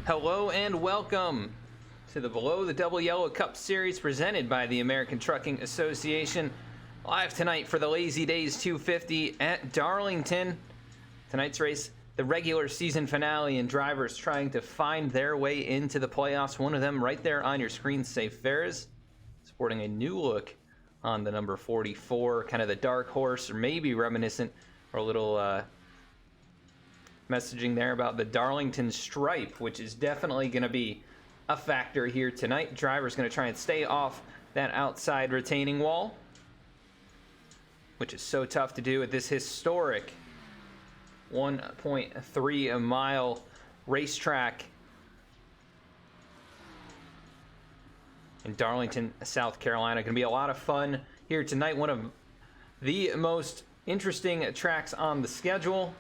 Hello and welcome to the Below the Double Yellow Cup Series presented by the American Trucking Association. Live tonight for the Lazy Days 250 at Darlington. Tonight's race, the regular season finale, and drivers trying to find their way into the playoffs. One of them right there on your screen, Safe Ferris, sporting a new look on the number 44, kind of the dark horse, or maybe reminiscent, or a little messaging there about the Darlington stripe, which is definitely going to be a factor here tonight. Driver's going to try and stay off that outside retaining wall, which is so tough to do at this historic 1.3 mile racetrack in Darlington, South Carolina. Going to be a lot of fun here tonight. One of the most interesting tracks on the schedule.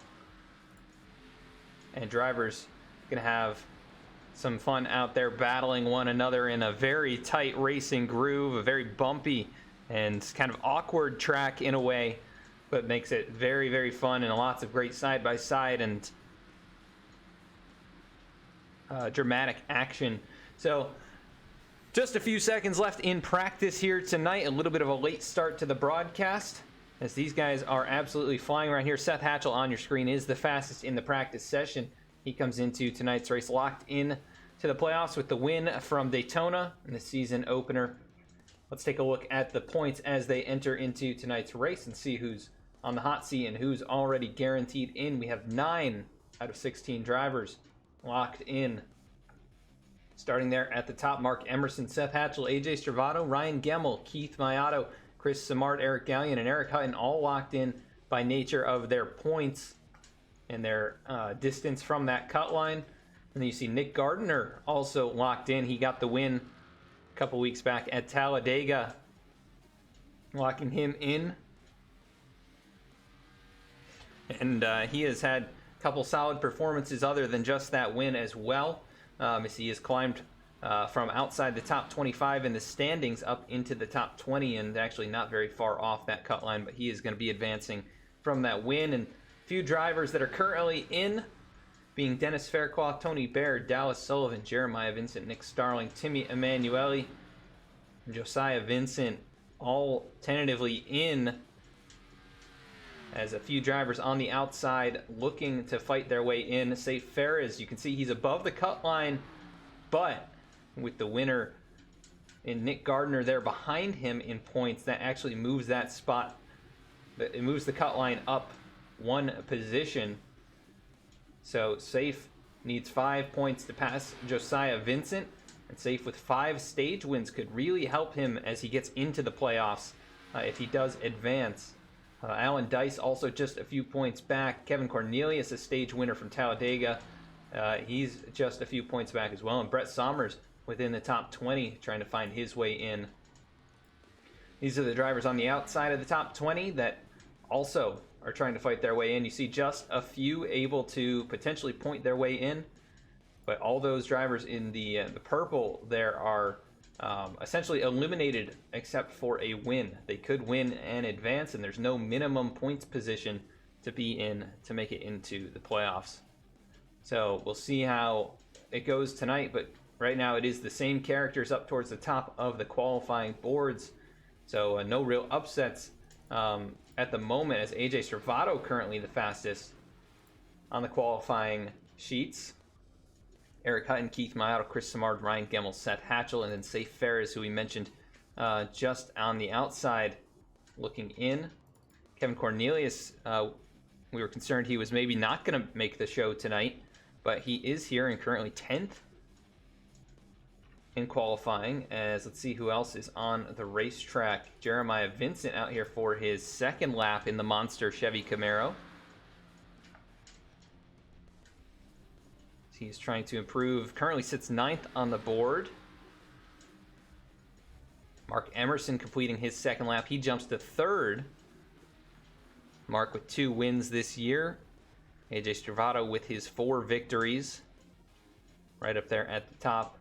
And drivers going to have some fun out there battling one another in a very tight racing groove, a very bumpy and kind of awkward track in a way, but makes it very, very fun and lots of great side-by-side and dramatic action. So just a few seconds left in practice here tonight. A little bit of a late start to the broadcast, as these guys are absolutely flying right here. Seth Hatchell on your screen is the fastest in the practice session. He comes into tonight's race locked in to the playoffs with the win from Daytona in the season opener. Let's take a look at the points as they enter into tonight's race and see who's on the hot seat and who's already guaranteed in. We have 9 out of 16 drivers locked in. Starting there at the top, Mark Emerson, Seth Hatchell, AJ Stravato, Ryan Gemmel, Keith Mayato, Chris Samart, Eric Gallion, and Eric Hutton, all locked in by nature of their points and their distance from that cut line. And then you see Nick Gardner also locked in. He got the win a couple weeks back at Talladega, locking him in. And he has had a couple solid performances other than just that win as well. As he has climbed from outside the top 25 in the standings up into the top 20, and actually not very far off that cut line, but he is going to be advancing from that win. And a few drivers that are currently in, being Dennis Faircloth, Tony Baird, Dallas Sullivan, Jeremiah Vincent, Nick Starling, Timmy Emanuele, Josiah Vincent, all tentatively in, as a few drivers on the outside looking to fight their way in. Safe Ferris, you can see he's above the cut line, but with the winner in Nick Gardner there behind him in points, that actually moves that spot. It moves the cut line up one position. So Safe needs 5 points to pass Josiah Vincent, and Safe with 5 stage wins could really help him as he gets into the playoffs if he does advance. Alan Dayz also just a few points back. Kevin Cornelius, a stage winner from Talladega, he's just a few points back as well. And Brett Sommers within the top 20, trying to find his way in. These are the drivers on the outside of the top 20 that also are trying to fight their way in. You see just a few able to potentially point their way in, but all those drivers in the purple there are essentially eliminated except for a win. They could win and advance, and there's no minimum points position to be in to make it into the playoffs. So we'll see how it goes tonight, but right now it is the same characters up towards the top of the qualifying boards. So no real upsets at the moment, as AJ Stravato currently the fastest on the qualifying sheets. Eric Hutton, Keith Mayato, Chris Samard, Ryan Gemmel, Seth Hatchell, and then Safe Ferris, who we mentioned just on the outside looking in. Kevin Cornelius, we were concerned he was maybe not going to make the show tonight, but he is here and currently 10th in qualifying. As let's see who else is on the racetrack. Jeremiah Vincent out here for his second lap in the monster Chevy Camaro. He's trying to improve. Currently sits 9th on the board. Mark Emerson completing his second lap. He jumps to 3rd. Mark with 2 wins this year. AJ Stravato with his 4 victories. Right up there at the top.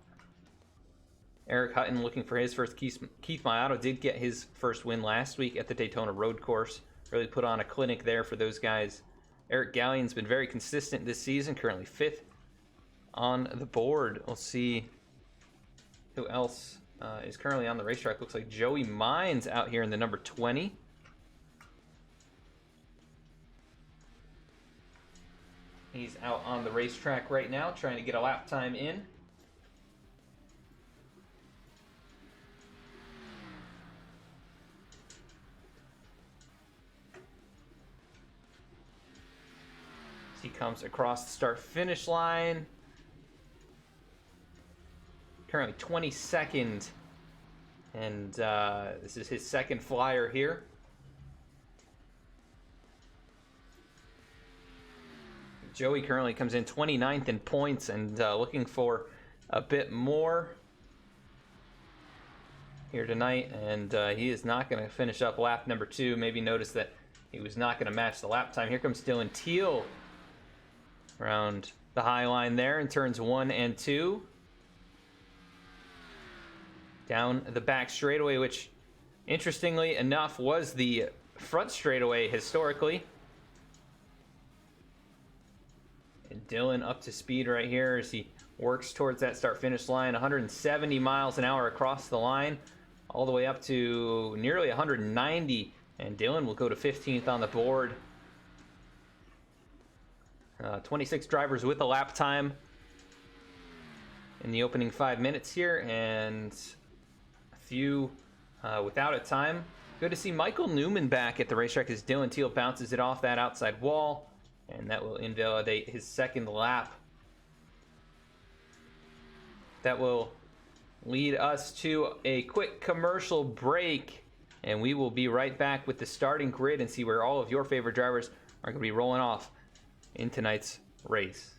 Eric Hutton looking for his first. Keith Mayato did get his first win last week at the Daytona Road Course. Really put on a clinic there for those guys. Eric Gallion's been very consistent this season, currently 5th on the board. We'll see who else is currently on the racetrack. Looks like Joey Mines out here in the number 20. He's out on the racetrack right now, trying to get a lap time in. He comes across the start-finish line. Currently 22nd, and this is his second flyer here. Joey currently comes in 29th in points and looking for a bit more here tonight, and he is not going to finish up lap number 2. Maybe notice that he was not going to match the lap time. Here comes Dylan Teal around the high line there in turns 1 and 2. Down the back straightaway, which interestingly enough was the front straightaway historically. And Dylan up to speed right here as he works towards that start-finish line. 170 miles an hour across the line, all the way up to nearly 190. And Dylan will go to 15th on the board. 26 drivers with a lap time in the opening 5 minutes here, and a few without a time. Good to see Michael Newman back at the racetrack as Dylan Teal bounces it off that outside wall, and that will invalidate his second lap. That will lead us to a quick commercial break, and we will be right back with the starting grid and see where all of your favorite drivers are going to be rolling off in tonight's race.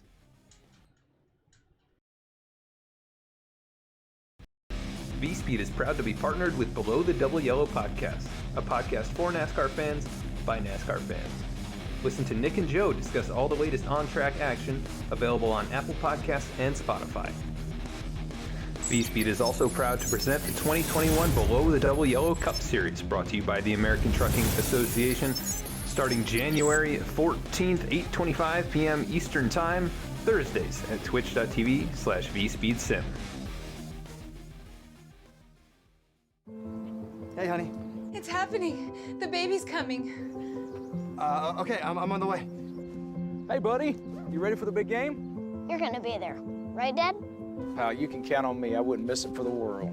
V-Speed is proud to be partnered with Below the Double Yellow podcast, a podcast for NASCAR fans by NASCAR fans. Listen to Nick and Joe discuss all the latest on-track action, available on Apple Podcasts and Spotify. V-Speed is also proud to present the 2021 Below the Double Yellow Cup Series, brought to you by the American Trucking Association, starting January 14th, 8:25 p.m. Eastern Time, Thursdays at twitch.tv/vspeedsim. Hey, honey. It's happening. The baby's coming. Okay, I'm on the way. Hey, buddy, you ready for the big game? You're gonna be there, right, Dad? Pal, you can count on me. I wouldn't miss it for the world.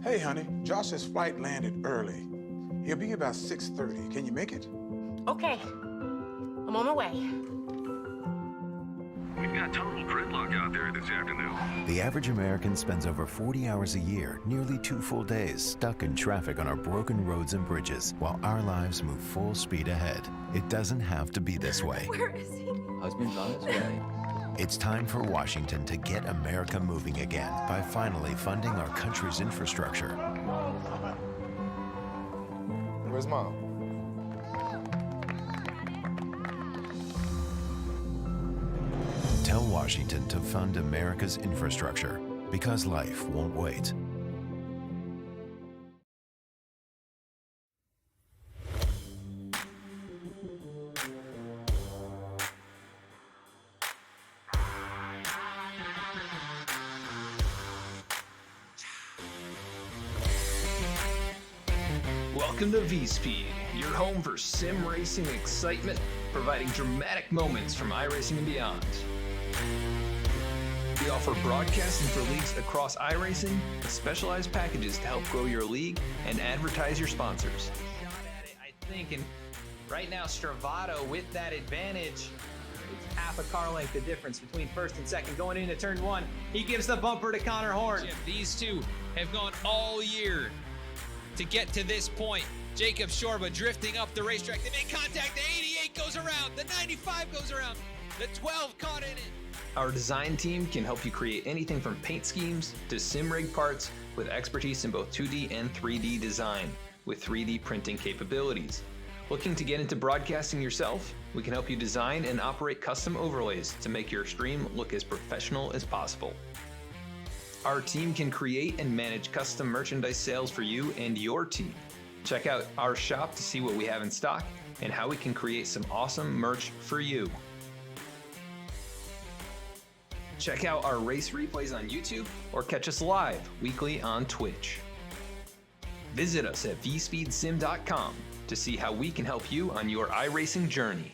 Hey, honey, Josh's flight landed early. He'll be about 6:30. Can you make it? Okay, I'm on my way. We've got total gridlock out there this afternoon. The average American spends over 40 hours a year, nearly 2 full days, stuck in traffic on our broken roads and bridges, while our lives move full speed ahead. It doesn't have to be this way. Where is he? Husband's on his way. It's time for Washington to get America moving again by finally funding our country's infrastructure. Where's Mom? Tell Washington to fund America's infrastructure, because life won't wait. Welcome to V-Speed, your home for sim racing excitement, providing dramatic moments from iRacing and beyond. We offer broadcasting for leagues across iRacing, with specialized packages to help grow your league and advertise your sponsors. Shot at it, I think, and right now Stravato with that advantage. It's half a car length the difference between first and second going into turn 1. He gives the bumper to Connor Horn. These two have gone all year to get to this point. Jacob Shorba drifting up the racetrack. They make contact. The 88 goes around. The 95 goes around. The 12 caught in it. Our design team can help you create anything from paint schemes to sim rig parts with expertise in both 2D and 3D design with 3D printing capabilities. Looking to get into broadcasting yourself? We can help you design and operate custom overlays to make your stream look as professional as possible. Our team can create and manage custom merchandise sales for you and your team. Check out our shop to see what we have in stock and how we can create some awesome merch for you. Check out our race replays on YouTube or catch us live weekly on Twitch. Visit us at vspeedsim.com to see how we can help you on your iRacing journey.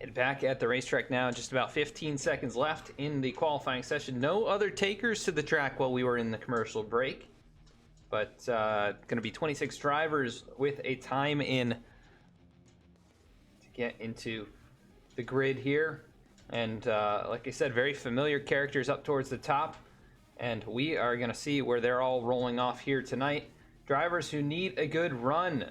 And back at the racetrack now, just about 15 seconds left in the qualifying session. No other takers to the track while we were in the commercial break. But going to be 26 drivers with a time in to get into the grid here. And like I said, very familiar characters up towards the top. And we are going to see where they're all rolling off here tonight. Drivers who need a good run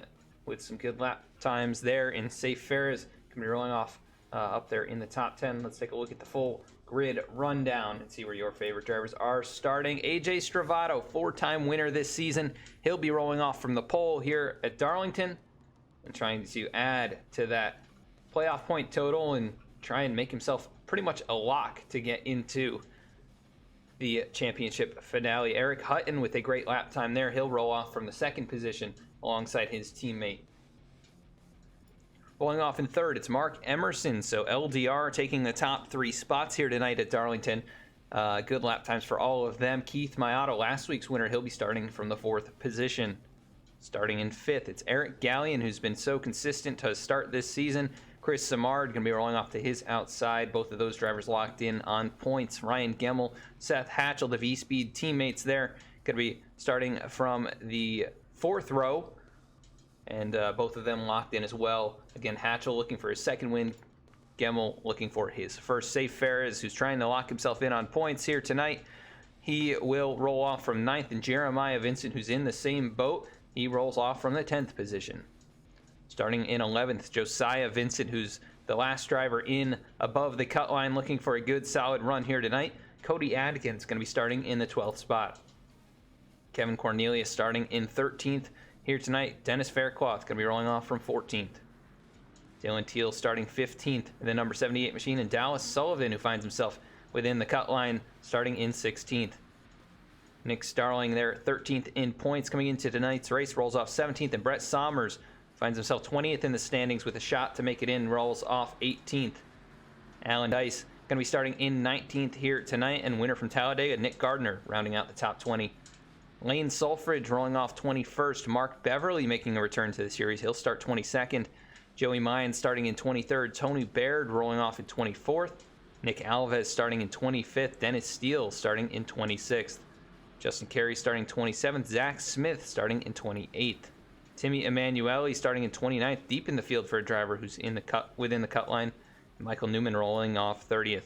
with some good lap times there in safe fares can be rolling off up there in the top 10. Let's take a look at the full grid rundown and see where your favorite drivers are starting. AJ Stravato, 4-time winner this season. He'll be rolling off from the pole here at Darlington and trying to add to that playoff point total and try and make himself pretty much a lock to get into the championship finale. Eric Hutton with a great lap time there. He'll roll off from the second position alongside his teammate. Rolling off in third, it's Mark Emerson. So LDR taking the top 3 spots here tonight at Darlington. Good lap times for all of them. Keith Mayato, last week's winner, he'll be starting from the 4th position. Starting in 5th, it's Eric Gallion, who's been so consistent to start this season. Chris Samard going to be rolling off to his outside. Both of those drivers locked in on points. Ryan Gemmel, Seth Hatchell, the V-Speed teammates there, going to be starting from the 4th row. And both of them locked in as well. Again, Hatchell looking for his second win. Gemmel looking for his first. Safe Ferris, who's trying to lock himself in on points here tonight. He will roll off from 9th. And Jeremiah Vincent, who's in the same boat, he rolls off from the 10th position. Starting in 11th, Josiah Vincent, who's the last driver in above the cut line, looking for a good solid run here tonight. Cody Adkins going to be starting in the 12th spot. Kevin Cornelius starting in 13th. Here tonight, Dennis Faircloth going to be rolling off from 14th. Dylan Teal starting 15th in the number 78 machine, and Dallas Sullivan, who finds himself within the cut line, starting in 16th. Nick Starling there, 13th in points coming into tonight's race, rolls off 17th, and Brett Sommers finds himself 20th in the standings with a shot to make it in, rolls off 18th. Alan Dice going to be starting in 19th here tonight, and winner from Talladega, Nick Gardner, rounding out the top 20. Lane Sulfridge rolling off 21st. Mark Beverly making a return to the series. He'll start 22nd. Joey Mines starting in 23rd. Tony Baird rolling off in 24th. Nick Alves starting in 25th. Dennis Steele starting in 26th. Justin Carey starting 27th. Zach Smith starting in 28th. Timmy Emanuele starting in 29th. Deep in the field for a driver who's in the cut within the cut line. Michael Newman rolling off 30th.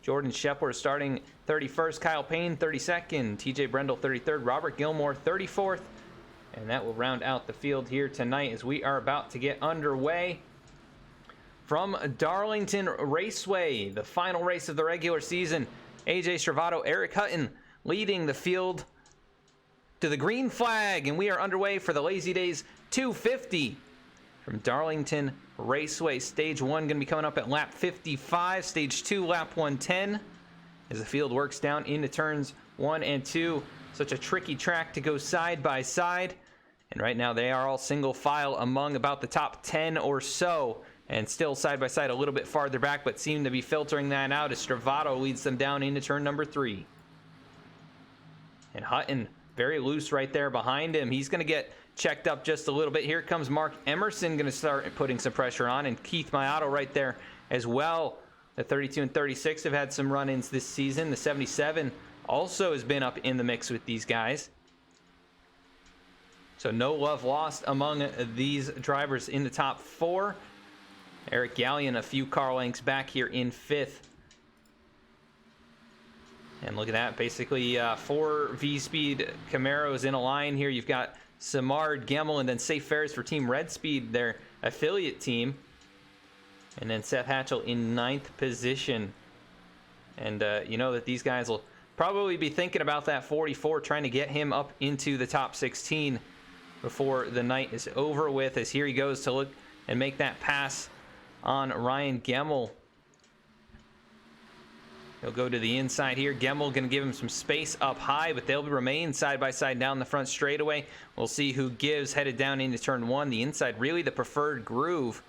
Jordan Shepler starting 31st, Kyle Payne 32nd, TJ Brendel 33rd, Robert Gilmore 34th, and that will round out the field here tonight as we are about to get underway from Darlington Raceway, the final race of the regular season. AJ Stravato, Eric Hutton leading the field to the green flag, and we are underway for the Lazy Days 250 from Darlington Raceway. Stage 1 going to be coming up at lap 55. Stage 2, lap 110. As the field works down into turns 1 and 2. Such a tricky track to go side by side. And right now they are all single file among about the top 10 or so. And still side by side a little bit farther back, but seem to be filtering that out as Stravato leads them down into turn number 3. And Hutton very loose right there behind him. He's going to get checked up just a little bit. Here comes Mark Emerson, going to start putting some pressure on, and Keith Mayato right there as well. The 32 and 36 have had some run-ins this season. The 77 also has been up in the mix with these guys. So no love lost among these drivers in the top 4. Eric Gallion a few car lengths back here in 5th. And look at that, basically 4 V-Speed Camaros in a line here. You've got Samard, Gemmel, and then Safe Fares for Team Red Speed, their affiliate team. And then Seth Hatchell in 9th position. And you know that these guys will probably be thinking about that 44, trying to get him up into the top 16 before the night is over with, as here he goes to look and make that pass on Ryan Gemmel. He'll go to the inside here. Gemmel going to give him some space up high, but they'll remain side by side down the front straightaway. We'll see who gives headed down into turn 1. The inside, really the preferred groove.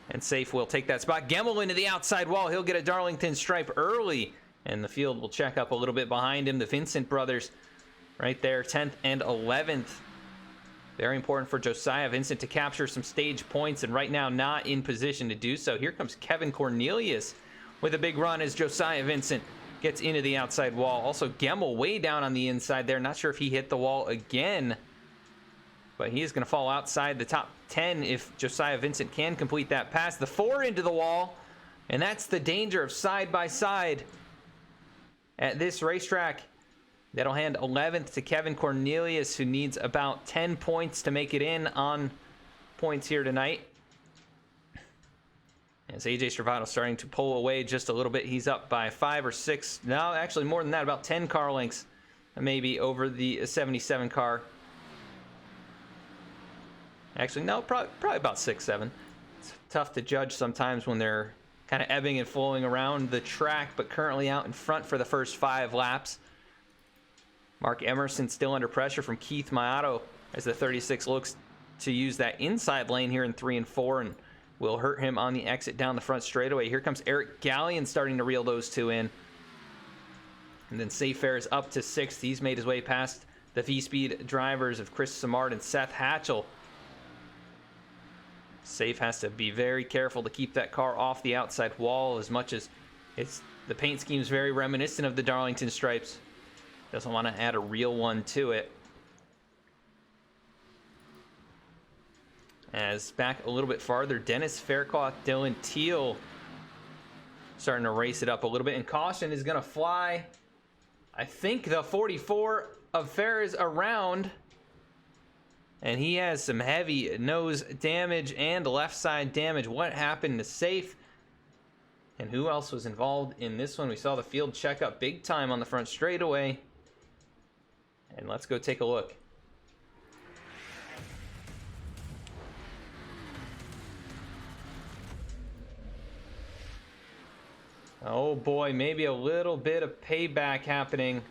And Safe will take that spot. Gemmel into the outside wall. He'll get a Darlington stripe early. And the field will check up a little bit behind him. The Vincent brothers right there, 10th and 11th. Very important for Josiah Vincent to capture some stage points, and right now not in position to do so. Here comes Kevin Cornelius with a big run as Josiah Vincent gets into the outside wall. Also Gemmel way down on the inside there. Not sure if he hit the wall again, but he is going to fall outside the top 10 if Josiah Vincent can complete that pass. The 4 into the wall, and that's the danger of side by side at this racetrack. That'll hand 11th to Kevin Cornelius, who needs about 10 points to make it in on points here tonight. As AJ Stravato starting to pull away just a little bit. He's up by 5 or 6. No, actually more than that, about 10 car lengths maybe over the 77 car. Actually, no, probably about 6, 7. It's tough to judge sometimes when they're kind of ebbing and flowing around the track, but currently out in front for the first 5 laps. Mark Emerson still under pressure from Keith Mayato as the 36 looks to use that inside lane here in 3 and 4 and will hurt him on the exit down the front straightaway. Here comes Eric Gallion starting to reel those 2 in. And then Safe Fares up to 6th. He's made his way past the V-Speed drivers of Chris Samard and Seth Hatchell. Safe has to be very careful to keep that car off the outside wall, as much as the paint scheme is very reminiscent of the Darlington stripes. Doesn't want to add a real one to it. As back a little bit farther, Dennis Faircloth, Dylan Teal starting to race it up a little bit. And caution is going to fly. I think the 44 of Fares around. And he has some heavy nose damage and left side damage. What happened to Safe? And who else was involved in this one? We saw the field check up big time on the front straightaway. And let's go take a look. Oh boy, maybe a little bit of payback happening.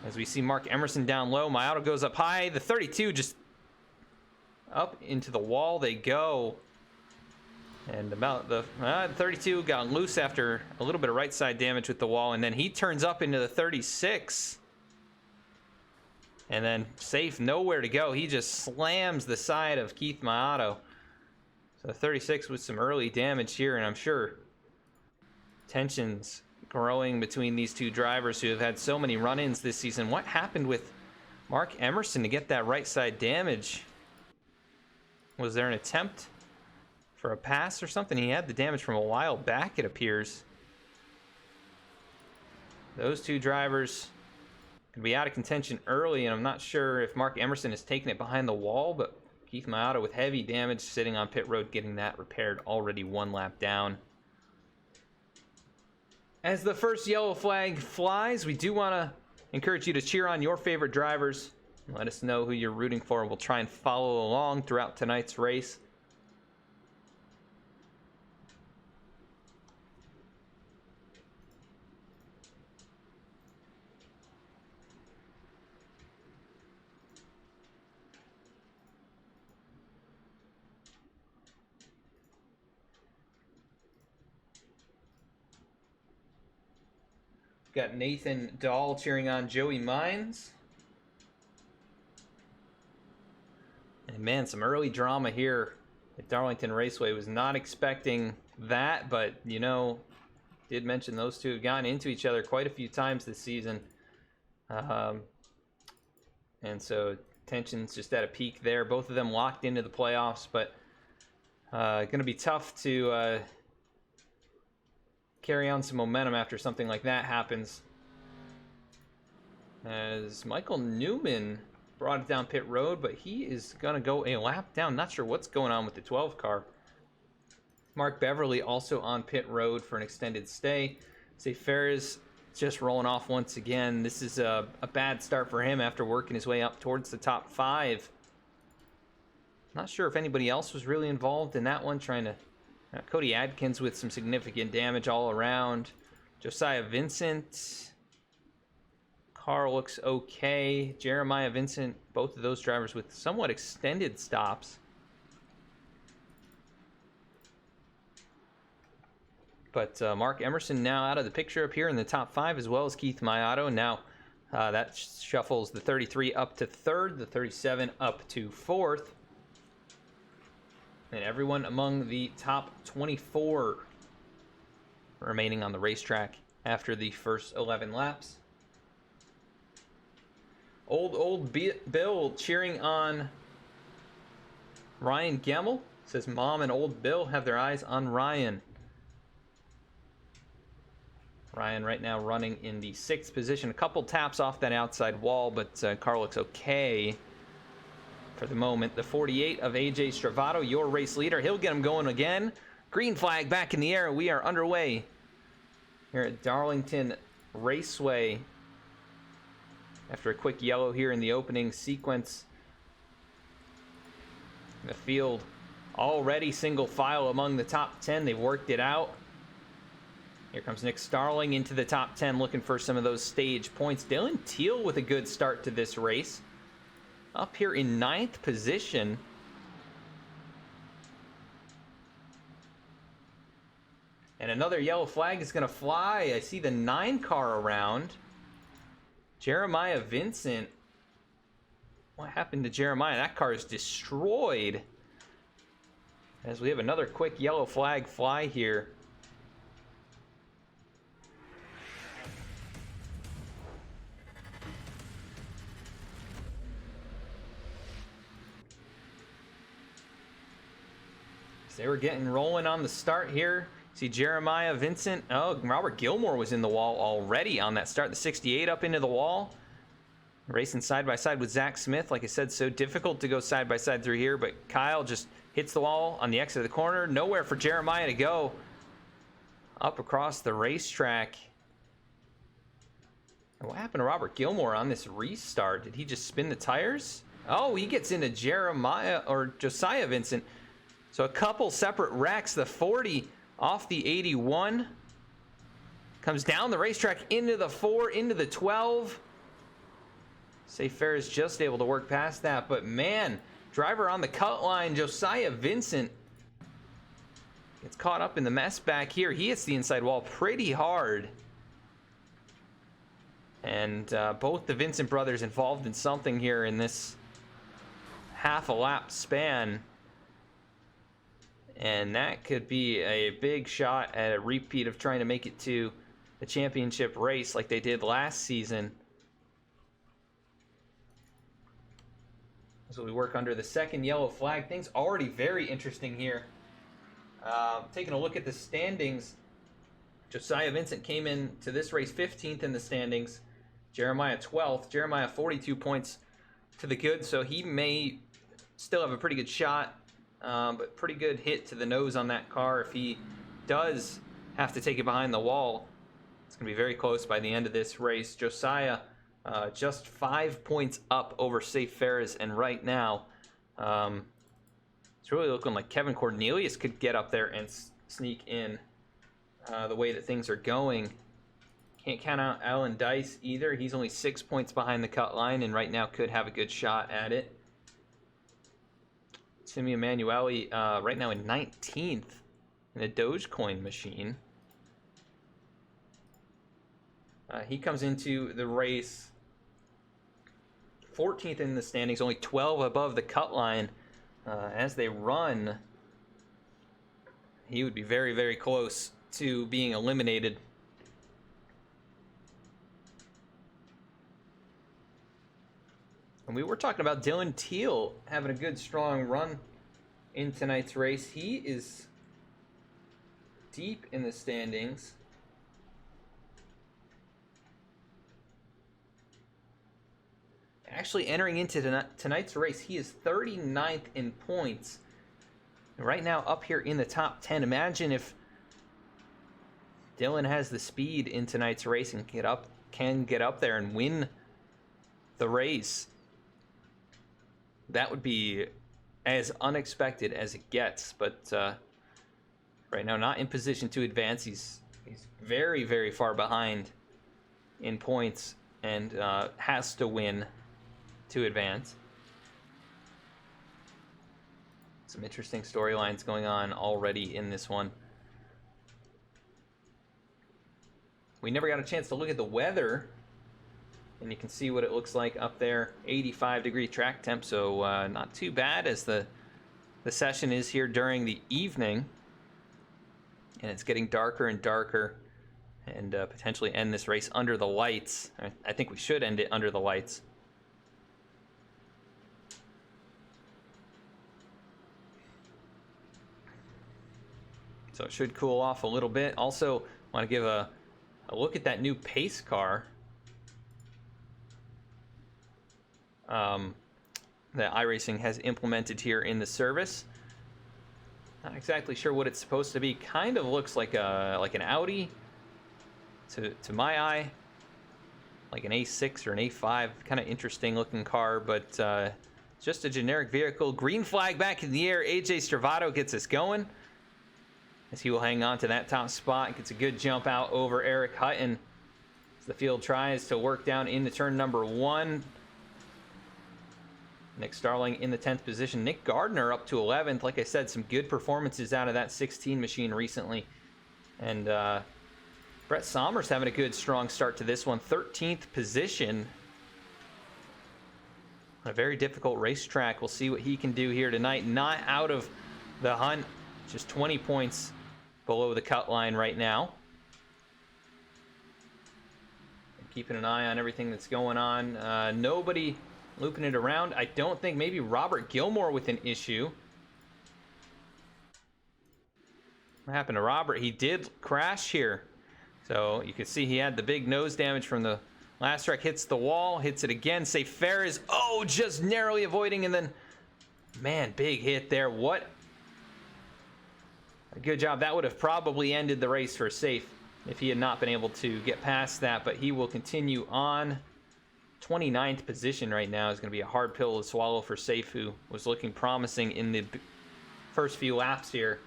As we see Mark Emerson down low, Mayato goes up high. The 32 just up into the wall they go. And about the 32 got loose after a little bit of right side damage with the wall, and then he turns up into the 36. And then Safe, nowhere to go. He just slams the side of Keith Mayato. So the 36 with some early damage here, and I'm sure tensions growing between these two drivers who have had so many run-ins this season. What happened with Mark Emerson to get that right side damage? Was there an attempt for a pass or something? He had the damage from a while back, it appears. Those two drivers could be out of contention early, and I'm not sure if Mark Emerson has taken it behind the wall, but Keith Mayato with heavy damage sitting on pit road getting that repaired already 1 lap down. As the first yellow flag flies, we do want to encourage you to cheer on your favorite drivers. Let us know who you're rooting for. We'll try and follow along throughout tonight's race. We've got Nathan Dahl cheering on Joey Mines. And man, some early drama here at Darlington Raceway. Was not expecting that, but you know, did mention those two have gotten into each other quite a few times this season. And so tension's just at a peak there. Both of them locked into the playoffs, but going to be tough to carry on some momentum after something like that happens. As Michael Newman brought it down pit road, but he is going to go a lap down. Not sure what's going on with the 12 car. Mark Beverly also on pit road for an extended stay. Say Ferris just rolling off once again. This is a bad start for him after working his way up towards the top 5. Not sure if anybody else was really involved in that one, trying to... Cody Adkins with some significant damage all around. Josiah Vincent. Carl looks okay. Jeremiah Vincent, both of those drivers with somewhat extended stops. But Mark Emerson now out of the picture up here in the top 5, as well as Keith Mayato. Now that shuffles the 33 up to 3rd, the 37 up to 4th. And everyone among the top 24 remaining on the racetrack after the first 11 laps. Old Bill cheering on Ryan Gemmel. Says Mom and Old Bill have their eyes on Ryan. Ryan right now running in the 6th position. A couple taps off that outside wall, but car looks okay for the moment. The 48 of AJ Stravato, your race leader. He'll get him going again. Green flag back in the air. We are underway here at Darlington Raceway. After a quick yellow here in the opening sequence. The field already single file among the top 10. They've worked it out. Here comes Nick Starling into the top 10 looking for some of those stage points. Dylan Teal with a good start to this race. Up here in 9th position. And another yellow flag is going to fly. I see the 9 car around. Jeremiah Vincent. What happened to Jeremiah? That car is destroyed. As we have another quick yellow flag fly here. They were getting rolling on the start here. See Jeremiah Vincent. Oh, Robert Gilmore was in the wall already on that start. The 68 up into the wall. Racing side by side with Zach Smith. Like I said, so difficult to go side by side through here, but Kyle just hits the wall on the exit of the corner. Nowhere for Jeremiah to go. Up across the racetrack. And what happened to Robert Gilmore on this restart? Did he just spin the tires? Oh, he gets into Jeremiah or Josiah Vincent. So a couple separate wrecks. The 40 off the 81. Comes down the racetrack into the 4, into the 12. Say Fair is just able to work past that. But man, driver on the cut line, Josiah Vincent gets caught up in the mess back here. He hits the inside wall pretty hard. And both the Vincent brothers involved in something here in this half a lap span. And that could be a big shot at a repeat of trying to make it to the championship race like they did last season. So we work under the second yellow flag. Things already very interesting here. Taking a look at the standings. Josiah Vincent came in to this race 15th in the standings. Jeremiah 12th. Jeremiah 42 points to the good, so he may still have a pretty good shot. But pretty good hit to the nose on that car. If he does have to take it behind the wall, it's going to be very close by the end of this race. Josiah just 5 points up over Safe Ferris, and right now it's really looking like Kevin Cornelius could get up there and sneak in the way that things are going. Can't count out Alan Dayz either. He's only 6 points behind the cut line and right now could have a good shot at it. Timmy Emanuele right now in 19th in a Dogecoin machine. He comes into the race 14th in the standings, only 12 above the cut line. As they run, he would be very, very close to being eliminated. And we were talking about Dylan Teal having a good, strong run in tonight's race. He is deep in the standings. Actually entering into tonight's race, he is 39th in points. And right now up here in the top 10. Imagine if Dylan has the speed in tonight's race and can get up there and win the race. That would be as unexpected as it gets, but right now not in position to advance. He's very, very far behind in points and has to win to advance. Some interesting storylines going on already in this one. We never got a chance to look at the weather, and you can see what it looks like up there. 85-degree track temp, so not too bad as the session is here during the evening. And it's getting darker and darker, and potentially end this race under the lights. I think we should end it under the lights. So it should cool off a little bit. Also, want to give a look at that new pace car that iRacing has implemented here in the service. Not exactly sure what it's supposed to be. Kind of looks like an Audi to my eye, like an A6 or an A5. Kind of interesting looking car, but just a generic vehicle. Green flag back in the air. AJ Stravato gets us going, as he will hang on to that top spot. Gets a good jump out over Eric Hutton as the field tries to work down into turn number 1. Nick Starling in the 10th position. Nick Gardner up to 11th. Like I said, some good performances out of that 16 machine recently. And Brett Somers having a good, strong start to this one. 13th position. On a very difficult racetrack. We'll see what he can do here tonight. Not out of the hunt. Just 20 points below the cut line right now. And keeping an eye on everything that's going on. Nobody looping it around. I don't think, maybe Robert Gilmore with an issue. What happened to Robert? He did crash here. So you can see he had the big nose damage from the last track. Hits the wall, hits it again. Safe Ferris, oh, just narrowly avoiding, and then, man, big hit there. What a good job. That would have probably ended the race for Safe if he had not been able to get past that, but he will continue on. 29th position right now is going to be a hard pill to swallow for Safe, who was looking promising in the first few laps here.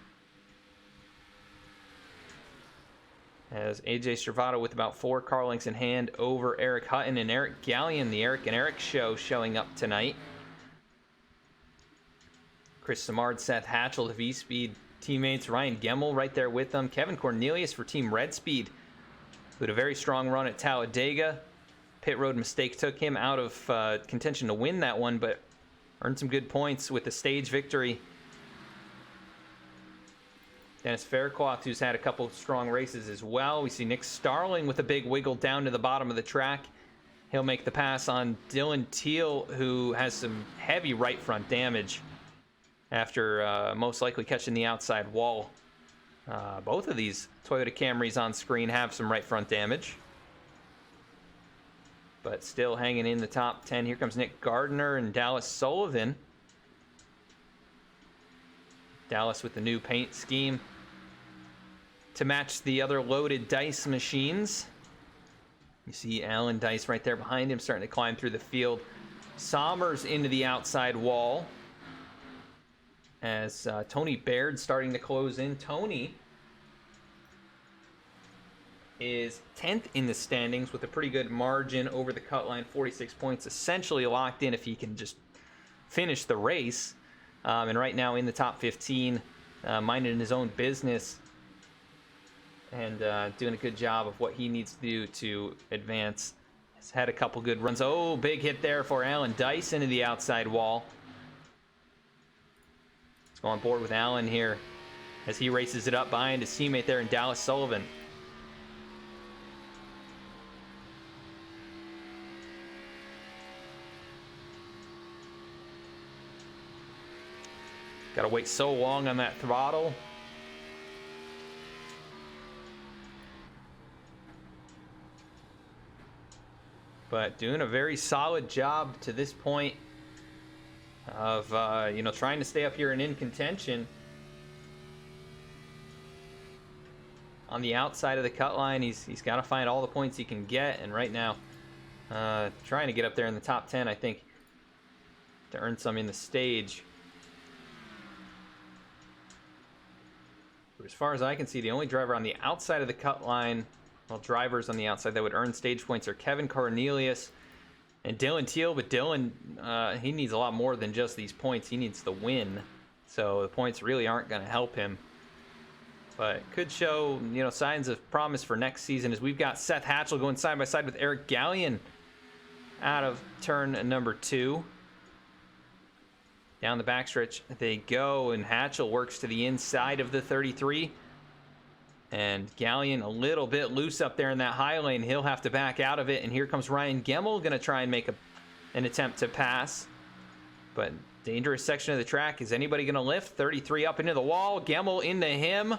As AJ Stravato with about 4 car lengths in hand over Eric Hutton and Eric Gallion, the Eric and Eric show, showing up tonight. Chris Simard, Seth Hatchell, the V-Speed teammates, Ryan Gemmel right there with them. Kevin Cornelius for Team Red Speed, who had a very strong run at Talladega. Pit road mistake took him out of contention to win that one, but earned some good points with the stage victory. Dennis Faircloth, who's had a couple of strong races as well. We see Nick Starling with a big wiggle down to the bottom of the track. He'll make the pass on Dylan Teal, who has some heavy right front damage after most likely catching the outside wall. Both of these Toyota Camrys on screen have some right front damage, but still hanging in the top 10. Here comes Nick Gardner and Dallas Sullivan. Dallas with the new paint scheme to match the other loaded Dayz machines. You see Alan Dayz right there behind him, starting to climb through the field. Somers into the outside wall as Tony Baird starting to close in. Tony is 10th in the standings with a pretty good margin over the cut line, 46 points, essentially locked in if he can just finish the race. And right now in the top 15, minding his own business. and doing a good job of what he needs to do to advance. He's had a couple good runs. Oh, big hit there for Alan Dayz into the outside wall. Let's go on board with Alan here as he races it up behind his teammate there in Dallas Sullivan. Gotta wait so long on that throttle. But doing a very solid job to this point of, you know, trying to stay up here and in contention. On the outside of the cut line, he's got to find all the points he can get. And right now, trying to get up there in the top 10, I think, to earn some in the stage. But as far as I can see, the only driver on the outside of the cut line, well, drivers on the outside that would earn stage points are Kevin Cornelius and Dylan Teal. But Dylan, he needs a lot more than just these points. He needs the win. So the points really aren't going to help him. But could show, you know, signs of promise for next season, as we've got Seth Hatchell going side by side with Eric Gallion out of turn number 2. Down the backstretch they go, and Hatchell works to the inside of the 33. And Gallion a little bit loose up there in that high lane. He'll have to back out of it. And here comes Ryan Gemmel, going to try and make an attempt to pass. But dangerous section of the track. Is anybody going to lift? 33 up into the wall. Gemmel into him.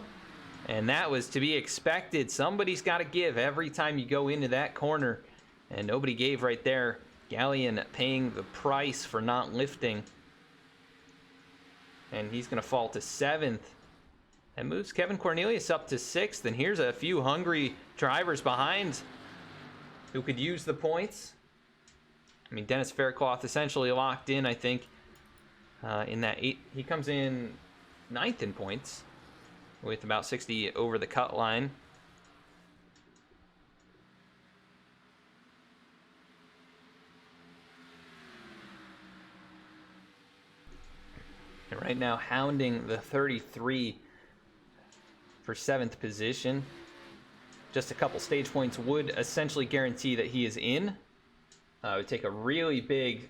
And that was to be expected. Somebody's got to give every time you go into that corner. And nobody gave right there. Gallion paying the price for not lifting. And he's going to fall to 7th. And moves Kevin Cornelius up to 6th. And here's a few hungry drivers behind who could use the points. I mean, Dennis Faircloth essentially locked in, I think, in that 8. He comes in 9th in points with about 60 over the cut line. And right now, hounding the 33 for 7th position. Just a couple stage points would essentially guarantee that he is in. It would take a really big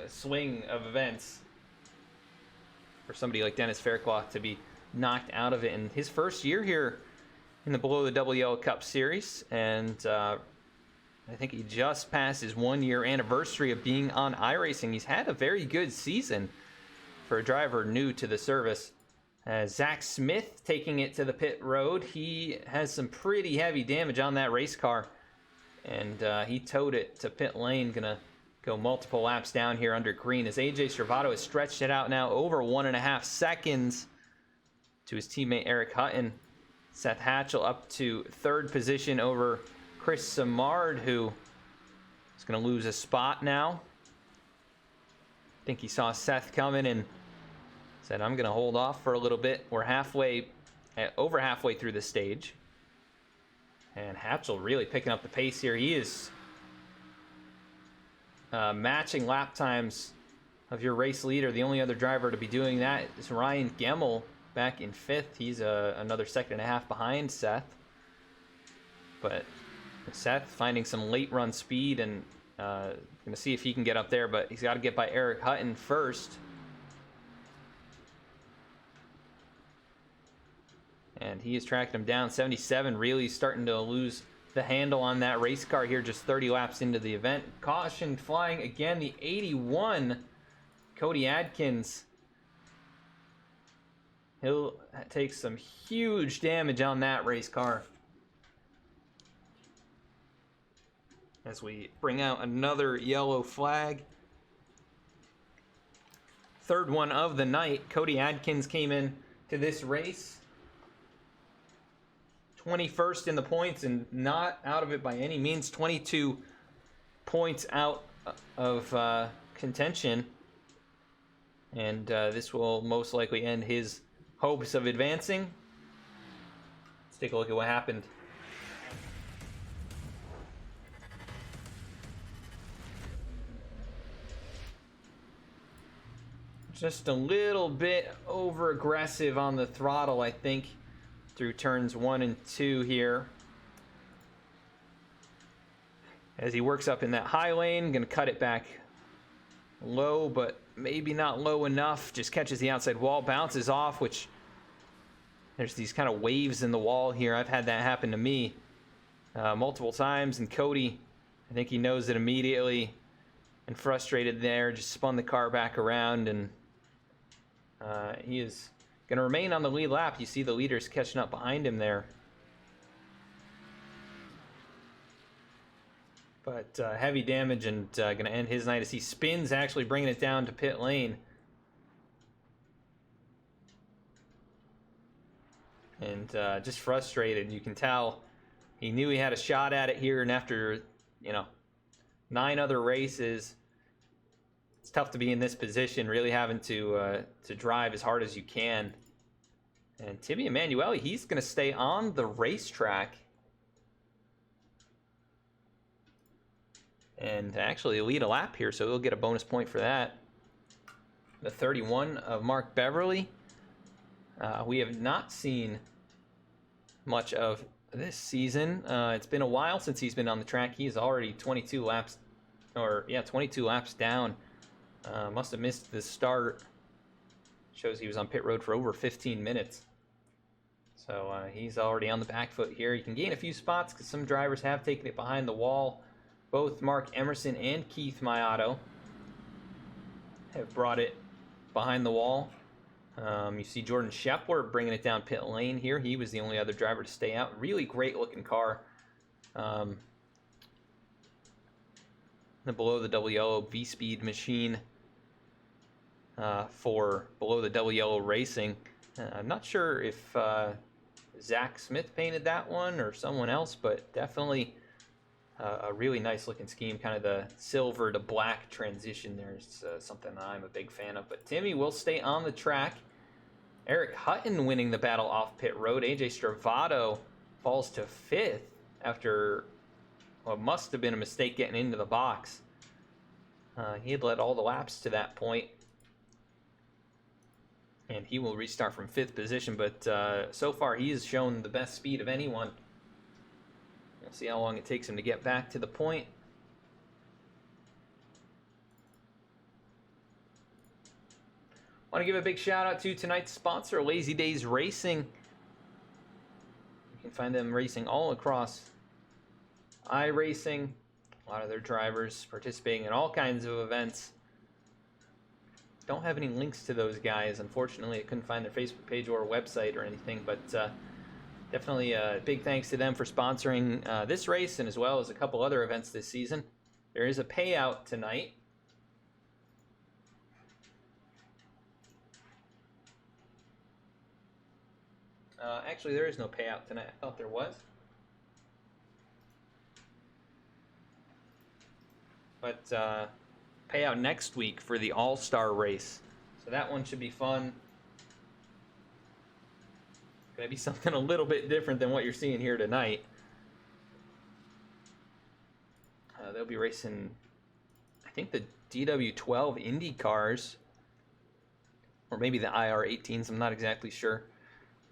swing of events for somebody like Dennis Faircloth to be knocked out of it in his first year here in the Below the Double Yellow Cup Series. And I think he just passed his 1-year anniversary of being on iRacing. He's had a very good season for a driver new to the service. Zach Smith taking it to the pit road. He has some pretty heavy damage on that race car. And he towed it to pit lane. Gonna go multiple laps down here under green as AJ Servato has stretched it out now over 1.5 seconds to his teammate Eric Hutton. Seth Hatchell up to 3rd position over Chris Samard, who is gonna lose a spot now. I think he saw Seth coming and said, I'm going to hold off for a little bit. We're over halfway through the stage. And Hatchell really picking up the pace here. He is matching lap times of your race leader. The only other driver to be doing that is Ryan Gemmel back in 5th. He's another 2.5 seconds behind Seth. But Seth finding some late run speed and going to see if he can get up there. But he's got to get by Eric Hutton first. And he is tracking him down. 77 really starting to lose the handle on that race car here just 30 laps into the event. Caution flying again, the 81, Cody Adkins. He'll take some huge damage on that race car. As we bring out another yellow flag. 3rd one of the night. Cody Adkins came in to this race 21st in the points and not out of it by any means. 22 points out of contention. And this will most likely end his hopes of advancing. Let's take a look at what happened. Just a little bit over aggressive on the throttle, I think. through turns 1 and 2 here. As he works up in that high lane, gonna cut it back low, but maybe not low enough. Just catches the outside wall, bounces off, which there's these kind of waves in the wall here. I've had that happen to me multiple times, and Cody, I think he knows it immediately, and frustrated there, just spun the car back around, and he is going to remain on the lead lap. You see the leaders catching up behind him there. But heavy damage, and going to end his night as he spins, actually bringing it down to pit lane. And just frustrated. You can tell he knew he had a shot at it here, and after, 9 other races, it's tough to be in this position, really having to drive as hard as you can. And Timmy Emanuele, he's going to stay on the racetrack and actually lead a lap here, so he'll get a bonus point for that. The 31 of Mark Beverly. We have not seen much of this season. It's been a while since he's been on the track. He's already 22 laps down. Must have missed the start. Shows he was on pit road for over 15 minutes. So he's already on the back foot here. He can gain a few spots because some drivers have taken it behind the wall. Both Mark Emerson and Keith Mayato have brought it behind the wall. You see Jordan Shepler bringing it down pit lane here. He was the only other driver to stay out. Really great looking car. The below the double yellow V-Speed machine for below the double yellow racing. I'm not sure if Zach Smith painted that one or someone else, but definitely a really nice looking scheme. Kind of the silver to black transition there is something that I'm a big fan of. But Timmy will stay on the track. Eric Hutton winning the battle off pit road. AJ Stravato falls to 5th after what must have been a mistake getting into the box. He had led all the laps to that point, and he will restart from 5th position, but so far he has shown the best speed of anyone. We'll see how long it takes him to get back to the point. Want to give a big shout out to tonight's sponsor, Lazy Days Racing. You can find them racing all across iRacing. A lot of their drivers participating in all kinds of events. Don't have any links to those guys. Unfortunately, I couldn't find their Facebook page or website or anything, but definitely a big thanks to them for sponsoring this race, and as well as a couple other events this season. There is a payout tonight. Actually, there is no payout tonight. I thought there was. But payout next week for the All-Star race. So that one should be fun. Gonna be something a little bit different than what you're seeing here tonight. They'll be racing, I think, the DW12 Indy cars, or maybe the IR18s. I'm not exactly sure.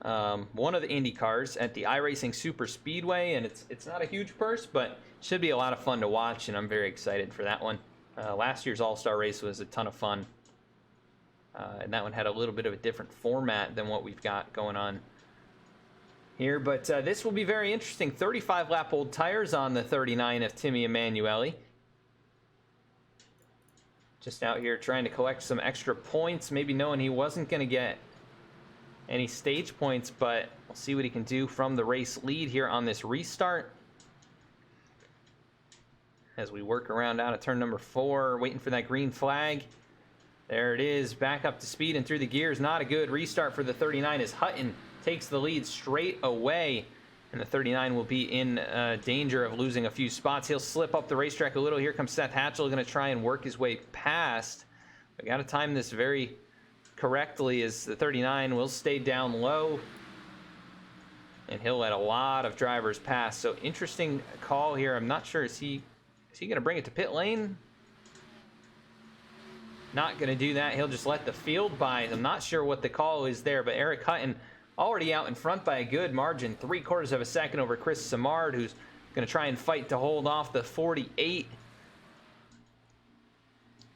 One of the Indy cars at the iRacing Super Speedway, and it's not a huge purse, but it should be a lot of fun to watch, and I'm very excited for that one. Last year's All-Star race was a ton of fun, and that one had a little bit of a different format than what we've got going on here, but this will be very interesting. 35 lap old tires on the 39 of Timmy Emanuele. Just out here trying to collect some extra points, maybe knowing he wasn't going to get any stage points, but we'll see what he can do from the race lead here on this restart. As we work around out of turn number 4, waiting for that green flag. There it is, back up to speed and through the gears. Not a good restart for the 39 as Hutton takes the lead straight away, and the 39 will be in danger of losing a few spots. He'll slip up the racetrack a little. Here comes Seth Hatchell, going to try and work his way past. We got to time this very correctly, as the 39 will stay down low, and he'll let a lot of drivers pass. So interesting call here. I'm not sure, is he going to bring it to pit lane? Not going to do that. He'll just let the field by. I'm not sure what the call is there, but Eric Hutton already out in front by a good margin, 3/4 of a second over Chris Simard, who's going to try and fight to hold off the 48.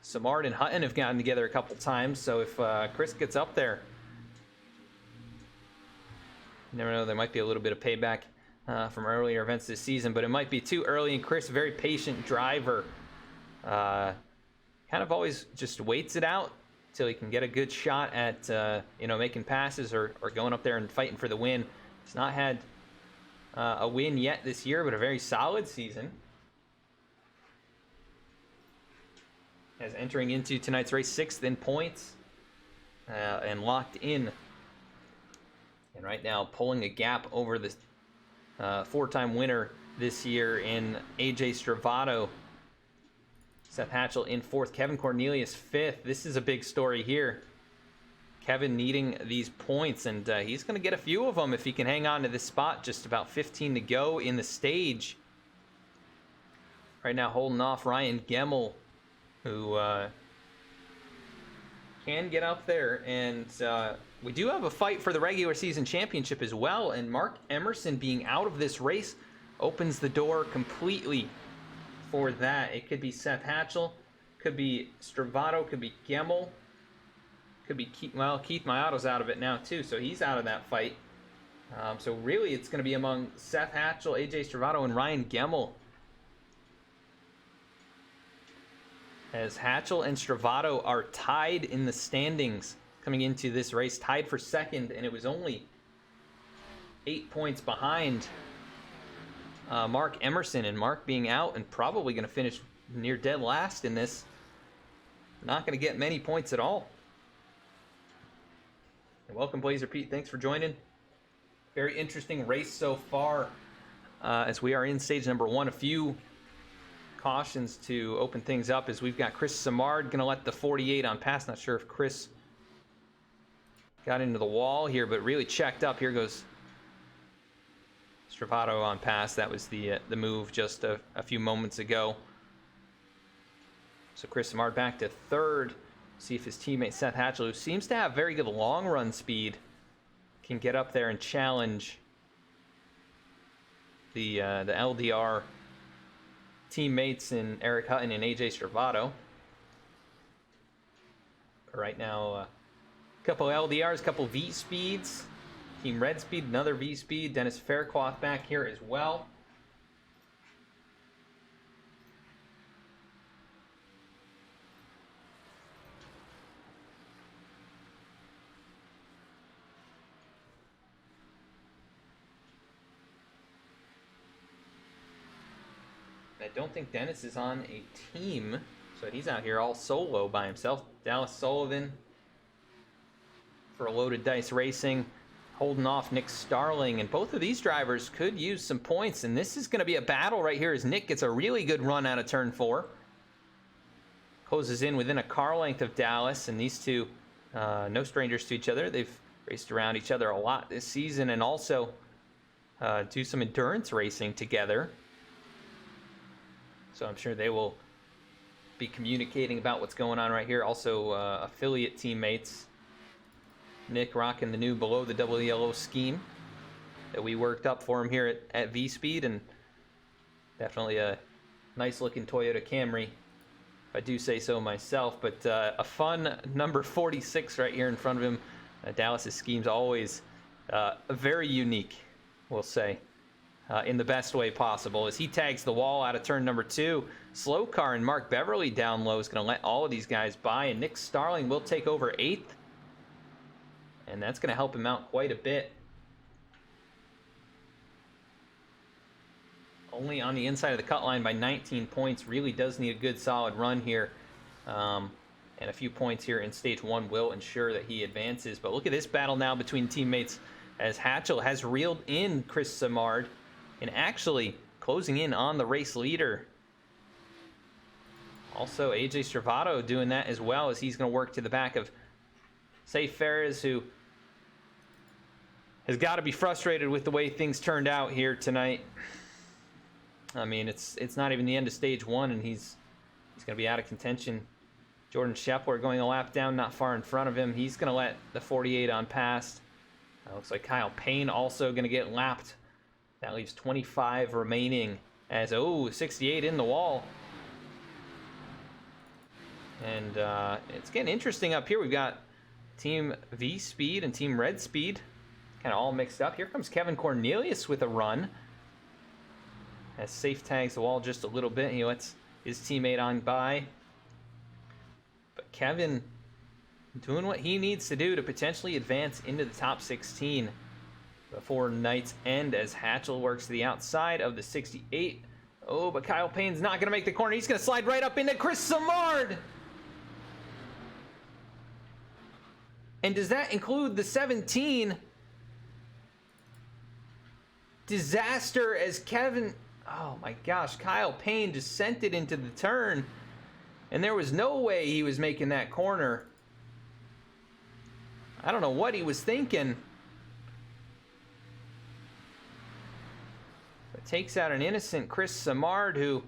Simard and Hutton have gotten together a couple times, so if Chris gets up there, you never know, there might be a little bit of payback from earlier events this season, but it might be too early. And Chris, very patient driver, kind of always just waits it out till he can get a good shot at making passes or going up there and fighting for the win. He's not had a win yet this year, but a very solid season. As entering into tonight's race, 6th in points and locked in. And right now pulling a gap over the 4-time winner this year in AJ Stravato. Seth Hatchell in 4th, Kevin Cornelius 5th. This is a big story here. Kevin needing these points, and he's going to get a few of them if he can hang on to this spot. Just about 15 to go in the stage. Right now holding off Ryan Gemmel, who can get up there. And we do have a fight for the regular season championship as well, and Mark Emerson being out of this race opens the door completely for that. It could be Seth Hatchell, could be Stravato, could be Gemmel, could be Keith Mayato's out of it now too, so he's out of that fight. So really it's going to be among Seth Hatchell, AJ Stravato, and Ryan Gemmel, as Hatchell and Stravato are tied in the standings coming into this race, tied for 2nd, and it was only 8 points behind Mark Emerson, and Mark being out and probably going to finish near dead last in this. Not going to get many points at all. And welcome, Blazer Pete. Thanks for joining. Very interesting race so far as we are in stage number 1. A few cautions to open things up as we've got Chris Simard going to let the 48 on pass. Not sure if Chris got into the wall here, but really checked up. Here goes Stravato on pass. That was the move just a few moments ago. So Chris Simard back to 3rd. See if his teammate Seth Hatchell, who seems to have very good long run speed, can get up there and challenge the LDR teammates in Eric Hutton and AJ Stravato. Right now, a couple LDRs, a couple V speeds. Team Red Speed, another V speed. Dennis Faircloth back here as well. I don't think Dennis is on a team, so he's out here all solo by himself. Dallas Sullivan for a Loaded Dice Racing, holding off Nick Starling, and both of these drivers could use some points, and this is going to be a battle right here as Nick gets a really good run out of turn 4. Closes in within a car length of Dallas, and these two, no strangers to each other. They've raced around each other a lot this season, and also do some endurance racing together. So I'm sure they will be communicating about what's going on right here. Also, affiliate teammates. Nick rocking the new below the double yellow scheme that we worked up for him here at V-Speed, and definitely a nice looking Toyota Camry, if I do say so myself. But a fun number 46 right here in front of him. Dallas's scheme's always very unique, we'll say. In the best way possible, as he tags the wall out of turn number 2. Slow car and Mark Beverly down low is going to let all of these guys by, and Nick Starling will take over 8th, and that's going to help him out quite a bit. Only on the inside of the cut line by 19 points. Really does need a good solid run here, and a few points here in stage 1 will ensure that he advances. But look at this battle now between teammates, as Hatchell has reeled in Chris Simard and actually closing in on the race leader. Also, AJ Stravato doing that as well, as he's going to work to the back of Safe Ferris, who has got to be frustrated with the way things turned out here tonight. I mean, it's not even the end of stage 1, and he's going to be out of contention. Jordan Shepler going a lap down, not far in front of him. He's going to let the 48 on past. Looks like Kyle Payne also going to get lapped. That leaves 25 remaining as, 68 in the wall. And it's getting interesting up here. We've got Team V Speed and Team Red Speed kind of all mixed up. Here comes Kevin Cornelius with a run. As safe tags the wall just a little bit. He lets his teammate on by. But Kevin doing what he needs to do to potentially advance into the top 16 before night's end as Hatchell works to the outside of the 68. Oh, but Kyle Payne's not going to make the corner. He's going to slide right up into Chris Samard. And does that include the 17? Disaster as Kevin... Oh my gosh, Kyle Payne just sent it into the turn. And there was no way he was making that corner. I don't know what he was thinking. But takes out an innocent Chris Samard who...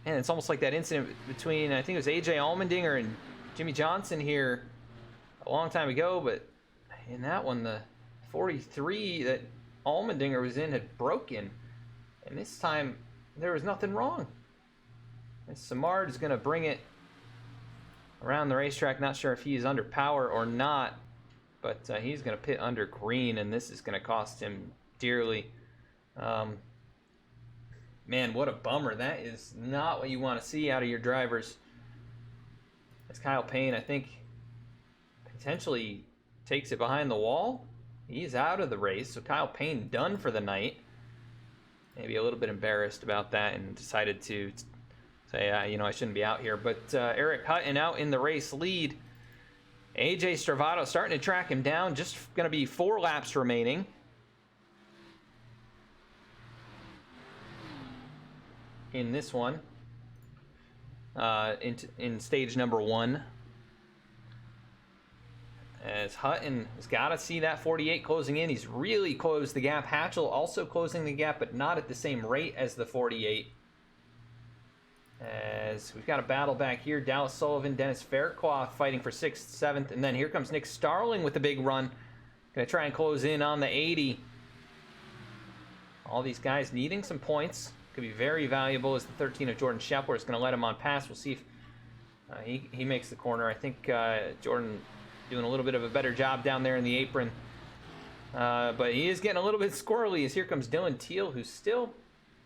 And it's almost like that incident between, I think it was AJ Allmendinger and Jimmy Johnson here a long time ago. But in that one, the 43 that Allmendinger was in had broken. And this time, there was nothing wrong. And Samard is going to bring it around the racetrack. Not sure if he's under power or not. But he's going to pit under green, and this is going to cost him dearly. Man, what a bummer. That is not what you want to see out of your drivers. As Kyle Payne, I think, potentially takes it behind the wall. He's out of the race, so Kyle Payne done for the night. Maybe a little bit embarrassed about that and decided to say, I shouldn't be out here. But Eric Hutton out in the race lead. AJ Stravato starting to track him down. Just going to be 4 laps remaining. In this one. In stage number 1. As Hutton has got to see that 48 closing in. He's really closed the gap. Hatchell also closing the gap, but not at the same rate as the 48. As we've got a battle back here. Dallas Sullivan, Dennis Faircloth fighting for 6th, 7th. And then here comes Nick Starling with a big run. Going to try and close in on the 80. All these guys needing some points. Could be very valuable as the 13 of Jordan Shepler is going to let him on pass. We'll see if he makes the corner. I think Jordan doing a little bit of a better job down there in the apron. But he is getting a little bit squirrely as here comes Dylan Teal, who's still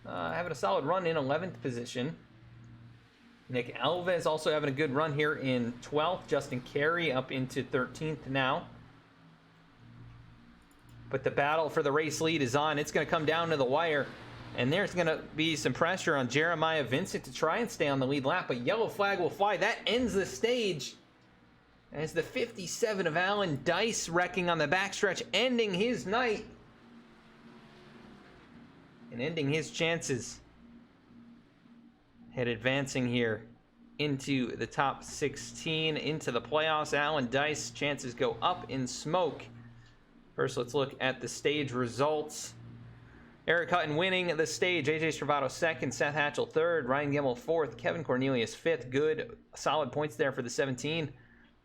having a solid run in 11th position. Nick Alves also having a good run here in 12th. Justin Carey up into 13th now. But the battle for the race lead is on. It's going to come down to the wire. And there's going to be some pressure on Jeremiah Vincent to try and stay on the lead lap. But yellow flag will fly. That ends the stage. As the 57 of Alan Dayz wrecking on the backstretch, ending his night. And ending his chances. Head advancing here into the top 16, into the playoffs. Alan Dayz chances go up in smoke. First, let's look at the stage results. Eric Hutton winning the stage. AJ Stravato 2nd, Seth Hatchell 3rd, Ryan Gemmel 4th, Kevin Cornelius 5th. Good, solid points there for the 17.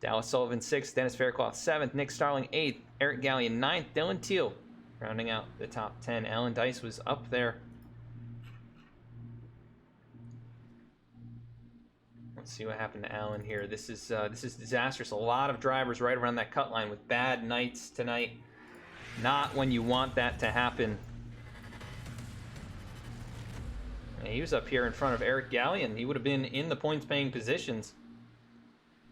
Dallas Sullivan 6th, Dennis Faircloth 7th, Nick Starling 8th, Eric Gallion 9th, Dylan Teal rounding out the top 10. Alan Dayz was up there. Let's see what happened to Alan here. This is disastrous. A lot of drivers right around that cut line with bad nights tonight. Not when you want that to happen. And he was up here in front of Eric Gallion. He would have been in the points-paying positions.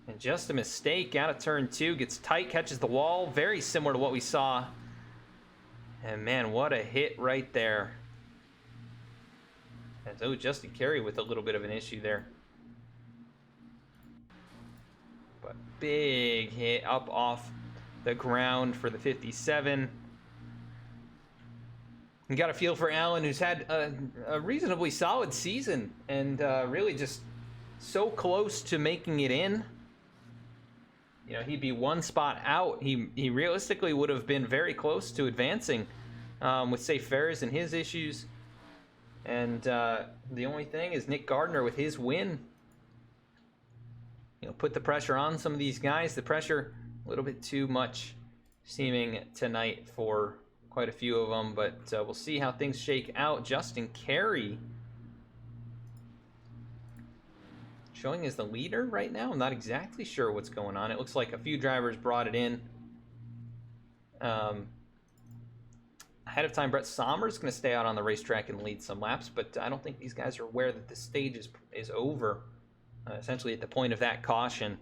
And just a mistake out of turn 2. Gets tight, catches the wall. Very similar to what we saw. And man, what a hit right there. And Justin Carey with a little bit of an issue there. But big hit up off the ground for the 57. You got a feel for Allen, who's had a reasonably solid season. And really just so close to making it in. You know, he'd be one spot out. He realistically would have been very close to advancing with, say, Ferris and his issues. And the only thing is Nick Gardner with his win. You know, put the pressure on some of these guys. The pressure, a little bit too much seeming tonight for quite a few of them, but we'll see how things shake out. Justin Carey showing as the leader right now. I'm not exactly sure what's going on. It looks like a few drivers brought it in. Ahead of time, Brett Sommer's going to stay out on the racetrack and lead some laps, but I don't think these guys are aware that the stage is over, essentially at the point of that caution.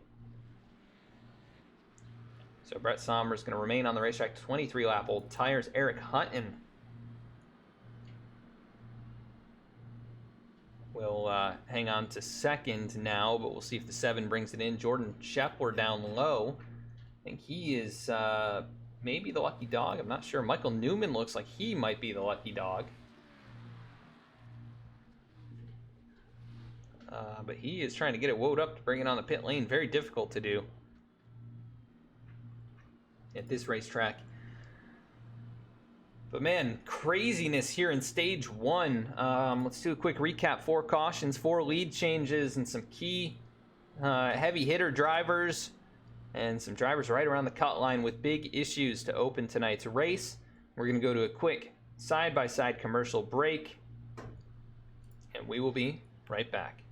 So Brett Sommer's going to remain on the racetrack. 23-lap old tires. Eric Hutton will hang on to second now, but we'll see if the 7 brings it in. Jordan Shepler down low. I think he is maybe the lucky dog. I'm not sure. Michael Newman looks like he might be the lucky dog. But he is trying to get it woed up to bring it on the pit lane. Very difficult to do at this racetrack. But man, craziness here in stage 1. Let's do a quick recap. 4 cautions, 4 lead changes, and some key heavy hitter drivers, and some drivers right around the cut line with big issues to open tonight's race. We're going to go to a quick side-by-side commercial break, and we will be right back.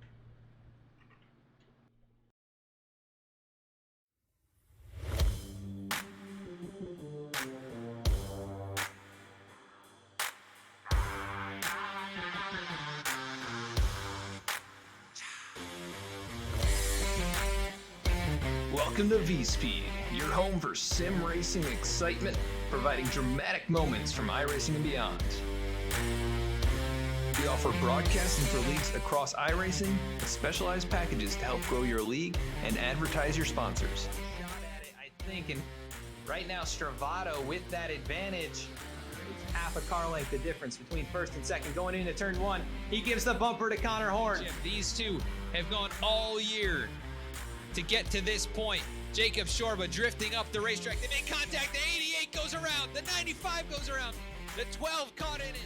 Welcome to V-Speed, your home for sim racing excitement, providing dramatic moments from iRacing and beyond. We offer broadcasting for leagues across iRacing with specialized packages to help grow your league and advertise your sponsors. Shot at it, I think, and right now Stravato with that advantage. It's half a car length the difference between first and second going into turn 1. He gives the bumper to Connor Horn. These two have gone all year to get to this point. Jacob Shorba drifting up the racetrack. They make contact. The 88 goes around. The 95 goes around. The 12 caught in it.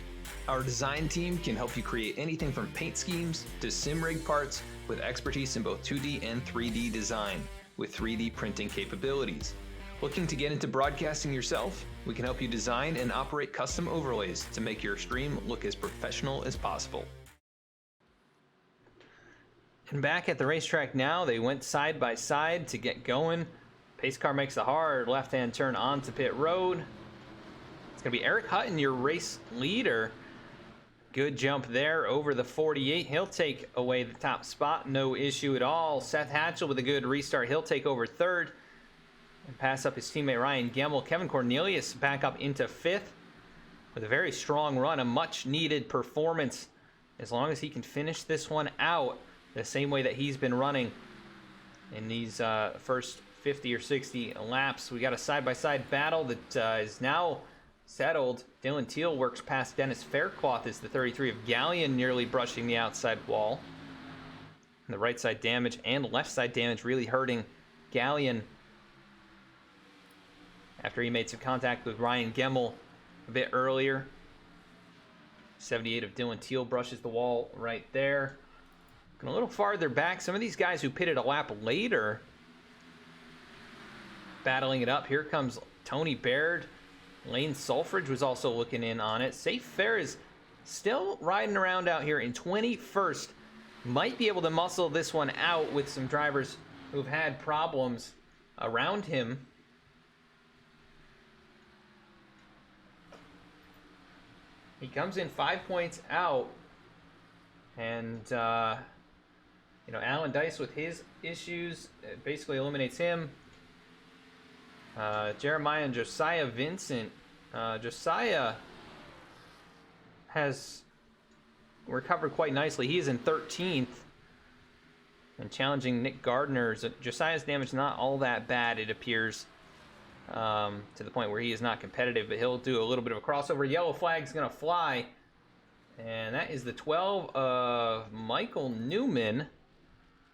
Our design team can help you create anything from paint schemes to sim rig parts with expertise in both 2D and 3D design with 3D printing capabilities. Looking to get into broadcasting yourself? We can help you design and operate custom overlays to make your stream look as professional as possible. And back at the racetrack now, they went side by side to get going. Pace car makes a hard left-hand turn onto pit road. It's going to be Eric Hutton, your race leader. Good jump there over the 48. He'll take away the top spot, no issue at all. Seth Hatchell with a good restart. He'll take over third and pass up his teammate Ryan Gemmel. Kevin Cornelius back up into 5th with a very strong run, a much-needed performance. As long as he can finish this one out the same way that he's been running in these first 50 or 60 laps. We got a side-by-side battle that is now settled. Dylan Teal works past Dennis Faircloth as the 33 of Galleon nearly brushing the outside wall. And the right side damage and left side damage really hurting Galleon after he made some contact with Ryan Gemmel a bit earlier. 78 of Dylan Teal brushes the wall right there. And a little farther back, some of these guys who pitted a lap later battling it up. Here comes Tony Baird. Lane Sulfridge was also looking in on it. Safe Fair is still riding around out here in 21st. Might be able to muscle this one out with some drivers who've had problems around him. He comes in 5 points out. And you know, Alan Dayz with his issues, it basically eliminates him. Jeremiah and Josiah Vincent. Josiah has recovered quite nicely. He is in 13th and challenging Nick Gardner. Josiah's damage not all that bad, it appears, to the point where he is not competitive, but he'll do a little bit of a crossover. Yellow flag's going to fly. And that is the 12 of Michael Newman,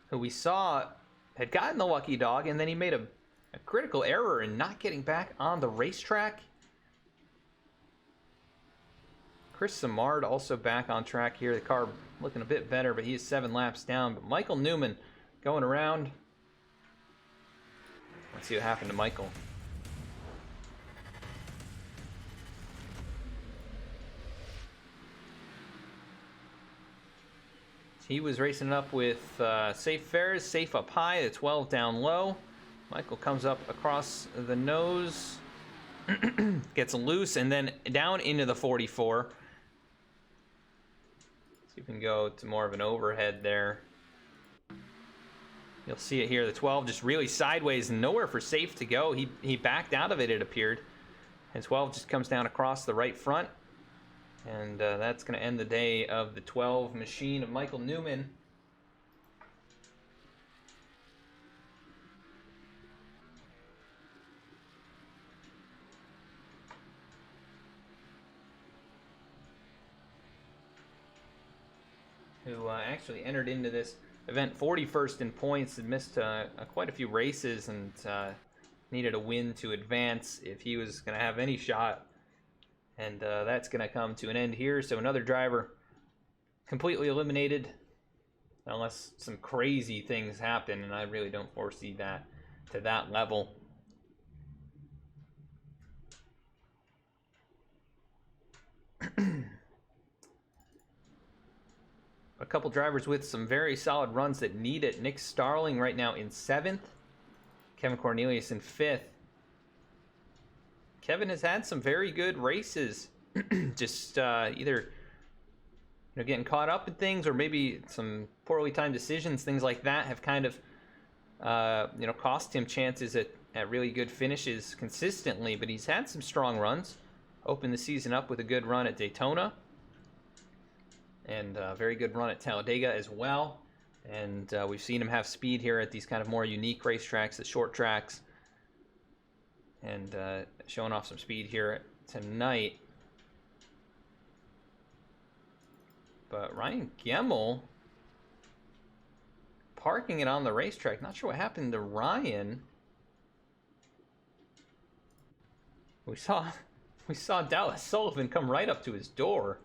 who we saw had gotten the lucky dog, and then he made a critical error in not getting back on the racetrack. Chris Samard also back on track here. The car looking a bit better, but he is 7 laps down. But Michael Newman going around. Let's see what happened to Michael. He was racing up with Safe Fares, Safe up high, the 12 down low. Michael comes up across the nose, gets loose, and then down into the 44. See if we can go to more of an overhead there. You'll see it here, the 12 just really sideways and nowhere for Safe to go. He backed out of it, it appeared. And 12 just comes down across the right front. And that's going to end the day of the 12 machine of Michael Newman. Who actually entered into this event 41st in points and missed quite a few races and needed a win to advance if he was going to have any shot. And that's going to come to an end here. So another driver completely eliminated unless some crazy things happen, and I really don't foresee that to that level. A couple drivers with some very solid runs that need it. Nick Starling right now in 7th. Kevin Cornelius in 5th. Kevin has had some very good races. Just either getting caught up in things or maybe some poorly timed decisions, things like that have kind of cost him chances at really good finishes consistently. But he's had some strong runs. Opened the season up with a good run at Daytona. And a very good run at Talladega as well. And we've seen him have speed here at these kind of more unique racetracks, the short tracks. And showing off some speed here tonight. But Ryan Gilmore parking it on the racetrack. Not sure what happened to Ryan. We saw Dallas Sullivan come right up to his door.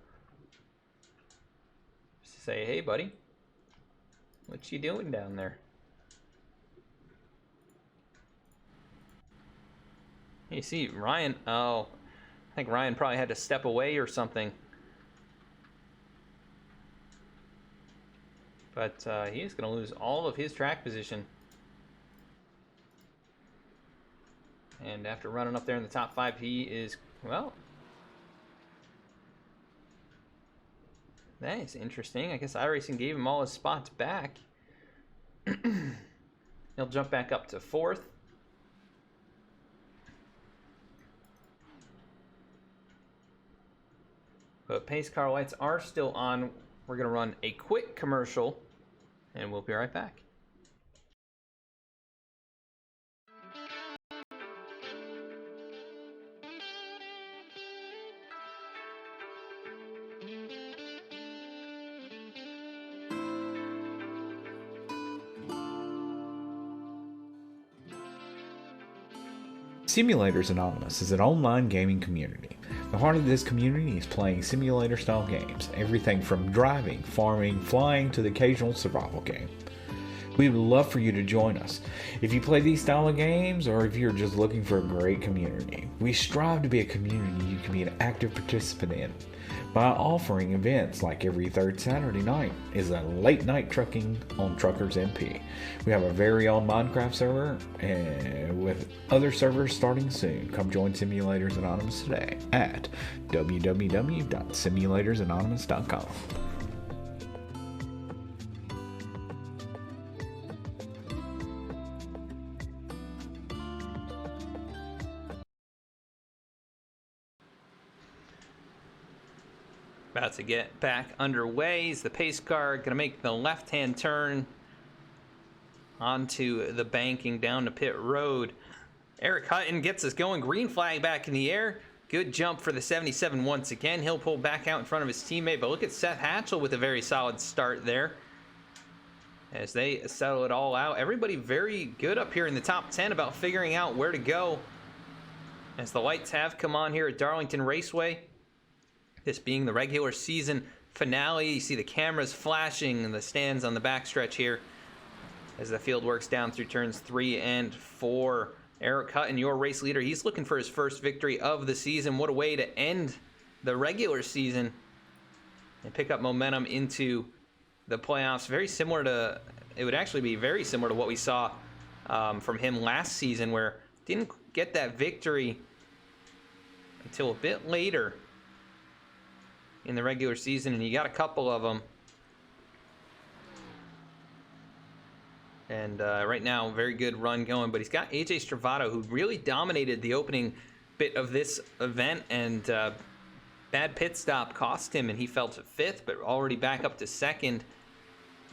Say, hey, buddy, what you doing down there? You see, Ryan, I think Ryan probably had to step away or something. But he's going to lose all of his track position. And after running up there in the top 5, he is, well... That is interesting. I guess iRacing gave him all his spots back. He'll jump back up to 4th. But pace car lights are still on. We're going to run a quick commercial, and we'll be right back. Simulators Anonymous is an online gaming community. The heart of this community is playing simulator-style games, everything from driving, farming, flying, to the occasional survival game. We would love for you to join us. If you play these style of games, or if you're just looking for a great community, we strive to be a community you can be an active participant in by offering events like every third Saturday night is a late night trucking on Truckers MP. We have a very own Minecraft server and with other servers starting soon. Come join Simulators Anonymous today at www.simulatorsanonymous.com. About to get back underway. Is the pace car going to make the left-hand turn onto the banking down to pit road? Eric Hutton gets us going. Green flag back in the air. Good jump for the 77 once again. He'll pull back out in front of his teammate, but look at Seth Hatchell with a very solid start there as they settle it all out. Everybody very good up here in the top 10 about figuring out where to go as the lights have come on here at Darlington Raceway. This being the regular season finale. You see the cameras flashing in the stands on the backstretch here as the field works down through turns 3 and 4. Eric Hutton, your race leader, he's looking for his first victory of the season. What a way to end the regular season and pick up momentum into the playoffs. Very similar to, it would actually be very similar to what we saw from him last season, where didn't get that victory until a bit later in the regular season, and he got a couple of them. And right now, very good run going, but he's got AJ Stravato, who really dominated the opening bit of this event, and bad pit stop cost him, and he fell to 5th, but already back up to 2nd,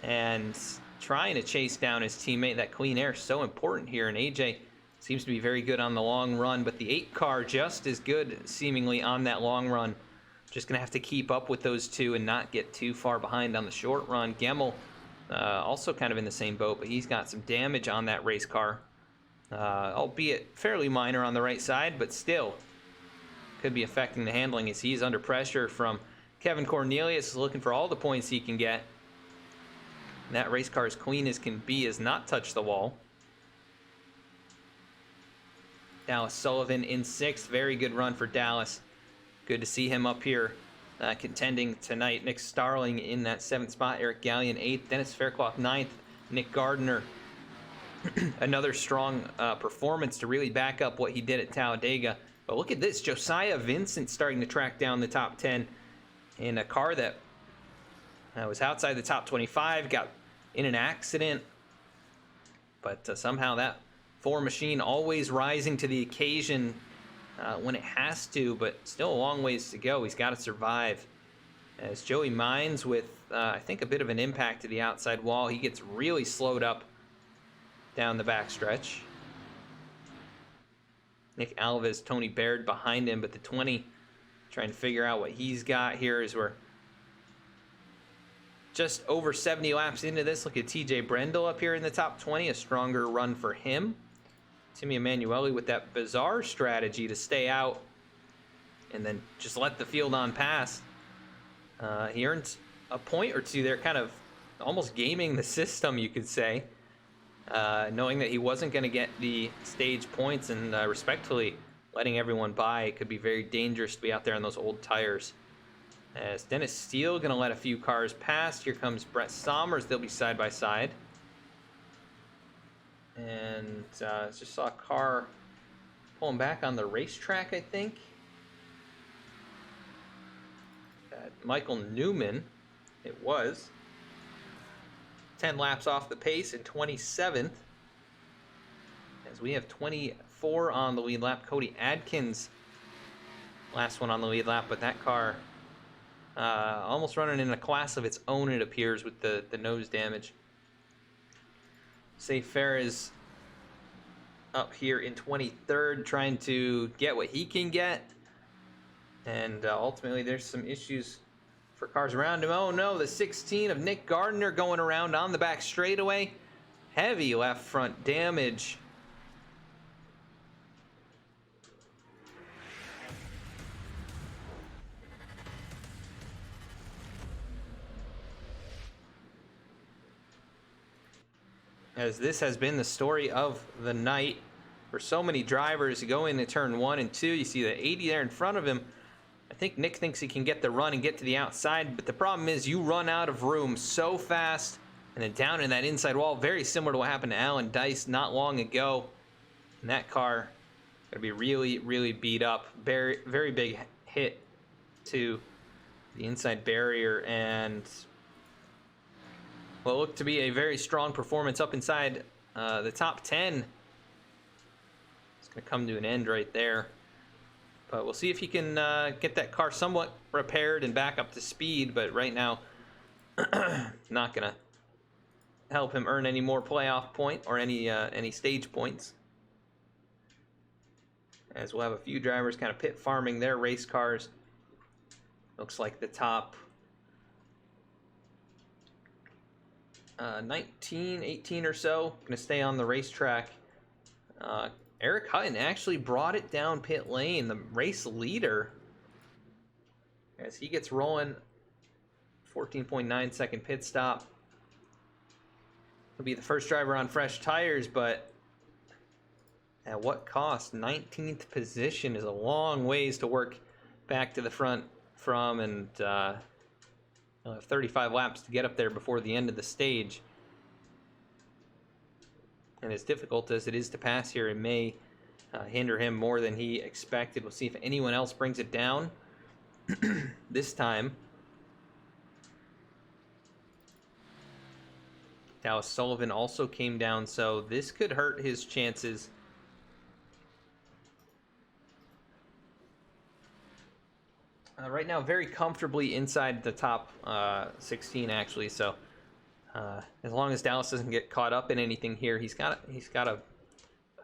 and trying to chase down his teammate. That clean air is so important here, and AJ seems to be very good on the long run, but the 8 car just as good seemingly on that long run. Just gonna have to keep up with those two and not get too far behind on the short run. Gemmel also kind of in the same boat, but he's got some damage on that race car, albeit fairly minor on the right side, but still could be affecting the handling as he's under pressure from Kevin Cornelius, looking for all the points he can get. And that race car, as clean as can be, has not touched the wall. Dallas Sullivan in 6th. Very good run for Dallas. Good to see him up here contending tonight. Nick Starling in that 7th spot. Eric Gallion 8th. Dennis Faircloth 9th. Nick Gardner, another strong performance to really back up what he did at Talladega. But look at this. Josiah Vincent starting to track down the top 10 in a car that was outside the top 25. Got in an accident. But somehow that 4 machine always rising to the occasion when it has to, but still a long ways to go. He's got to survive. As Joey Mines with, I think, a bit of an impact to the outside wall. He gets really slowed up down the backstretch. Nick Alves, Tony Baird behind him, but the 20 trying to figure out what he's got here as we're just over 70 laps into this. Look at TJ Brendel up here in the top 20, a stronger run for him. Timmy Emanuele with that bizarre strategy to stay out and then just let the field on pass. He earned a point or two there, kind of almost gaming the system, you could say, knowing that he wasn't going to get the stage points and respectfully letting everyone by. It could be very dangerous to be out there on those old tires. As Dennis Steele going to let a few cars pass. Here comes Brett Sommers. They'll be side by side. And just saw a car pulling back on the racetrack, I think. Michael Newman, it was. 10 laps off the pace in 27th. As we have 24 on the lead lap. Cody Adkins, last one on the lead lap, but that car almost running in a class of its own, it appears, with the nose damage. Safe Fair is up here in 23rd, trying to get what he can get. And ultimately, there's some issues for cars around him. Oh no, the 16 of Nick Gardner going around on the back straightaway. Heavy left front damage. As this has been the story of the night for so many drivers. Go into turn 1 and 2. You see the 80 there in front of him. I think Nick thinks he can get the run and get to the outside, but the problem is you run out of room so fast and then down in that inside wall, very similar to what happened to Alan Dayz not long ago. And that car going to be really, really beat up. Very, very big hit to the inside barrier, and what looked to be a very strong performance up inside the top 10. It's going to come to an end right there. But we'll see if he can get that car somewhat repaired and back up to speed. But right now, not going to help him earn any more playoff point or any stage points. As we'll have a few drivers kind of pit farming their race cars. Looks like the top 19, 18 or so going to stay on the racetrack. Eric Hutton actually brought it down pit lane, the race leader, as he gets rolling. 14.9 second pit stop. He'll be the first driver on fresh tires, but at what cost? 19th position is a long ways to work back to the front from, and He'll have 35 laps to get up there before the end of the stage. And as difficult as it is to pass here, it may hinder him more than he expected. We'll see if anyone else brings it down this time. Dallas Sullivan also came down, so this could hurt his chances. Right now, very comfortably inside the top 16, actually. So, as long as Dallas doesn't get caught up in anything here, he's got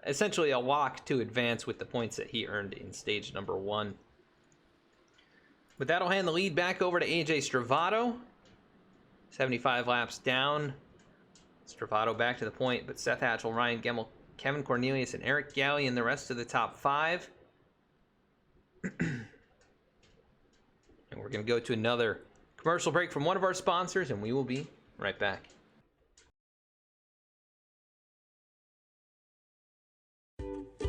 essentially a lock to advance with the points that he earned in stage number 1. But that'll hand the lead back over to AJ Stravato. 75 laps down. Stravato back to the point, but Seth Hatchell, Ryan Gemmel, Kevin Cornelius, and Eric Galley in the rest of the top 5. And we're going to go to another commercial break from one of our sponsors, and we will be right back.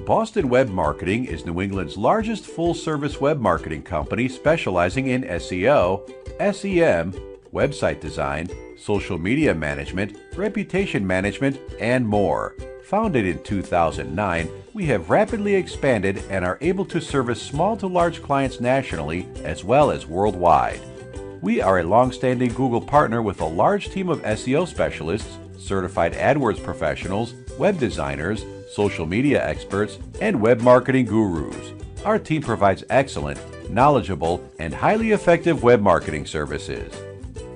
Boston Web Marketing is New England's largest full-service web marketing company specializing in SEO, SEM, website design, social media management, reputation management, and more. Founded in 2009, we have rapidly expanded and are able to service small to large clients nationally as well as worldwide. We are a long-standing Google partner with a large team of SEO specialists, certified AdWords professionals, web designers, social media experts, and web marketing gurus. Our team provides excellent, knowledgeable, and highly effective web marketing services.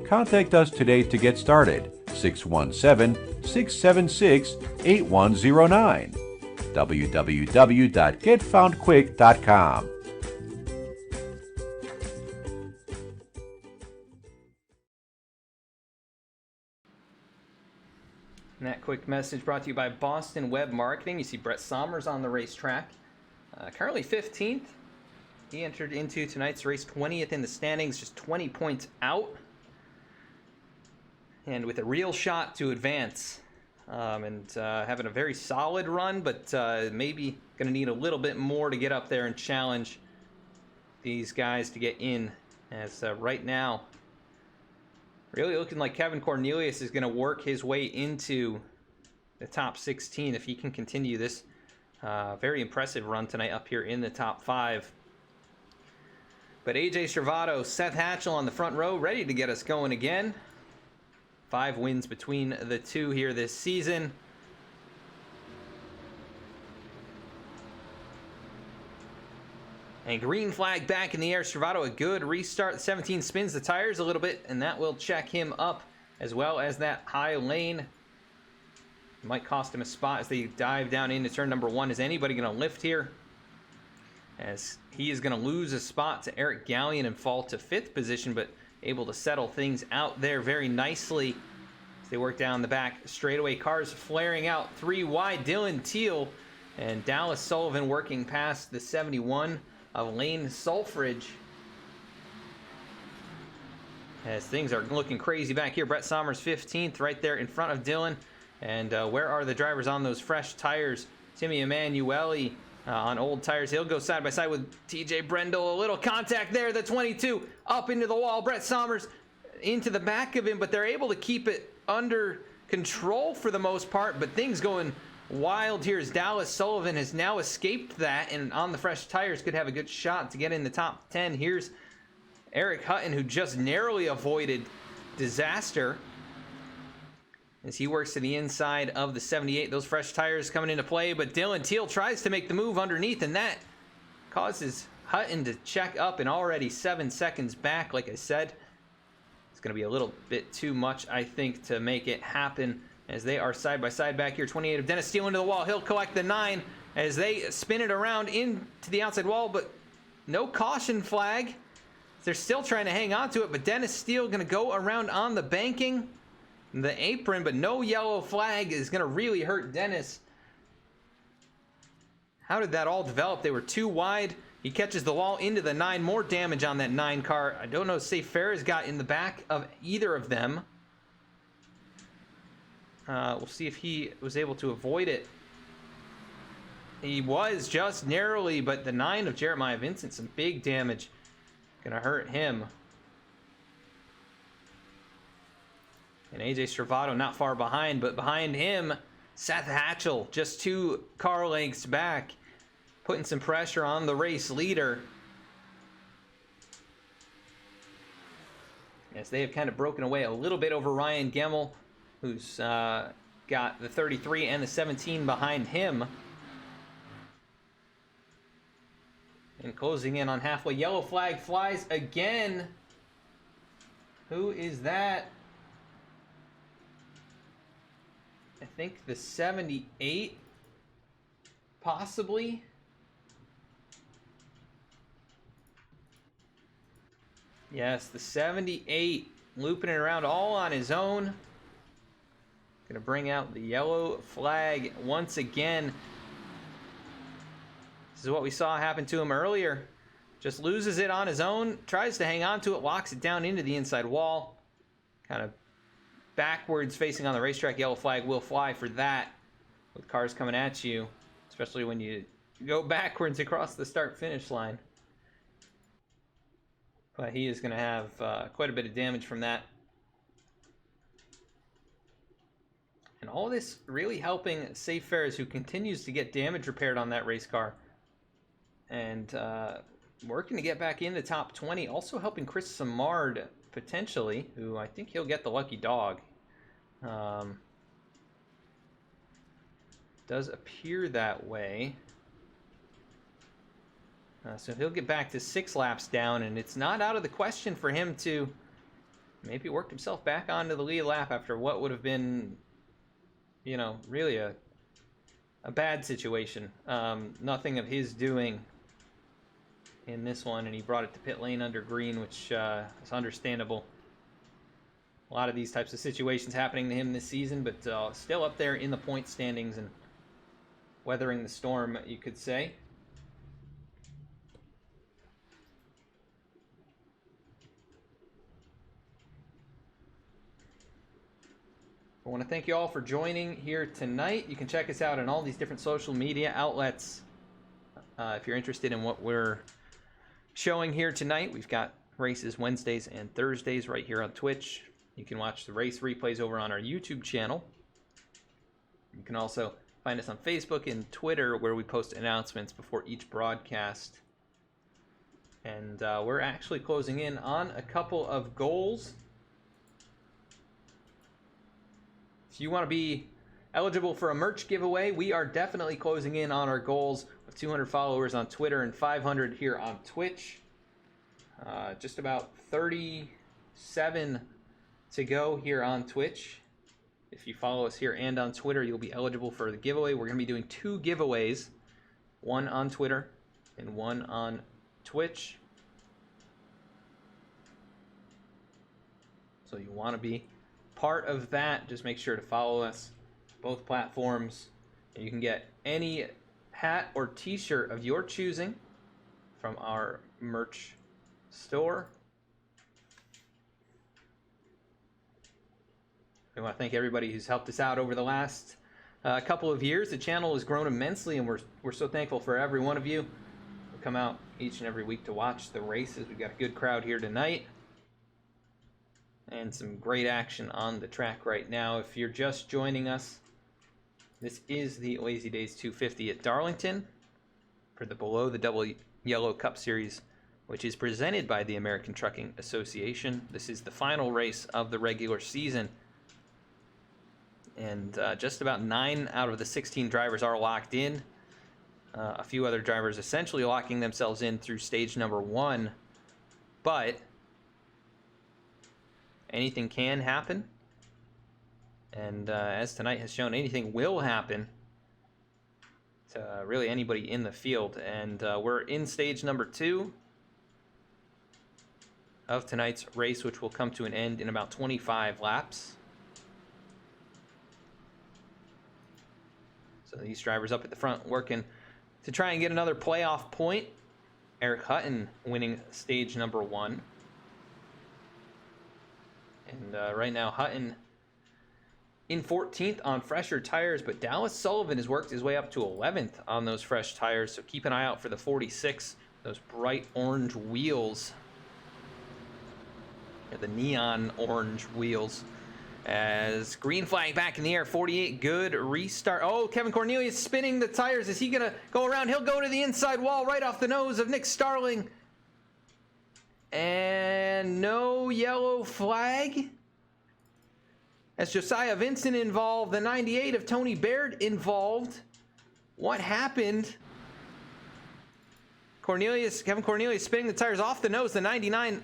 Contact us today to get started. 617-676-8109. www.getfoundquick.com. And that quick message brought to you by Boston Web Marketing. You see Brett Sommers on the racetrack. Currently 15th. He entered into tonight's race 20th in the standings, just 20 points out. And with a real shot to advance. Having a very solid run, but maybe going to need a little bit more to get up there and challenge these guys to get in. As right now, really looking like Kevin Cornelius is going to work his way into the top 16 if he can continue this very impressive run tonight up here in the top 5. But AJ Stravato, Seth Hatchell on the front row, ready to get us going again. 5 wins between the two here this season. And green flag back in the air. Stravato, a good restart. 17 spins the tires a little bit, and that will check him up, as well as that high lane. Might cost him a spot as they dive down into turn number 1. Is anybody going to lift here? As he is going to lose a spot to Eric Gallion and fall to 5th position, but able to settle things out there very nicely as they work down the back straightaway. Cars flaring out 3 wide. Dylan Teal and Dallas Sullivan working past the 71 of Lane Sulfridge. As things are looking crazy back here. Brett Sommers 15th right there in front of Dylan. And where are the drivers on those fresh tires? Timmy Emanuele on old tires. He'll go side by side with TJ Brendel. A little contact there. The 22 up into the wall. Brett Sommers into the back of him, but they're able to keep it under control for the most part. But things going wild here as Dallas Sullivan has now escaped that, and on the fresh tires could have a good shot to get in the top 10. Here's Eric Hutton, who just narrowly avoided disaster as he works to the inside of the 78. Those fresh tires coming into play, but Dylan Teal tries to make the move underneath, and that causes Hutton to check up and already 7 seconds back. Like I said, it's going to be a little bit too much, I think, to make it happen as they are side by side back here. 28 of Dennis Steele into the wall. He'll collect the 9 as they spin it around into the outside wall, but no caution flag. They're still trying to hang on to it, but Dennis Steele going to go around on the banking, the apron, but no yellow flag is going to really hurt Dennis. How did that all develop? They were too wide. He catches the wall into the 9. More damage on that 9 car. I don't know if Safe Ferris got in the back of either of them. We'll see if he was able to avoid it. He was just narrowly, but the 9 of Jeremiah Vincent, some big damage. Gonna hurt him. And AJ Stravato not far behind, but behind him, Seth Hatchell, just 2 car lengths back, putting some pressure on the race leader. As they have kind of broken away a little bit over Ryan Gemmel, who's got the 33 and the 17 behind him. And closing in on halfway. Yellow flag flies again. Who is that? I think the 78, possibly. Yes, the 78, looping it around all on his own. Gonna bring out the yellow flag once again. This is what we saw happen to him earlier. Just loses it on his own, tries to hang on to it, locks it down into the inside wall. Kind of backwards facing on the racetrack. Yellow flag will fly for that with cars coming at you, especially when you go backwards across the start-finish line. But he is going to have quite a bit of damage from that. And all this really helping Safe Fares, who continues to get damage repaired on that race car. And working to get back in the top 20. Also helping Chris Samard, potentially, who I think he'll get the lucky dog. Does appear that way. So he'll get back to 6 laps down, and it's not out of the question for him to maybe work himself back onto the lead lap after what would have been, you know, really a bad situation. Nothing of his doing in this one, and he brought it to pit lane under green, which is understandable. A lot of these types of situations happening to him this season, but still up there in the point standings and weathering the storm, you could say. I want to thank you all for joining here tonight. You can check us out on all these different social media outlets. If you're interested in what we're showing here tonight, we've got races Wednesdays and Thursdays right here on Twitch. You can watch the race replays over on our YouTube channel. You can also find us on Facebook and Twitter, where we post announcements before each broadcast. And we're actually closing in on a couple of goals. If you want to be eligible for a merch giveaway, we are definitely closing in on our goals with 200 followers on Twitter and 500 here on Twitch. Just about 37 to go here on Twitch. If you follow us here and on Twitter, you'll be eligible for the giveaway. We're going to be doing 2 giveaways, one on Twitter and one on Twitch. So you want to be part of that, just make sure to follow us, both platforms. And you can get any hat or t-shirt of your choosing from our merch store. I want to thank everybody who's helped us out over the last couple of years. The channel has grown immensely, and we're so thankful for every one of you who come out each and every week to watch the races. We've got a good crowd here tonight and some great action on the track right now. If you're just joining us, this is the Lazy Days 250 at Darlington for the Below the Double Yellow Cup Series, which is presented by the American Trucking Association. This is the final race of the regular season, and just about 9 out of the 16 drivers are locked in. A few other drivers essentially locking themselves in through stage number 1, but anything can happen, and as tonight has shown, anything will happen to really anybody in the field. And we're in stage number 2 of tonight's race, which will come to an end in about 25 laps. So these drivers up at the front working to try and get another playoff point. Eric Hutton winning stage number 1. And right now, Hutton in 14th on fresher tires, but Dallas Sullivan has worked his way up to 11th on those fresh tires. So keep an eye out for the 46, those bright orange wheels, or the neon orange wheels. As green flag back in the air, 48, good restart. Oh, Kevin Cornelius spinning the tires. Is he gonna go around? He'll go to the inside wall right off the nose of Nick Starling. And no yellow flag. As Josiah Vincent involved, the 98 of Tony Baird involved. What happened? Kevin Cornelius spinning the tires off the nose, the 99.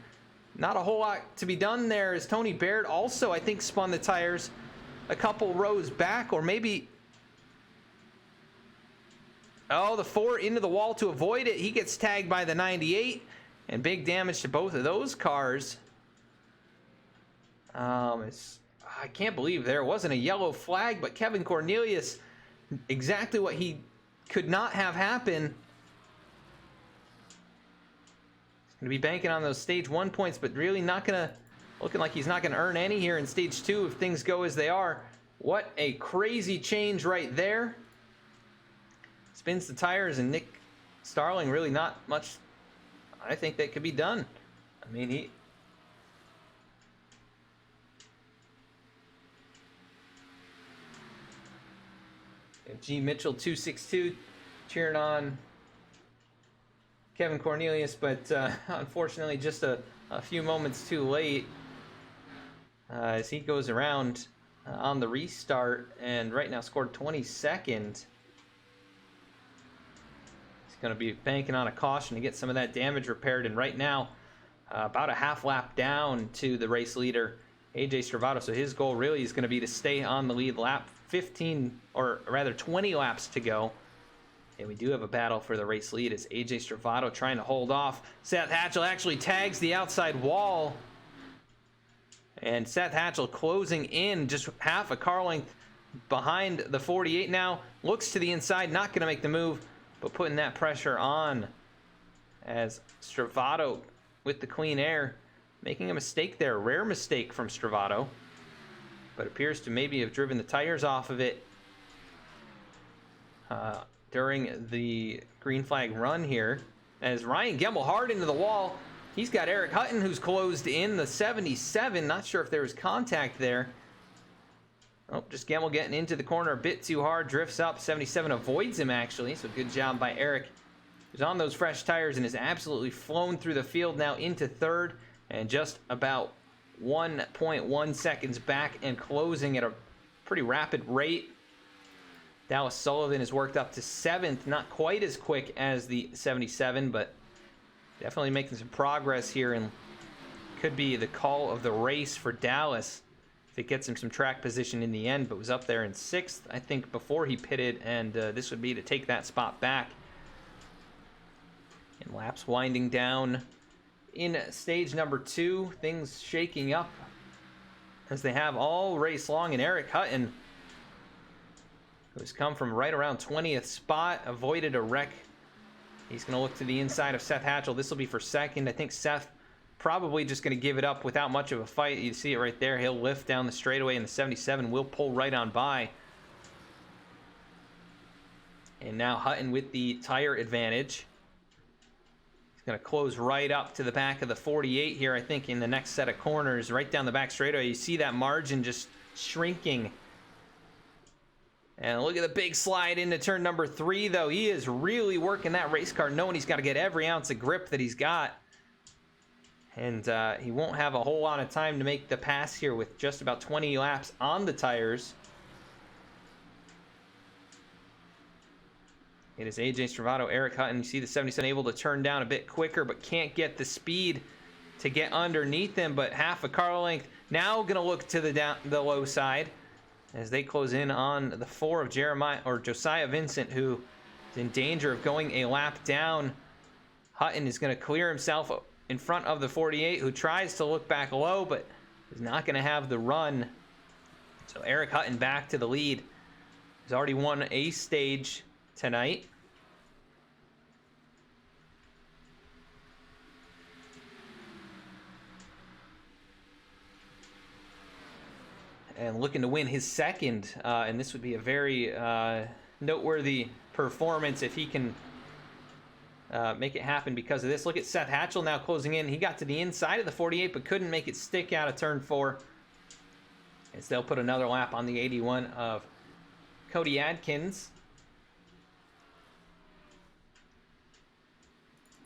Not a whole lot to be done there, as Tony Baird also, I think, spun the tires a couple rows back, or maybe... Oh, the 4 into the wall to avoid it. He gets tagged by the 98, and big damage to both of those cars. I can't believe there wasn't a yellow flag, but Kevin Cornelius, exactly what he could not have happen. Going to be banking on those stage 1 points, but really not going to, looking like he's not going to earn any here in stage 2 if things go as they are. What a crazy change right there. Spins the tires, and Nick Starling, really not much, I think, that could be done. I mean, G. Mitchell 262 cheering on Kevin Cornelius, but unfortunately just a few moments too late as he goes around on the restart, and right now scored 22nd. He's going to be banking on a caution to get some of that damage repaired, and right now about a half lap down to the race leader, AJ Stravato, so his goal really is going to be to stay on the lead lap. 15, or rather 20 laps to go. And we do have a battle for the race lead as AJ Stravato trying to hold off. Seth Hatchell actually tags the outside wall. And Seth Hatchell closing in just half a car length behind the 48 now. Looks to the inside, not going to make the move, but putting that pressure on as Stravato with the clean air. Making a mistake there, rare mistake from Stravato. But appears to maybe have driven the tires off of it during the green flag run here. As Ryan Gemmel hard into the wall. He's got Eric Hutton, who's closed in the 77. Not sure if there was contact there. Oh, just Gemmel getting into the corner a bit too hard. Drifts up. 77 avoids him, actually. So good job by Eric, who's on those fresh tires and has absolutely flown through the field now into third. And just about 1.1 seconds back and closing at a pretty rapid rate. Dallas Sullivan has worked up to 7th, not quite as quick as the 77, but definitely making some progress here, and could be the call of the race for Dallas if it gets him some track position in the end, but was up there in 6th, I think, before he pitted, and this would be to take that spot back. And laps winding down in stage number 2, things shaking up as they have all race long, and Eric Hutton, who's come from right around 20th spot, avoided a wreck. He's going to look to the inside of Seth Hatchell. This will be for second. I think Seth probably just going to give it up without much of a fight. You see it right there. He'll lift down the straightaway, and the 77 will pull right on by. And now Hutton with the tire advantage. He's going to close right up to the back of the 48 here, I think, in the next set of corners. Right down the back straightaway. You see that margin just shrinking. And look at the big slide into turn number 3, though. He is really working that race car, knowing he's got to get every ounce of grip that he's got. And he won't have a whole lot of time to make the pass here with just about 20 laps on the tires. It is AJ Stravato, Eric Hutton. You see the 77 able to turn down a bit quicker, but can't get the speed to get underneath him. But half a car length. Now going to look to the low side as they close in on the 4 of Josiah Vincent, who is in danger of going a lap down. Hutton is going to clear himself in front of the 48, who tries to look back low, but is not going to have the run. So Eric Hutton back to the lead. He's already won a stage tonight. And looking to win his second, and this would be a very noteworthy performance if he can make it happen because of this. Look at Seth Hatchell now closing in. He got to the inside of the 48, but couldn't make it stick out of turn 4. as they'll put another lap on the 81 of Cody Adkins.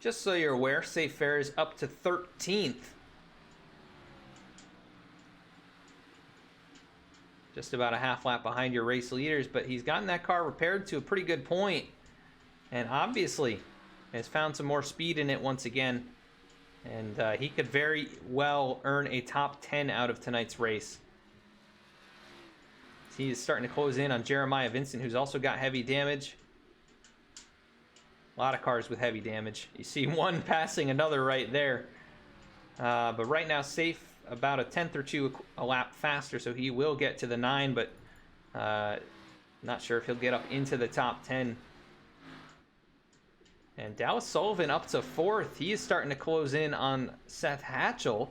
Just so you're aware, Safe Fair is up to 13th. Just about a half lap behind your race leaders, but he's gotten that car repaired to a pretty good point, and obviously has found some more speed in it once again, and he could very well earn a top 10 out of tonight's race. He is starting to close in on Jeremiah Vincent, who's also got heavy damage. A lot of cars with heavy damage. You see one passing another right there. But right now, Safe about a tenth or two a lap faster, so he will get to the 9, but not sure if he'll get up into the top 10. And Dallas Sullivan up to 4th. He is starting to close in on Seth Hatchell.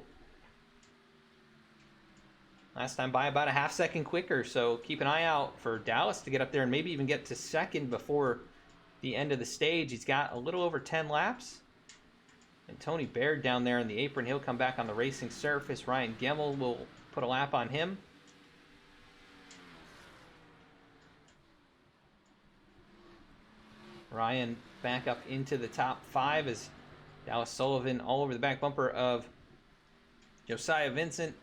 Last time by about a half second quicker, so keep an eye out for Dallas to get up there and maybe even get to 2nd before the end of the stage. He's got a little over 10 laps. And Tony Baird down there in the apron, he'll come back on the racing surface. Ryan Gemmel will put a lap on him. Ryan back up into the top 5 as Dallas Sullivan all over the back bumper of Josiah Vincent.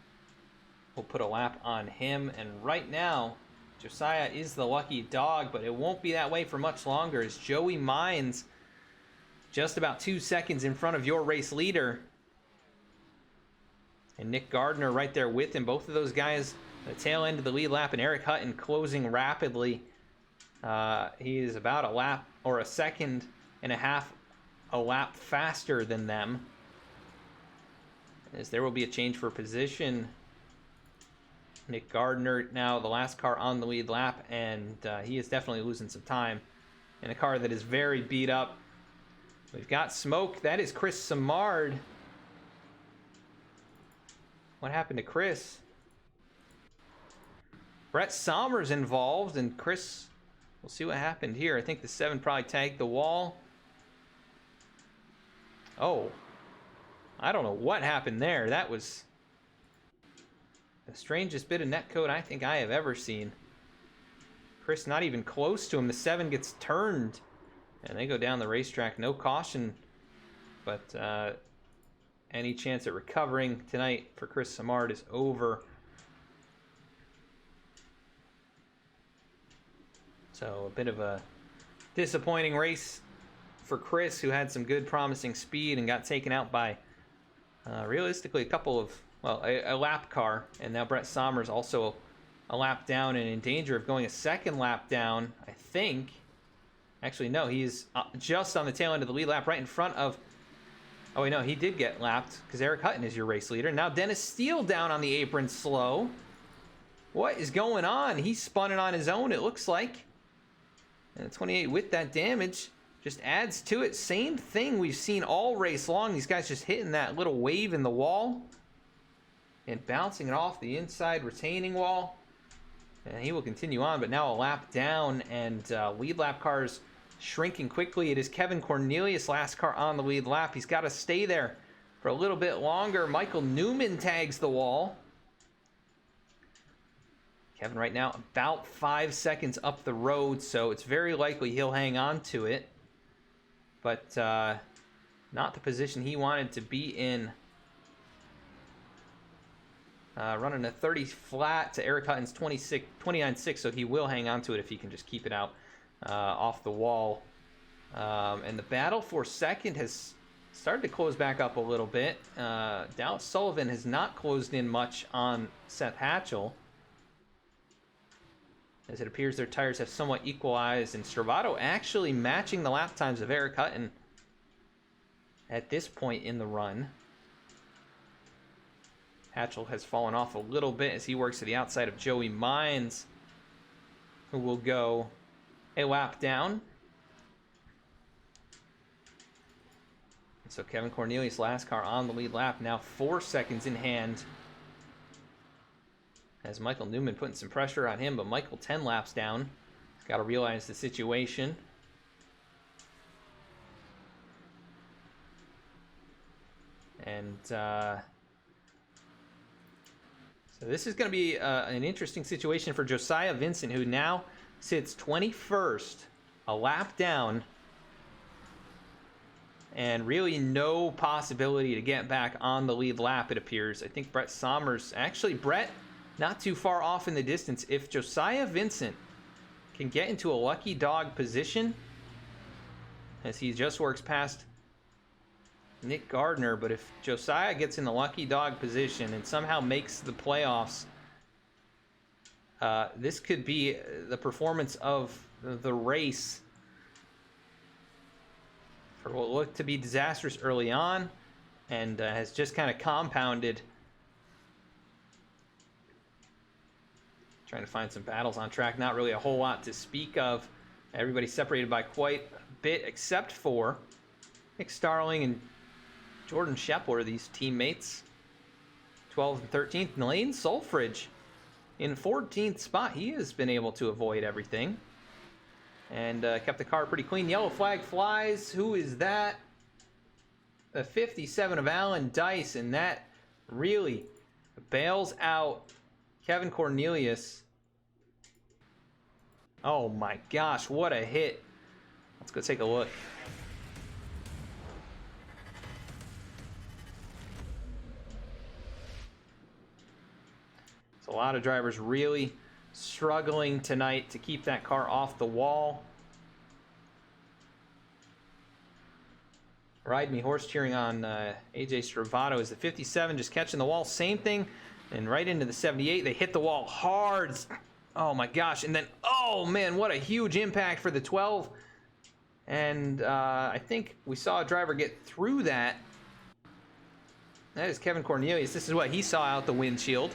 We'll put a lap on him, and right now Josiah is the lucky dog, but it won't be that way for much longer as Joey Mines just about 2 seconds in front of your race leader, and Nick Gardner right there with him. Both of those guys at the tail end of the lead lap, and Eric Hutton closing rapidly. He is about a lap or a second and a half a lap faster than them, as there will be a change for position. Nick Gardner now the last car on the lead lap, and he is definitely losing some time in a car that is very beat up. We've got smoke. That is Chris Samard. What happened to Chris? Brett Somers involved, and Chris, we'll see what happened here. I think the 7 probably tagged the wall. Oh, I don't know what happened there. That was the strangest bit of netcode I think I have ever seen. Chris not even close to him. The 7 gets turned, and they go down the racetrack. No caution, but any chance at recovering tonight for Chris Samard is over. So a bit of a disappointing race for Chris, who had some good promising speed and got taken out by realistically a couple of, well, a lap car. And now Brett Somers also a lap down and in danger of going a 2nd lap down, I think. Actually, no, he's just on the tail end of the lead lap right in front of, oh wait, no, he did get lapped because Eric Hutton is your race leader. Now Dennis Steele down on the apron slow. What is going on? He spun it on his own, it looks like. And 28 with that damage just adds to it. Same thing we've seen all race long. These guys just hitting that little wave in the wall and bouncing it off the inside retaining wall. And he will continue on, but now a lap down, and lead lap cars shrinking quickly. It is Kevin Cornelius, last car on the lead lap. He's got to stay there for a little bit longer. Michael Newman tags the wall. Kevin right now about 5 seconds up the road, so it's very likely he'll hang on to it. But not the position he wanted to be in. Running a 30 flat to Eric Hutton's 29.6, so he will hang on to it if he can just keep it out off the wall. And the battle for 2nd has started to close back up a little bit. Dallas Sullivan has not closed in much on Seth Hatchell, as it appears their tires have somewhat equalized, and Stravato actually matching the lap times of Eric Hutton at this point in the run. Hatchell has fallen off a little bit as he works to the outside of Joey Mines, who will go a lap down. And so Kevin Cornelius, last car on the lead lap, now 4 seconds in hand. As Michael Newman putting some pressure on him, but Michael 10 laps down. He's got to realize the situation. And So this is going to be an interesting situation for Josiah Vincent, who now sits 21st, a lap down, and really no possibility to get back on the lead lap, it appears. I think Brett Sommers, actually Brett, not too far off in the distance. If Josiah Vincent can get into a lucky dog position, as he just works past Nick Gardner, but if Josiah gets in the lucky dog position and somehow makes the playoffs, this could be the performance of the race for what looked to be disastrous early on, and has just kind of compounded. Trying to find some battles on track. Not really a whole lot to speak of. Everybody's separated by quite a bit, except for Nick Starling and Jordan Shepler, these teammates. 12th and 13th. And Lane Solfridge in 14th spot. He has been able to avoid everything and kept the car pretty clean. Yellow flag flies. Who is that? The 57 of Alan Dayz, and that really bails out Kevin Cornelius. Oh my gosh, what a hit. Let's go take a look. So a lot of drivers really struggling tonight to keep that car off the wall. Ride Me Horse cheering on AJ Stravato as the 57 just catching the wall. Same thing. And right into the 78. They hit the wall hard. Oh my gosh. And then, oh man, what a huge impact for the 12. And I think we saw a driver get through that. That is Kevin Cornelius. This is what he saw out the windshield,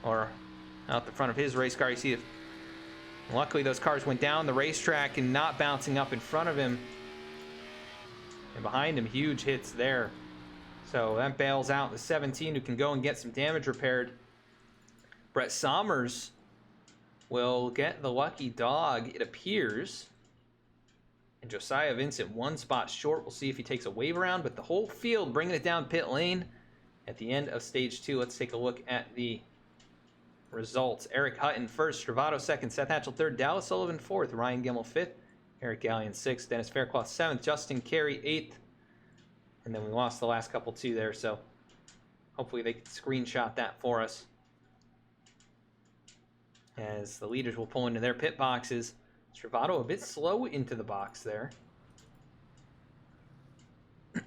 or out the front of his race car. You see it. Luckily, those cars went down the racetrack and not bouncing up in front of him. And behind him, huge hits there. So that bails out the 17, who can go and get some damage repaired. Brett Sommers will get the lucky dog, it appears. And Josiah Vincent 1 spot short. We'll see if he takes a wave around, but the whole field bringing it down pit lane at the end of stage 2. Let's take a look at the results. Eric Hutton first, Stravato second, Seth Hatchell third, Dallas Sullivan fourth, Ryan Gilmore fifth, Eric Gallion sixth, Dennis Faircloth seventh, Justin Carey eighth. And then we lost the last couple too there, so hopefully they can screenshot that for us. As the leaders will pull into their pit boxes. Stravato a bit slow into the box there.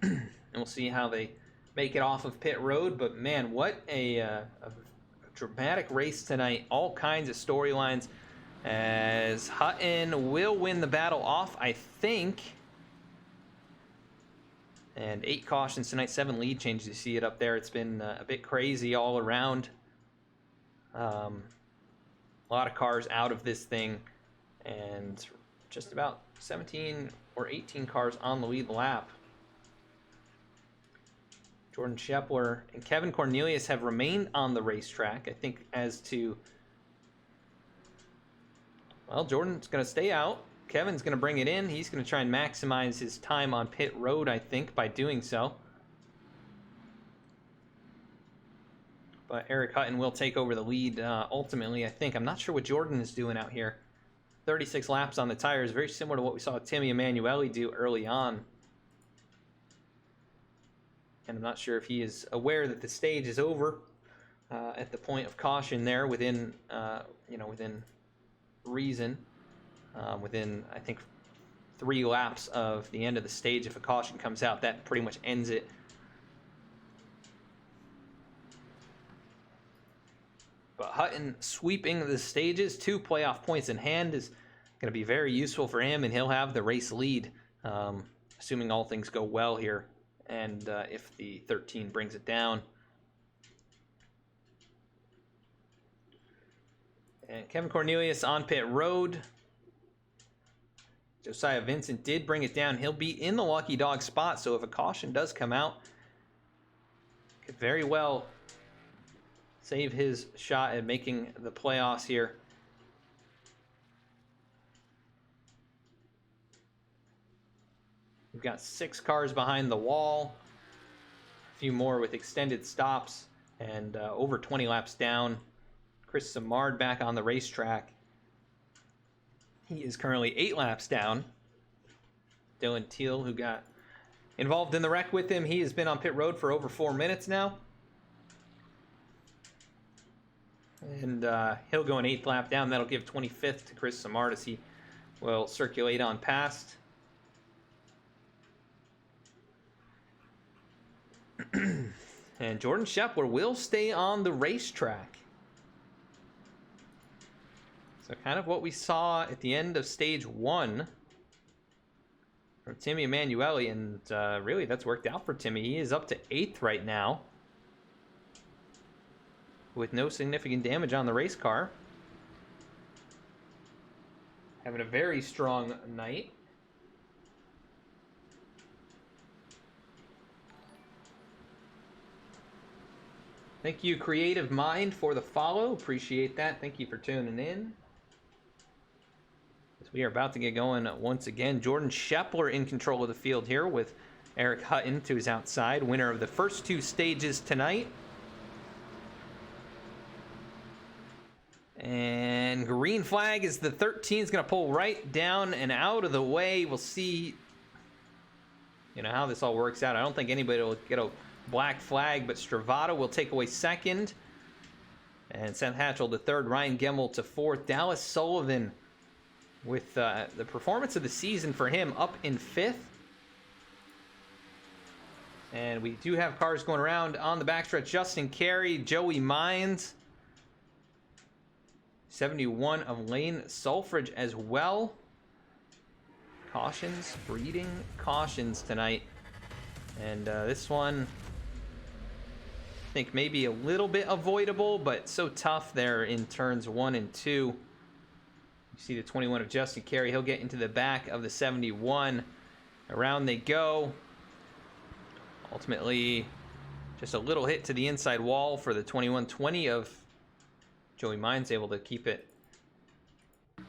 And we'll see how they make it off of pit road. But man, what a dramatic race tonight. All kinds of storylines. As Hutton will win the battle off, I think. And 8 cautions tonight, 7 lead changes. You see it up there. It's been a bit crazy all around. A lot of cars out of this thing. And just about 17 or 18 cars on the lead lap. Jordan Shepler and Kevin Cornelius have remained on the racetrack. I think as to... Well, Jordan's going to stay out. Kevin's going to bring it in. He's going to try and maximize his time on pit road, I think, by doing so. But Eric Hutton will take over the lead ultimately, I think. I'm not sure what Jordan is doing out here. 36 laps on the tires, very similar to what we saw Timmy Emanuele do early on. And I'm not sure if he is aware that the stage is over at the point of caution there within, within reason. Within, I think, 3 laps of the end of the stage, if a caution comes out, that pretty much ends it. But Hutton sweeping the stages, 2 playoff points in hand, is going to be very useful for him, and he'll have the race lead, assuming all things go well here, and if the 13 brings it down. And Kevin Cornelius on pit road. Josiah Vincent did bring it down. He'll be in the lucky dog spot, so if a caution does come out, could very well save his shot at making the playoffs here. We've got 6 cars behind the wall. A few more with extended stops And over 20 laps down, Chris Simard back on the racetrack. He is currently 8 laps down. Dylan Teal, who got involved in the wreck with him, he has been on pit road for over 4 minutes now. And he'll go an 8th lap down. That'll give 25th to Chris Simard as he will circulate on past. And Jordan Shepler will stay on the racetrack. So kind of what we saw at the end of stage 1 from Timmy Emanuele, and really that's worked out for Timmy. He is up to 8th right now with no significant damage on the race car. Having a very strong night. Thank you, Creative Mind, for the follow. Appreciate that. Thank you for tuning in. As we are about to get going once again, Jordan Shepler in control of the field here with Eric Hutton to his outside, winner of the first 2 stages tonight. And green flag is the 13 is going to pull right down and out of the way. We'll see, how this all works out. I don't think anybody will get a black flag, but Stravato will take away 2nd. And Seth Hatchell to 3rd, Ryan Gemmel to 4th. Dallas Sullivan with the performance of the season for him up in 5th. And we do have cars going around on the backstretch. Justin Carey, Joey Mines, 71 of Lane Sulfridge as well. Cautions, breeding cautions tonight. And this one, I think maybe a little bit avoidable, but so tough there in turns 1 and 2. You see the 21 of Justin Carey. He'll get into the back of the 71. Around they go. Ultimately, just a little hit to the inside wall for the 21-20 of Joey Mines, able to keep it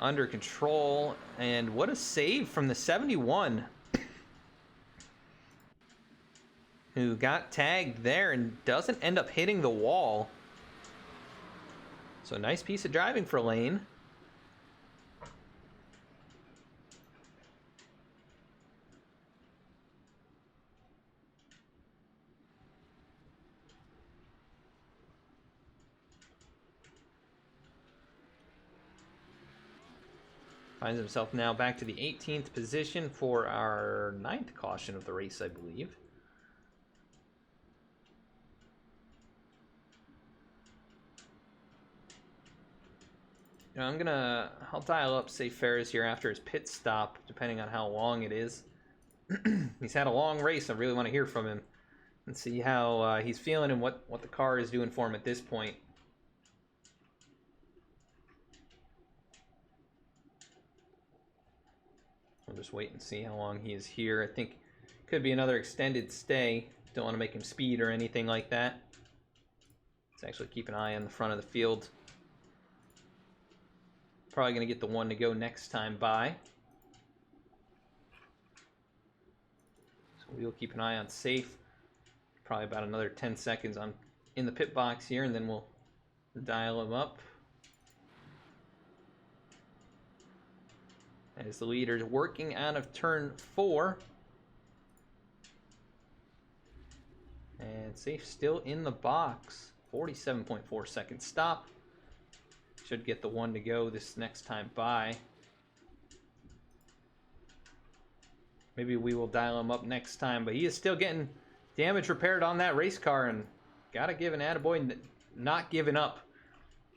under control. And what a save from the 71. Who got tagged there and doesn't end up hitting the wall. So nice piece of driving for Lane. Finds himself now back to the 18th position for our 9th caution of the race, I believe. I'll dial up Safe Ferris here after his pit stop, depending on how long it is. He's had a long race. I really want to hear from him and see how he's feeling and what the car is doing for him at this point. We'll just wait and see how long he is here. I think could be another extended stay. Don't want to make him speed or anything like that. Let's actually keep an eye on the front of the field. Probably going to get the one to go next time by. So we'll keep an eye on Safe. Probably about another 10 seconds in the pit box here, and then we'll dial him up. As the leader's working out of turn 4. And Safe still in the box. 47.4 second stop. Should get the one to go this next time by. Maybe we will dial him up next time, but he is still getting damage repaired on that race car, and gotta give an attaboy not giving up.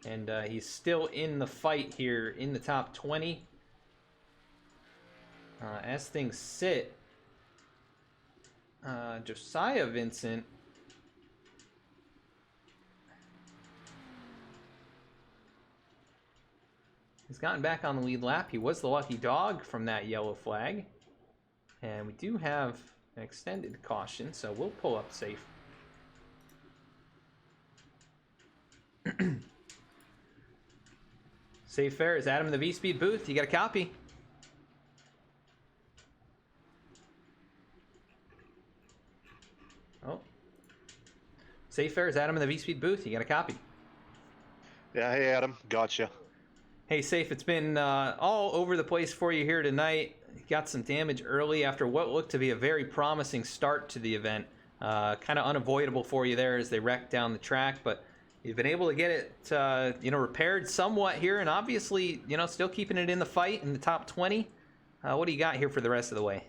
And he's still in the fight here in the top 20. As things sit, Josiah Vincent has gotten back on the lead lap. He was the lucky dog from that yellow flag. And we do have an extended caution, so we'll pull up Safe. Safe Fair is Adam in the V-Speed booth. You got a copy? Oh. Safe Fares, Adam in the V-Speed booth. You got a copy? Yeah, hey Adam, gotcha. Hey, Safe, it's been all over the place for you here tonight. You got some damage early after what looked to be a very promising start to the event. Kind of unavoidable for you there as they wrecked down the track, but you've been able to get it, repaired somewhat here, and obviously, still keeping it in the fight in the top 20. What do you got here for the rest of the way?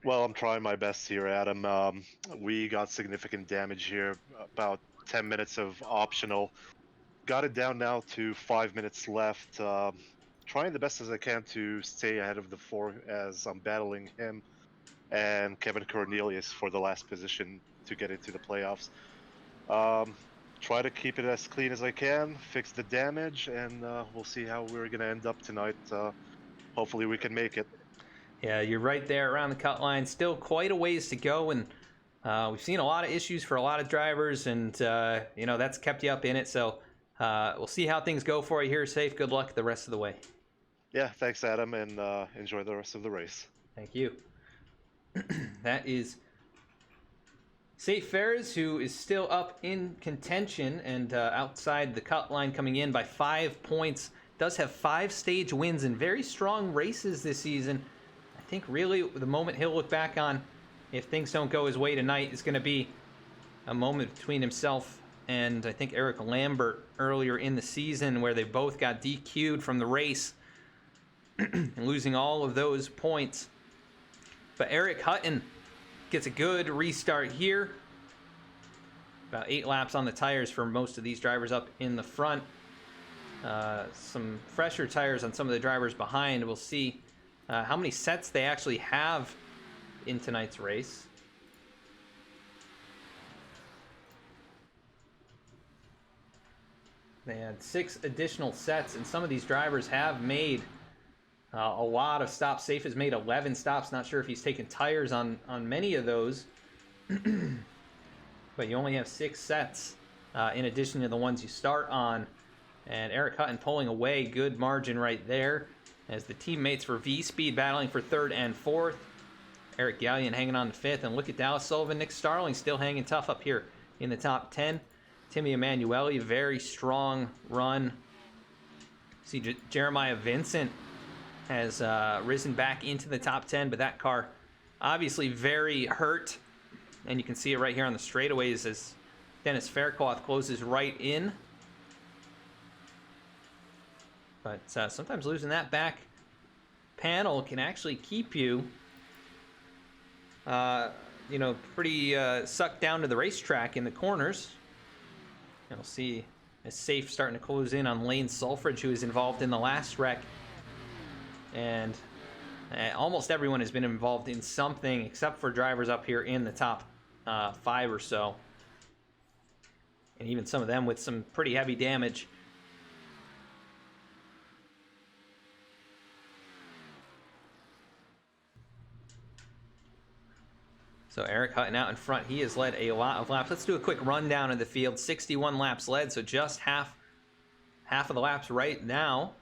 Well, I'm trying my best here, Adam. We got significant damage here, about 10 minutes of optional. Got it down now to 5 minutes left. Trying the best as I can to stay ahead of the 4 as I'm battling him and Kevin Cornelius for the last position to get into the playoffs. Try to keep it as clean as I can, fix the damage, and we'll see how we're going to end up tonight. Hopefully we can make it. Yeah, you're right there around the cut line. Still quite a ways to go, and we've seen a lot of issues for a lot of drivers, and that's kept you up in it. So we'll see how things go for you here. Safe. Good luck the rest of the way. Yeah, thanks, Adam, and enjoy the rest of the race. Thank you. That is Safe Fares, who is still up in contention and outside the cut line, coming in by 5 points. Does have 5 stage wins and very strong races this season. I think really the moment he'll look back on, if things don't go his way tonight, is going to be a moment between himself and I think Eric Lambert earlier in the season, where they both got DQ'd from the race and losing all of those points. But Eric Hutton gets a good restart here. About 8 laps on the tires for most of these drivers up in the front. Some fresher tires on some of the drivers behind. We'll see how many sets they actually have in tonight's race. They had 6 additional sets, and some of these drivers have made a lot of stops. Safe has made 11 stops. Not sure if he's taken tires on many of those. But you only have 6 sets in addition to the ones you start on. And Eric Hutton pulling away. Good margin right there as the teammates for V-Speed battling for 3rd and 4th. Eric Gallion hanging on to 5th. And look at Dallas Sullivan, Nick Starling still hanging tough up here in the top 10. Timmy Emanuele, very strong run. See, Jeremiah Vincent has risen back into the top 10, but that car obviously very hurt. And you can see it right here on the straightaways as Dennis Faircloth closes right in. But sometimes losing that back panel can actually keep you, pretty sucked down to the racetrack in the corners. And we'll see a Safe starting to close in on Lane Sulfridge, who is involved in the last wreck. And almost everyone has been involved in something except for drivers up here in the top 5 or so. And even some of them with some pretty heavy damage. So Eric Hutton out in front. He has led a lot of laps. Let's do a quick rundown of the field. 61 laps led, so just half of the laps right now.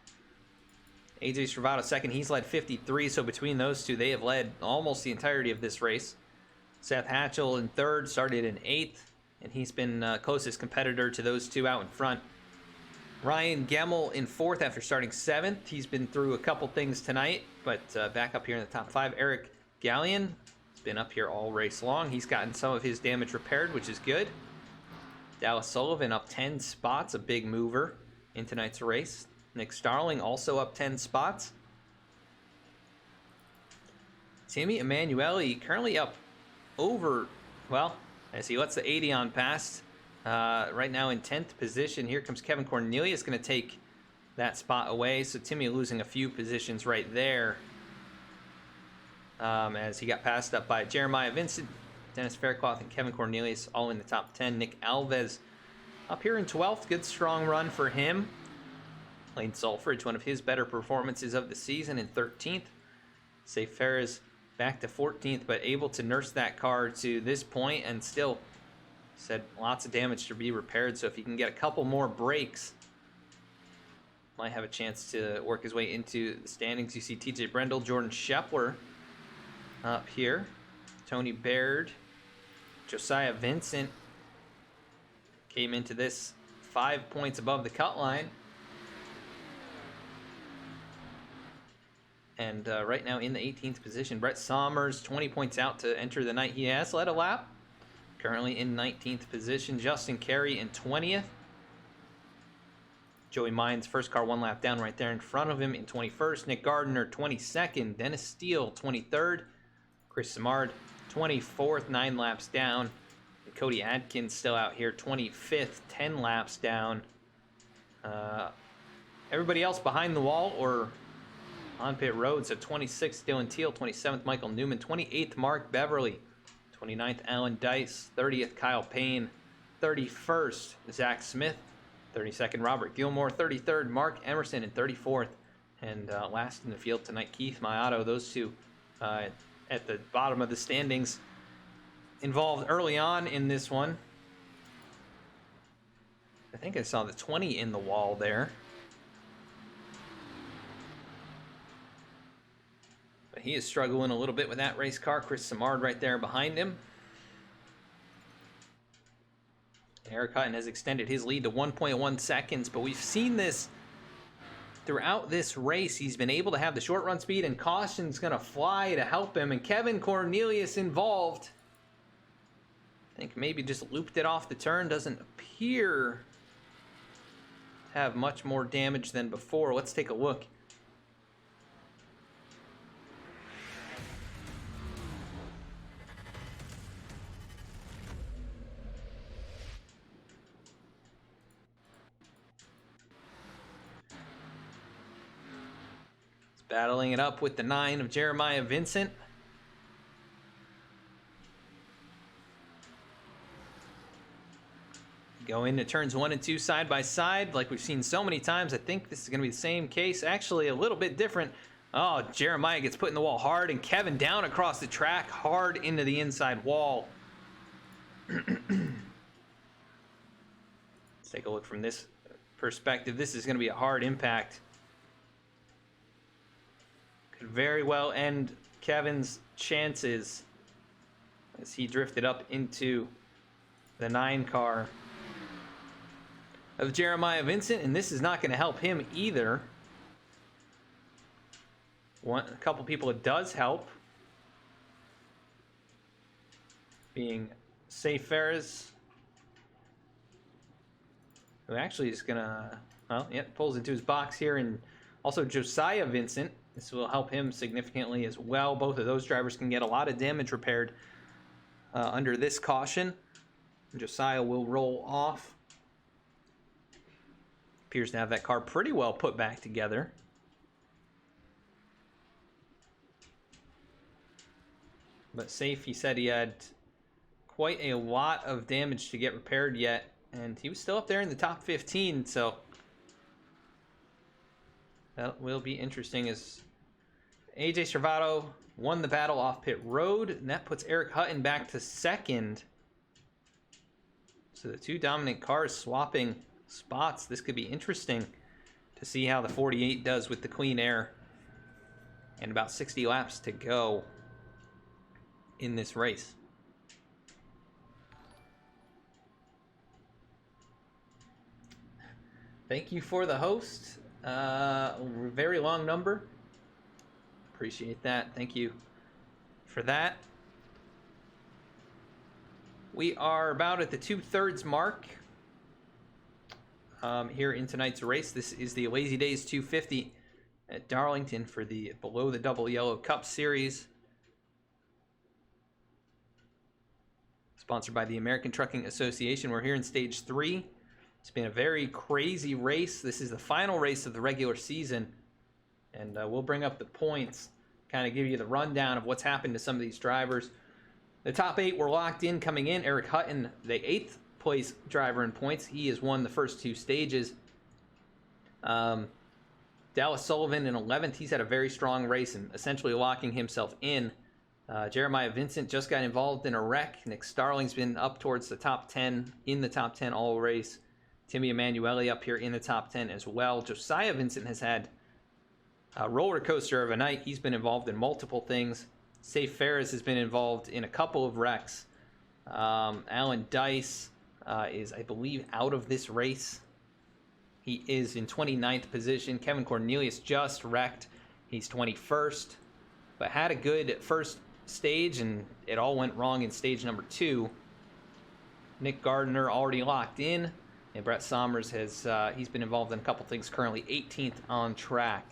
AJ Stravato second. He's led 53, so between those two, they have led almost the entirety of this race. Seth Hatchell in 3rd, started in 8th, and he's been closest competitor to those two out in front. Ryan Gemmel in 4th after starting 7th. He's been through a couple things tonight, but back up here in the top 5. Eric Gallion been up here all race long. He's gotten some of his damage repaired, which is good. Dallas Sullivan up 10 spots, a big mover in tonight's race. Nick Starling also up 10 spots. Timmy Emanuele currently up over, as he lets the 80 on past. Right now in 10th position. Here comes Kevin Cornelius, going to take that spot away. So Timmy losing a few positions right there. As he got passed up by Jeremiah Vincent, Dennis Faircloth, and Kevin Cornelius, all in the top 10. Nick Alves up here in 12th. Good strong run for him. Lane Sulfridge, one of his better performances of the season, in 13th. Safe Fares back to 14th, but able to nurse that car to this point and still said lots of damage to be repaired. So if he can get a couple more breaks, might have a chance to work his way into the standings. You see TJ Brendel, Jordan Scheffler up here, Tony Baird, Josiah Vincent, came into this 5 points above the cut line. And right now in the 18th position, Brett Sommers, 20 points out to enter the night. He has led a lap. Currently in 19th position. Justin Carey in 20th. Joey Mines, first car 1 lap down right there in front of him in 21st. Nick Gardner, 22nd. Dennis Steele, 23rd. Chris Simard, 24th, 9 laps down. And Cody Adkins still out here, 25th, 10 laps down. Everybody else behind the wall or on pit road. So 26th, Dylan Teal. 27th, Michael Newman. 28th, Mark Beverly. 29th, Alan Dayz. 30th, Kyle Payne. 31st, Zach Smith. 32nd, Robert Gilmore. 33rd, Mark Emerson. And 34th, and last in the field tonight, Keith Mayato. Those two at the bottom of the standings, involved early on in this one. I think I saw the 20 in the wall there. But he is struggling a little bit with that race car. Chris Simard right there behind him. Eric Hutton has extended his lead to 1.1 seconds, but we've seen this throughout this race. He's been able to have the short run speed, and caution's going to fly to help him. And Kevin Cornelius involved. I think maybe just looped it off the turn. Doesn't appear to have much more damage than before. Let's take a look. Battling it up with the 9 of Jeremiah Vincent. Go into turns 1 and 2 side by side like we've seen so many times. I think this is going to be the same case. Actually, a little bit different. Oh, Jeremiah gets put in the wall hard, and Kevin down across the track hard into the inside wall. Let's take a look from this perspective. This is going to be a hard impact. Could very well end Kevin's chances as he drifted up into the 9 car of Jeremiah Vincent, and this is not going to help him either. A couple people it does help, being Safe Ferris, who actually is going to, well, yeah, pulls into his box here, and also Josiah Vincent. This will help him significantly as well. Both of those drivers can get a lot of damage repaired under this caution. Josiah will roll off. Appears to have that car pretty well put back together. But Safe, he said he had quite a lot of damage to get repaired yet, and he was still up there in the top 15, so that will be interesting as AJ Servato won the battle off pit road, and that puts Eric Hutton back to 2nd. So the 2 dominant cars swapping spots. This could be interesting to see how the 48 does with the clean air. And about 60 laps to go in this race. Thank you for the host. Very long number. Appreciate that. Thank you for that. We are about at the 2/3 mark here in tonight's race. This is the Lazy Days 250 at Darlington for the Below the Double Yellow Cup Series. Sponsored by the American Trucking Association. We're here in Stage 3. It's been a very crazy race. This is the final race of the regular season. And we'll bring up the points, kind of give you the rundown of what's happened to some of these drivers. The top 8 were locked in coming in. Eric Hutton, the 8th place driver in points. He has won the first 2 stages. Dallas Sullivan in 11th. He's had a very strong race and essentially locking himself in. Jeremiah Vincent just got involved in a wreck. Nick Starling's been up towards the top 10, in the top 10 all race. Timmy Emanuele up here in the top 10 as well. Josiah Vincent has had a roller coaster of a night. He's been involved in multiple things. Safe Ferris has been involved in a couple of wrecks. Alan Dayz is, I believe, out of this race. He is in 29th position. Kevin Cornelius just wrecked. He's 21st, but had a good first stage, and it all went wrong in stage number 2. Nick Gardner already locked in, and Brett Sommers has he's been involved in a couple things currently. 18th on track.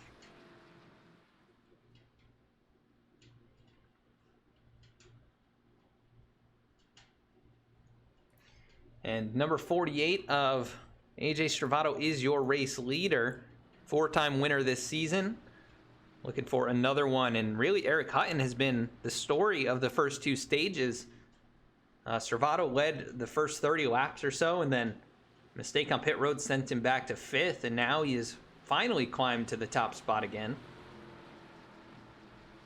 And number 48 of AJ Stravato is your race leader. 4-time winner this season. Looking for another one. And really, Eric Hutton has been the story of the first 2 stages. Stravato led the first 30 laps or so, and then mistake on pit road sent him back to 5th, and now he has finally climbed to the top spot again.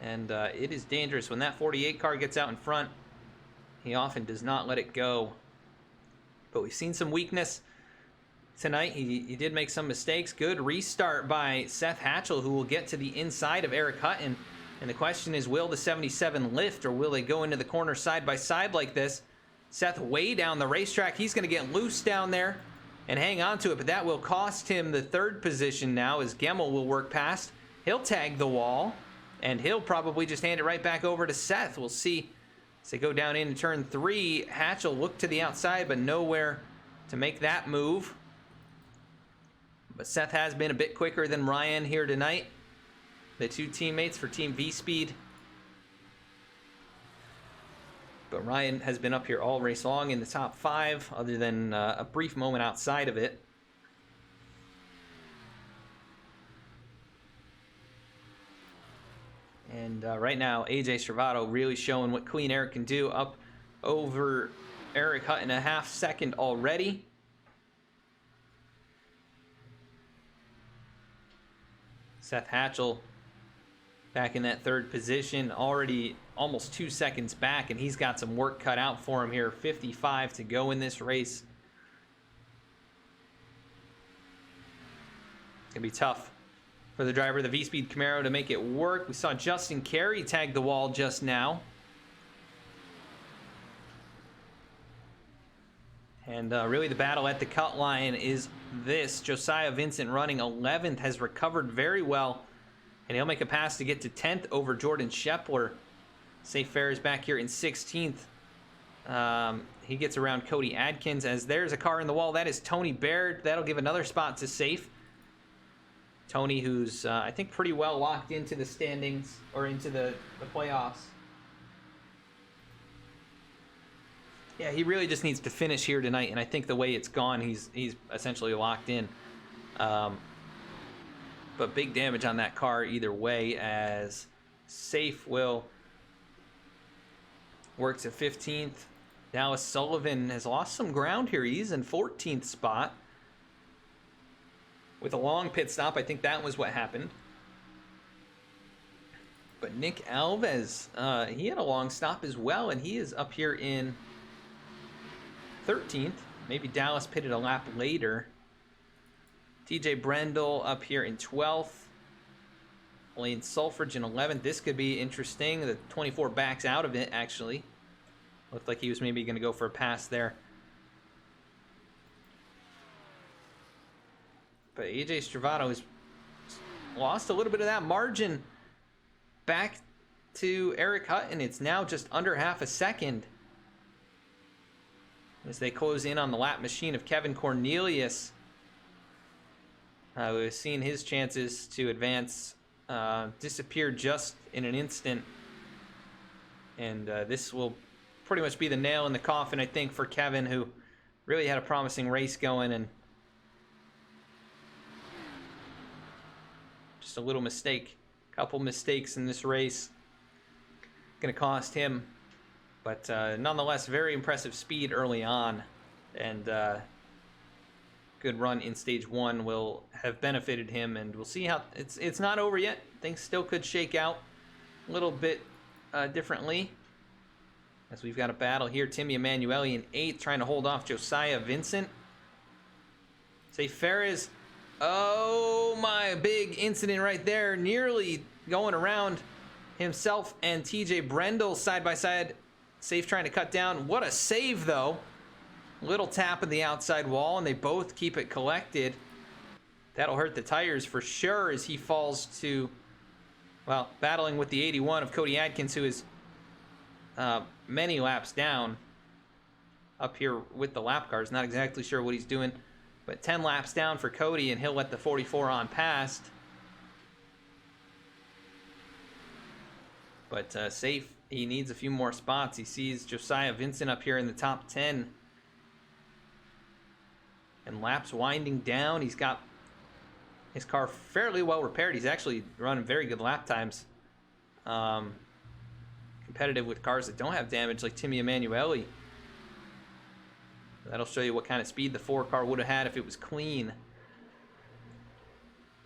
And it is dangerous. When that 48 car gets out in front, he often does not let it go. But we've seen some weakness tonight. He did make some mistakes. Good restart by Seth Hatchell, who will get to the inside of Eric Hutton. And the question is, will the 77 lift, or will they go into the corner side by side like this? Seth way down the racetrack. He's going to get loose down there and hang on to it, but that will cost him the 3rd position now as Gilmore will work past. He'll tag the wall, and he'll probably just hand it right back over to Seth. We'll see. As they go down into turn 3, Hatchell looked to the outside, but nowhere to make that move. But Seth has been a bit quicker than Ryan here tonight. The 2 teammates for Team V-Speed. But Ryan has been up here all race long in the top 5, other than a brief moment outside of it. And right now, AJ Stravato really showing what Clean Air can do, up over Eric Hutton a half second already. Seth Hatchell back in that 3rd position, already almost 2 seconds back, and he's got some work cut out for him here. 55 to go in this race. It's going to be tough for the driver of the V-Speed Camaro to make it work. We saw Justin Carey tag the wall just now. And really the battle at the cut line is this. Josiah Vincent running 11th has recovered very well, and he'll make a pass to get to 10th over Jordan Shepler. Safe Fair is back here in 16th. He gets around Cody Adkins as there's a car in the wall. That is Tony Baird. That'll give another spot to Safe. Tony, who's I think pretty well locked into the standings, or into the playoffs. Yeah, he really just needs to finish here tonight, and I think the way it's gone, he's essentially locked in. But big damage on that car either way, as Safe will work to 15th. Dallas Sullivan has lost some ground here. He's in 14th spot with a long pit stop. I think that was what happened. But Nick Alves, he had a long stop as well, and he is up here in 13th. Maybe Dallas pitted a lap later. TJ Brendel up here in 12th. Lane Sulfridge in 11th. This could be interesting. The 24 backs out of it, actually. Looked like he was maybe going to go for a pass there. But AJ Stravato has lost a little bit of that margin back to Eric Hutton. It's now just under half a second as they close in on the lap machine of Kevin Cornelius. We've seen his chances to advance disappear just in an instant. And this will pretty much be the nail in the coffin, I think, for Kevin, who really had a promising race going, and just a little mistake, couple mistakes in this race, going to cost him. But nonetheless, very impressive speed early on, and good run in stage 1 will have benefited him, and we'll see how it's not over yet. Things still could shake out a little bit differently, as we've got a battle here. Timmy Emanuele in 8th, trying to hold off Josiah Vincent. Say Ferris. Oh my, big incident right there, nearly going around himself and TJ Brendel side by side. Safe trying to cut down. What a save, though. Little tap of the outside wall, and they both keep it collected. That'll hurt the tires for sure as he falls to, well, battling with the 81 of Cody Adkins, who is many laps down up here with the lap cars. Not exactly sure what he's doing, but 10 laps down for Cody, and he'll let the 44 on past. But safe, he needs a few more spots. He sees Josiah Vincent up here in the top 10. And laps winding down. He's got his car fairly well repaired. He's actually running very good lap times. Competitive with cars that don't have damage like Timmy Emanuele. That'll show you what kind of speed the 4 car would have had if it was clean.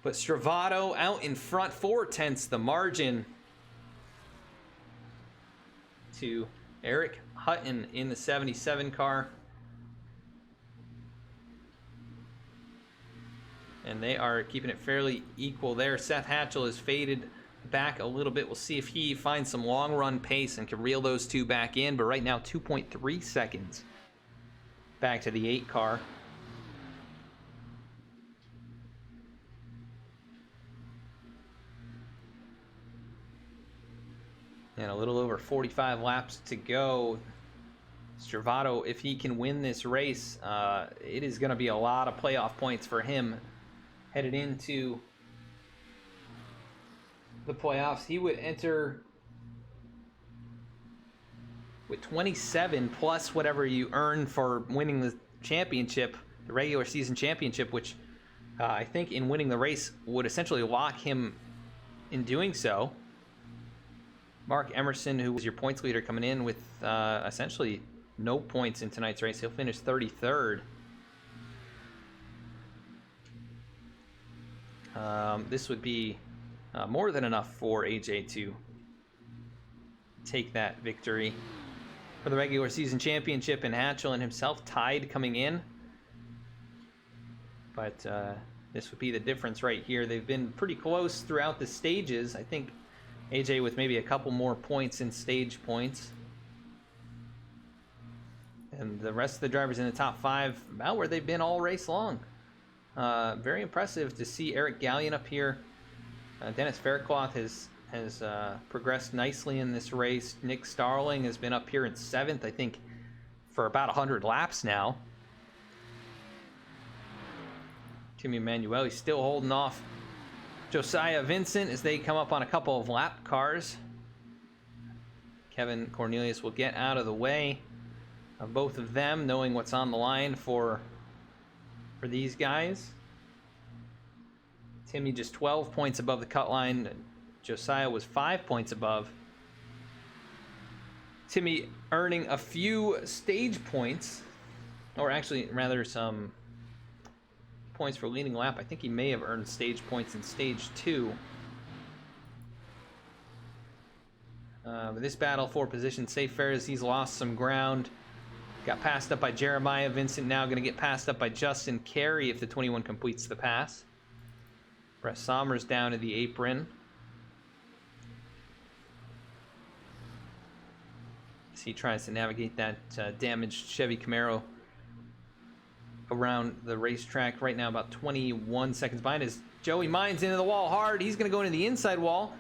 But Stravato out in front, 4/10 the margin to Eric Hutton in the 77 car. And they are keeping it fairly equal there. Seth Hatchell is faded back a little bit. We'll see if he finds some long run pace and can reel those two back in. But right now, 2.3 seconds back to the 8 car. And a little over 45 laps to go. Stravato, if he can win this race, it is going to be a lot of playoff points for him headed into the playoffs. He would enter with 27 plus whatever you earn for winning the championship, the regular season championship, which I think in winning the race would essentially lock him in doing so. Mark Emerson, who was your points leader coming in with essentially no points in tonight's race, he'll finish 33rd. This would be more than enough for AJ to take that victory for the regular season championship, and Hatchell and himself tied coming in. But this would be the difference right here. They've been pretty close throughout the stages. I think AJ with maybe a couple more points in stage points. And the rest of the drivers in the top 5 about where they've been all race long. Very impressive to see Eric Gallion up here. Dennis Faircloth has progressed nicely in this race. Nick Starling has been up here in 7th, I think, for about 100 laps now. Timmy Emanuele still holding off Josiah Vincent as they come up on a couple of lap cars. Kevin Cornelius will get out of the way of both of them, knowing what's on the line for these guys. Timmy just 12 points above the cut line. Josiah was 5 points above. Timmy earning a few stage points, or actually rather some points for leading lap. I think he may have earned stage points in stage 2. But this battle for position, safe fair as he's lost some ground. Got passed up by Jeremiah Vincent, now going to get passed up by Justin Carey if the 21 completes the pass. Brett Somers down to the apron. As he tries to navigate that damaged Chevy Camaro around the racetrack. Right now about 21 seconds behind as Joey Mines into the wall hard. He's going to go into the inside wall.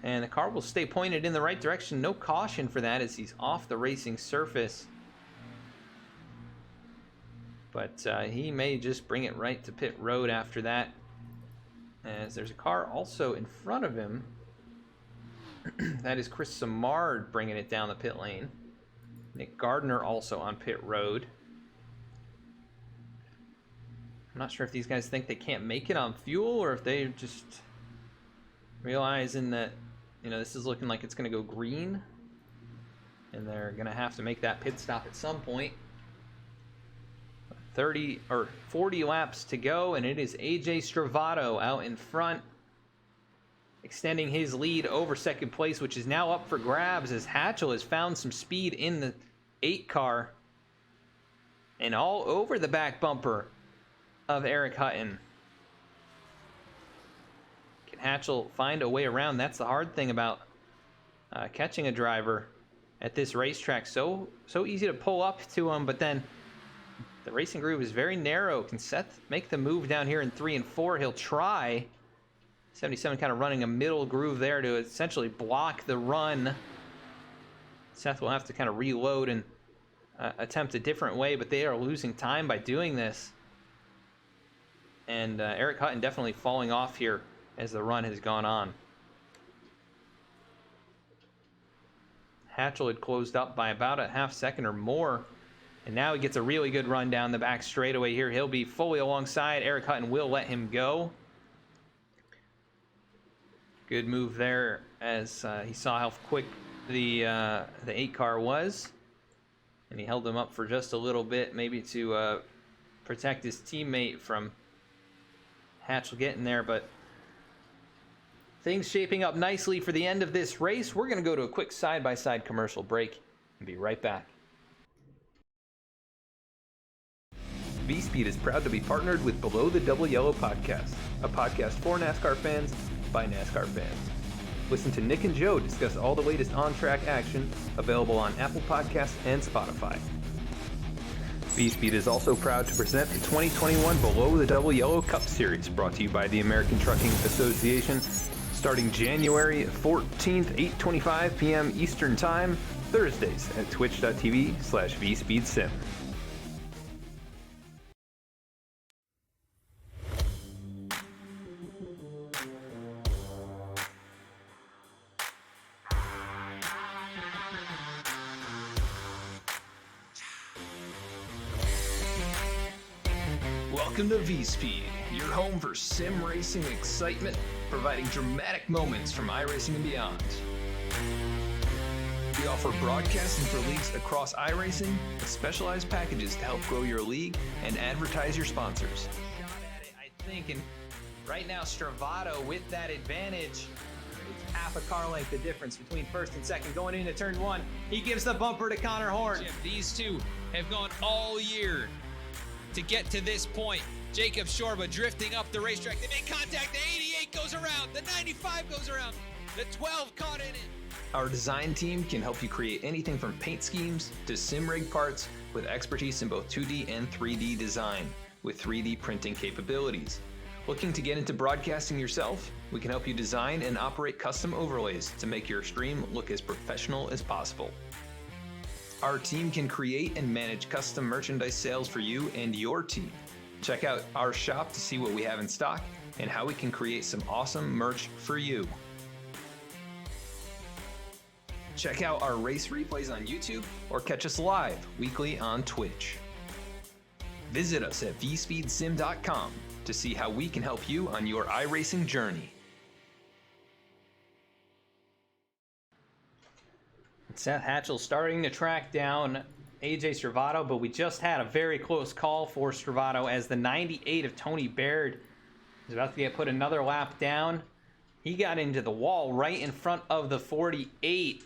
And the car will stay pointed in the right direction. No caution for that as he's off the racing surface. But he may just bring it right to pit road after that, as there's a car also in front of him. That is Chris Samard bringing it down the pit lane. Nick Gardner also on pit road. I'm not sure if these guys think they can't make it on fuel, or if they're just realizing that, you know, this is looking like it's going to go green, and they're going to have to make that pit stop at some point. 30 or 40 laps to go, and it is AJ Stravato out in front, extending his lead over second place, which is now up for grabs as Hatchell has found some speed in the 8 car and all over the back bumper of Eric Hutton. Can Hatchell find a way around? That's the hard thing about catching a driver at this racetrack. So easy to pull up to him, but then The racing groove is very narrow. Can Seth make the move down here in 3 and 4? He'll try. 77 kind of running a middle groove there to essentially block the run. Seth will have to kind of reload and attempt a different way, but they are losing time by doing this. And Eric Hutton definitely falling off here as the run has gone on. Hatchell had closed up by about a half second or more, and now he gets a really good run down the back straightaway here. He'll be fully alongside. Eric Hutton will let him go. Good move there as he saw how quick the 8 car was, and he held him up for just a little bit, maybe to protect his teammate from Hatchell getting there, but things shaping up nicely for the end of this race. We're going to go to a quick side-by-side commercial break and be right back. V-Speed is proud to be partnered with Below the Double Yellow podcast, a podcast for NASCAR fans by NASCAR fans. Listen to Nick and Joe discuss all the latest on-track action, available on Apple Podcasts and Spotify. V-Speed is also proud to present the 2021 Below the Double Yellow Cup Series, brought to you by the American Trucking Association, starting January 14th, 8:25 p.m. Eastern Time, Thursdays at twitch.tv/VSpeedSim. Welcome to V-Speed, your home for sim racing excitement, providing dramatic moments from iRacing and beyond. We offer broadcasting for leagues across iRacing with specialized packages to help grow your league and advertise your sponsors. Shot at it, I think, and right now Stravato with that advantage. It's half a car length the difference between first and second going into turn 1. He gives the bumper to Connor Horn. These two have gone all year to get to this point. Jacob Shorba drifting up the racetrack. They make contact. The 88 goes around. The 95 goes around. The 12 caught in it. Our design team can help you create anything from paint schemes to sim rig parts with expertise in both 2D and 3D design with 3D printing capabilities. Looking to get into broadcasting yourself? We can help you design and operate custom overlays to make your stream look as professional as possible. Our team can create and manage custom merchandise sales for you and your team. Check out our shop to see what we have in stock and how we can create some awesome merch for you. Check out our race replays on YouTube or catch us live weekly on Twitch. Visit us at vspeedsim.com to see how we can help you on your iRacing journey. Seth Hatchell starting to track down AJ Stravato, but we just had a very close call for Stravato as the 98 of Tony Baird is about to get put another lap down. He got into the wall right in front of the 48.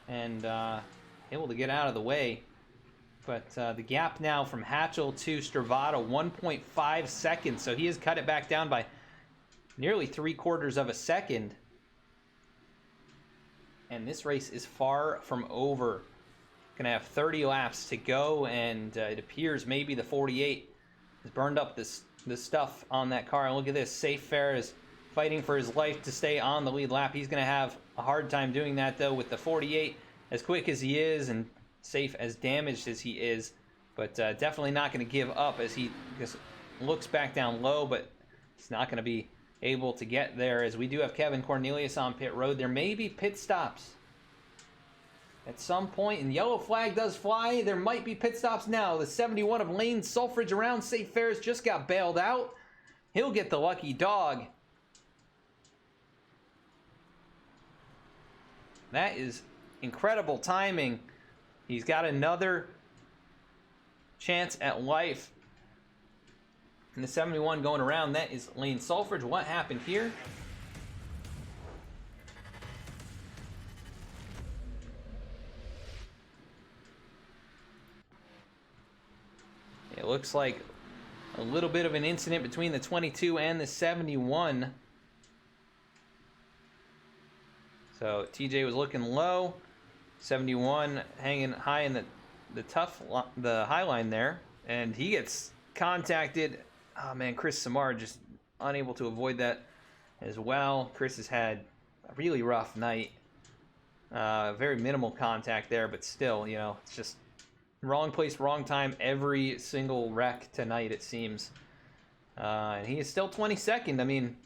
And able to get out of the way. But the gap now from Hatchell to Stravato, 1.5 seconds. So he has cut it back down by nearly 3/4 of a second. And this race is far from over. Gonna have 30 laps to go, and it appears maybe the 48 has burned up the stuff on that car. And look at this, Safe Fair is fighting for his life to stay on the lead lap. He's gonna have a hard time doing that though with the 48, as quick as he is and Safe as damaged as he is. But definitely not gonna give up as he just looks back down low, but it's not gonna be able to get there, as we do have Kevin Cornelius on pit road. There may be pit stops at some point, and yellow flag does fly. There might be pit stops now. The 71 of Lane Sulfridge around Safe Fairs just got bailed out. He'll get the lucky dog. That is incredible timing. He's got another chance at life. And the 71 going around, that is Lane Sulfridge. What happened here? It looks like a little bit of an incident between the 22 and the 71. So TJ was looking low. 71 hanging high in the high line there, and he gets contacted. Oh man, Chris Samard just unable to avoid that as well. Chris has had a really rough night. Very minimal contact there, but still, you know, it's just wrong place, wrong time every single wreck tonight, it seems. And he is still 22nd. I mean,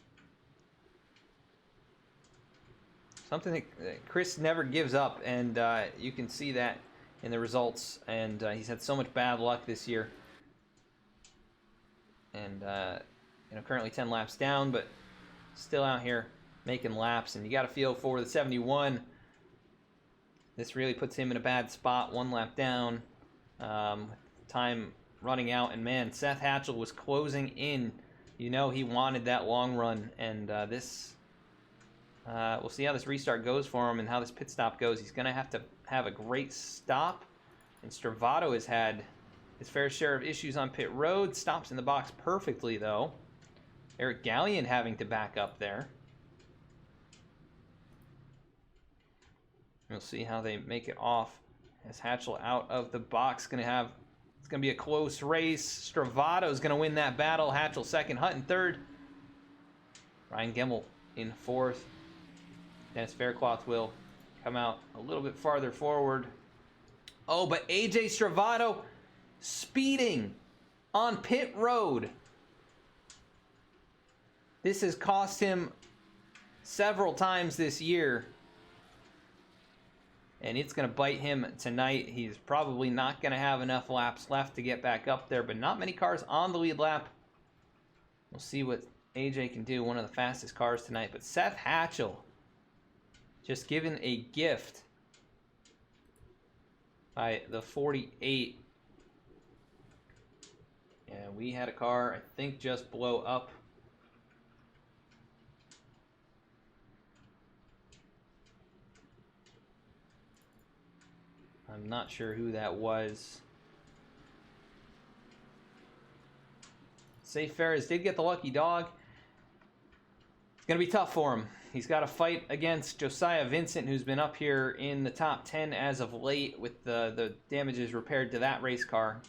something that Chris never gives up, and you can see that in the results. And he's had so much bad luck this year. And you know, currently 10 laps down, but still out here making laps. And you got to feel for the 71. This really puts him in a bad spot. 1 lap down. Time running out, and man, Seth Hatchell was closing in. You know, he wanted that long run, and we'll see how this restart goes for him and how this pit stop goes. He's going to have a great stop, and Stravato has had his fair share of issues on pit road. Stops in the box perfectly, though. Eric Gallion having to back up there. We'll see how they make it off. As Hatchell out of the box, it's going to be a close race. Stravato's going to win that battle. Hatchell second, Hutton third. Ryan Gemmel in fourth. Dennis Faircloth will come out a little bit farther forward. Oh, but AJ Stravato speeding on pit road. This has cost him several times this year. And it's going to bite him tonight. He's probably not going to have enough laps left to get back up there, but not many cars on the lead lap. We'll see what AJ can do. One of the fastest cars tonight. But Seth Hatchell just given a gift by the 48. And we had a car, I think, just blow up. I'm not sure who that was. Safe Ferris did get the lucky dog. It's going to be tough for him. He's got to fight against Josiah Vincent, who's been up here in the top 10 as of late with the damages repaired to that race car.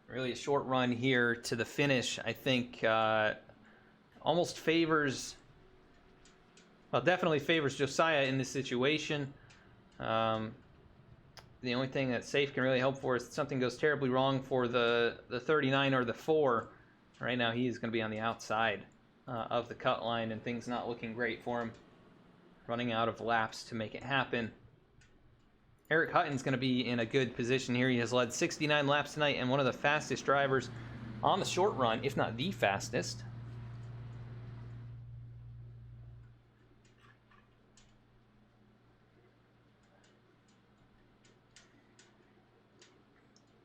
Really a short run here to the finish, I think. Almost favors, well, definitely favors Josiah in this situation. The only thing that Safe can really hope for is that something goes terribly wrong for the 39 or the 4. Right now he is going to be on the outside of the cut line, and things not looking great for him. Running out of laps to make it happen. Eric Hutton's going to be in a good position here. He has led 69 laps tonight and one of the fastest drivers on the short run, if not the fastest.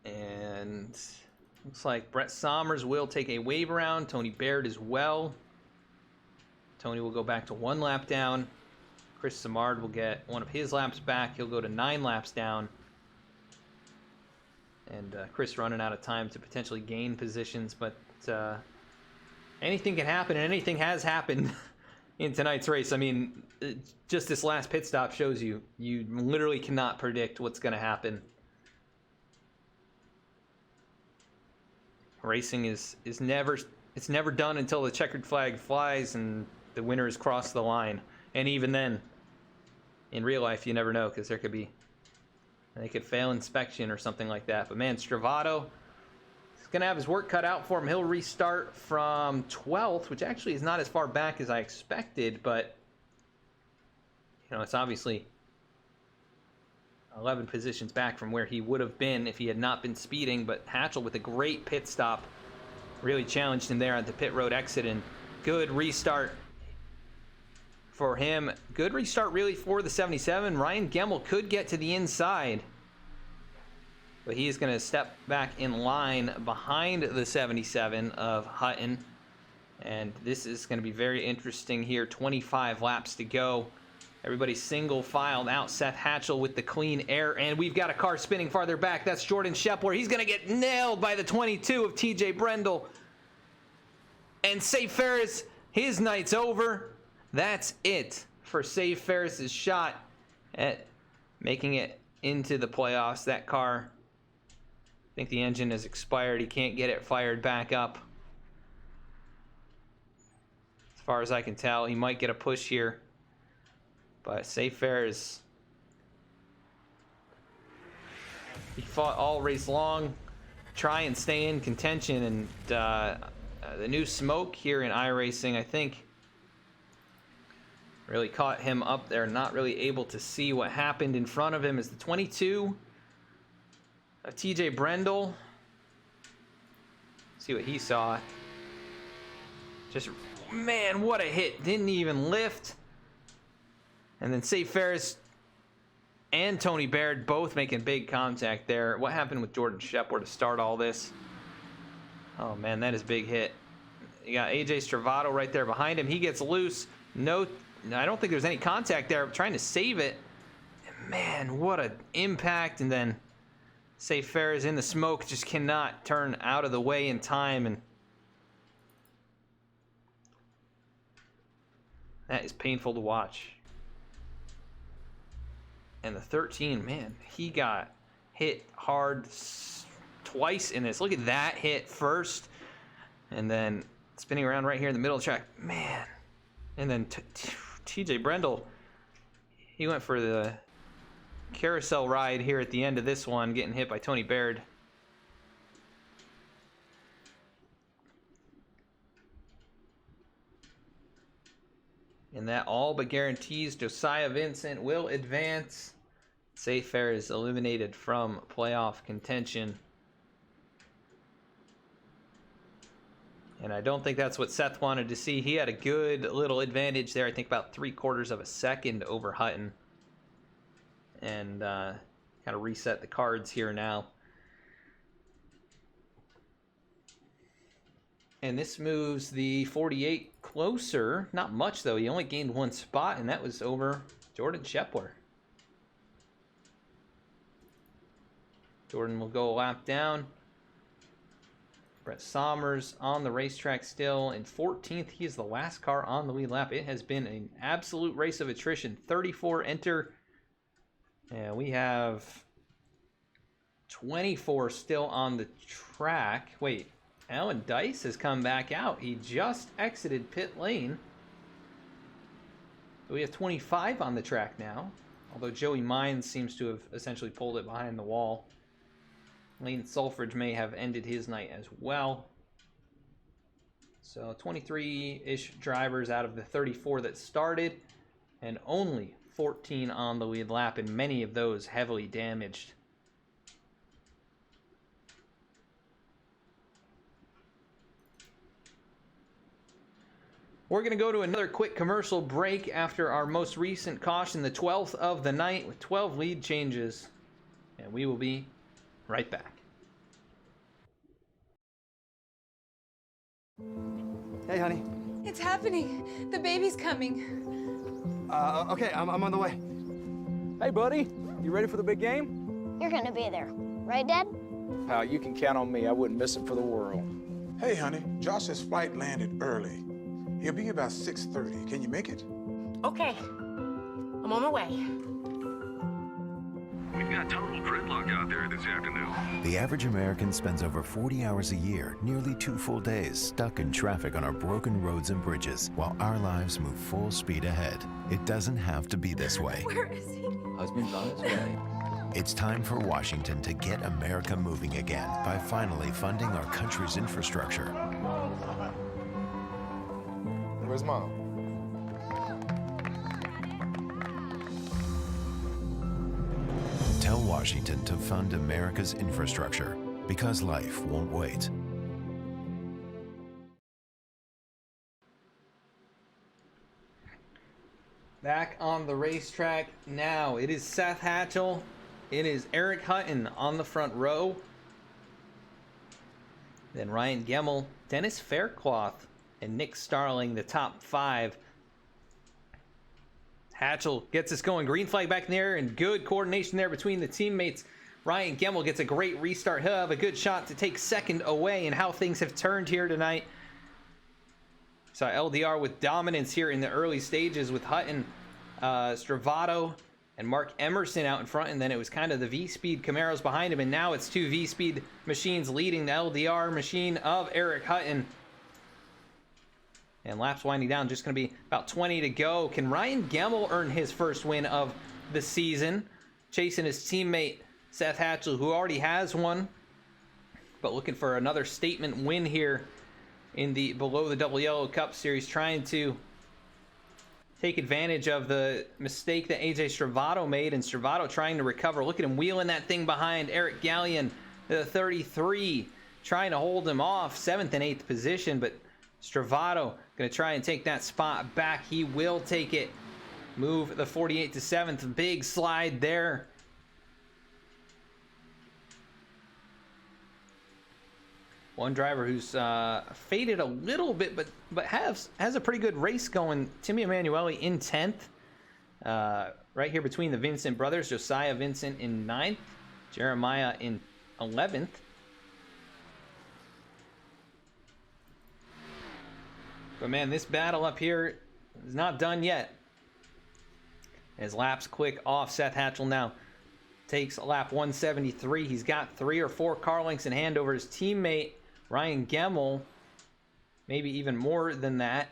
And looks like Brett Sommers will take a wave around. Tony Baird as well. Tony will go back to 1 lap down. Chris Samard will get one of his laps back. He'll go to 9 laps down. And Chris running out of time to potentially gain positions. But anything can happen, and anything has happened in tonight's race. I mean, just this last pit stop shows you literally cannot predict what's going to happen. Racing is never done until the checkered flag flies and the winner has crossed the line. And even then, in real life, you never know, because they could fail inspection or something like that. But man, Stravato is going to have his work cut out for him. He'll restart from 12th, which actually is not as far back as I expected, but you know, it's obviously 11 positions back from where he would have been if he had not been speeding. But Hatchell with a great pit stop really challenged him there at the pit road exit, and good restart for him. Good restart really for the 77. Ryan Gemmel could get to the inside, but he's going to step back in line behind the 77 of Hutton. And this is going to be very interesting here. 25 laps to go. Everybody single filed out. Seth Hatchell with the clean air, and we've got a car spinning farther back. That's Jordan Shepler. He's going to get nailed by the 22 of TJ Brendel. And Safe Ferris, his night's over. That's it for Safe Ferris's shot at making it into the playoffs. That car, I think the engine has expired. He can't get it fired back up. As far as I can tell, he might get a push here. But Safe Ferris, he fought all race long, try and stay in contention, and the new smoke here in iRacing, I think, really caught him up there, not really able to see what happened in front of him. Is the 22 of TJ Brendel. See what he saw. Just, man, what a hit. Didn't even lift. And then Safe Ferris and Tony Baird both making big contact there. What happened with Jordan Shepler to start all this? Oh, man, that is a big hit. You got AJ Stravato right there behind him. He gets loose. No, I don't think there's any contact there. Trying to save it. And man, what an impact. And then Safe Ferris in the smoke, just cannot turn out of the way in time. And that is painful to watch. And the 13, man, he got hit hard twice in this. Look at that hit first. And then spinning around right here in the middle of the track. Man. And then TJ Brendel, he went for the carousel ride here at the end of this one, getting hit by Tony Baird. And that all but guarantees Josiah Vincent will advance. Safe Ferris is eliminated from playoff contention. And I don't think that's what Seth wanted to see. He had a good little advantage there. I think about 3/4 of a second over Hutton. And kind of reset the cards here now. And this moves the 48 closer. Not much, though. He only gained one spot, and that was over Jordan Shepler. Jordan will go a lap down. Brett Sommers on the racetrack still in 14th. He is the last car on the lead lap. It has been an absolute race of attrition. 34 enter. And we have 24 still on the track. Wait, Alan Dayz has come back out. He just exited pit lane. We have 25 on the track now. Although Joey Mines seems to have essentially pulled it behind the wall. Lane Sulfridge may have ended his night as well. So 23-ish drivers out of the 34 that started, and only 14 on the lead lap, and many of those heavily damaged. We're going to go to another quick commercial break after our most recent caution, the 12th of the night, with 12 lead changes, and we will be right back. Hey, honey. It's happening. The baby's coming. Okay, I'm on the way. Hey, buddy. You ready for the big game? You're gonna be there, right, Dad? Pal, you can count on me. I wouldn't miss it for the world. Hey, honey, Josh's flight landed early. He'll be about 6:30. Can you make it? Okay. I'm on my way. We've got total gridlock out there this afternoon. The average American spends over 40 hours a year, nearly 2 full days, stuck in traffic on our broken roads and bridges, while our lives move full speed ahead. It doesn't have to be this way. Where is he? Husband's on his way. It's time for Washington to get America moving again by finally funding our country's infrastructure. Where's Mom? Tell Washington to fund America's infrastructure, because life won't wait. Back on the racetrack now. It is Seth Hatchell. It is Eric Hutton on the front row. Then Ryan Gemmel, Dennis Faircloth, and Nick Starling, the top 5. Hatchell gets us going. Green flag back in the air, and good coordination there between the teammates. Ryan Gemmel gets a great restart. He'll have a good shot to take second away, and how things have turned here tonight. So LDR with dominance here in the early stages with Hutton, Stravato, and Mark Emerson out in front, and then it was kind of the V-Speed Camaros behind him, and now it's two V-Speed machines leading the LDR machine of Eric Hutton. And laps winding down, just going to be about 20 to go. Can Ryan Gemmel earn his first win of the season? Chasing his teammate Seth Hatchell, who already has one, but looking for another statement win here in the Below the Double Yellow Cup Series, trying to take advantage of the mistake that AJ Stravato made, and Stravato trying to recover. Look at him wheeling that thing behind Eric Gallion, the 33, trying to hold him off, 7th and 8th position, but Stravato going to try and take that spot back. He will take it. Move the 48 to 7th. Big slide there. One driver who's faded a little bit, but has a pretty good race going. Timmy Emanuele in 10th. Right here between the Vincent brothers. Josiah Vincent in 9th. Jeremiah in 11th. But man, this battle up here is not done yet. As laps quick off, Seth Hatchell now takes lap 173. He's got 3 or 4 car lengths in hand over his teammate Ryan Gemmel, maybe even more than that.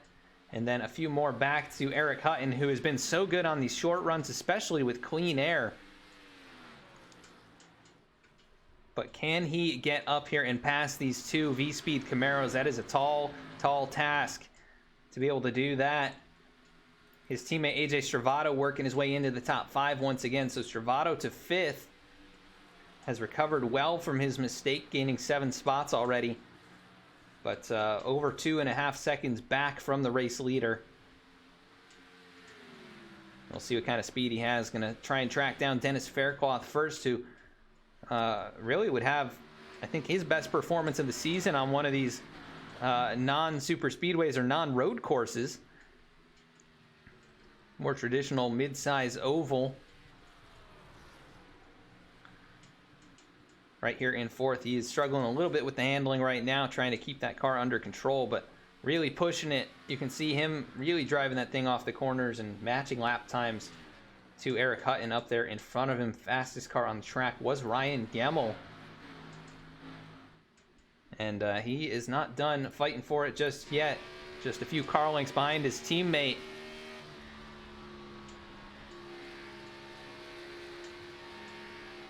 And then a few more back to Eric Hutton, who has been so good on these short runs, especially with clean air. But can he get up here and pass these two V-Speed Camaros? That is a tall task to be able to do that. His teammate AJ Stravato working his way into the top 5 once again. So Stravato to 5th. Has recovered well from his mistake, gaining 7 spots already. But over 2.5 seconds back from the race leader. We'll see what kind of speed he has. Going to try and track down Dennis Faircloth first, who really would have, I think, his best performance of the season on one of these non-super speedways or non-road courses. More traditional mid-size oval. Right here in 4th. He is struggling a little bit with the handling right now, trying to keep that car under control, but really pushing it. You can see him really driving that thing off the corners and matching lap times to Eric Hutton up there in front of him. Fastest car on the track was Ryan Gemmel. And he is not done fighting for it just yet. Just a few car lengths behind his teammate.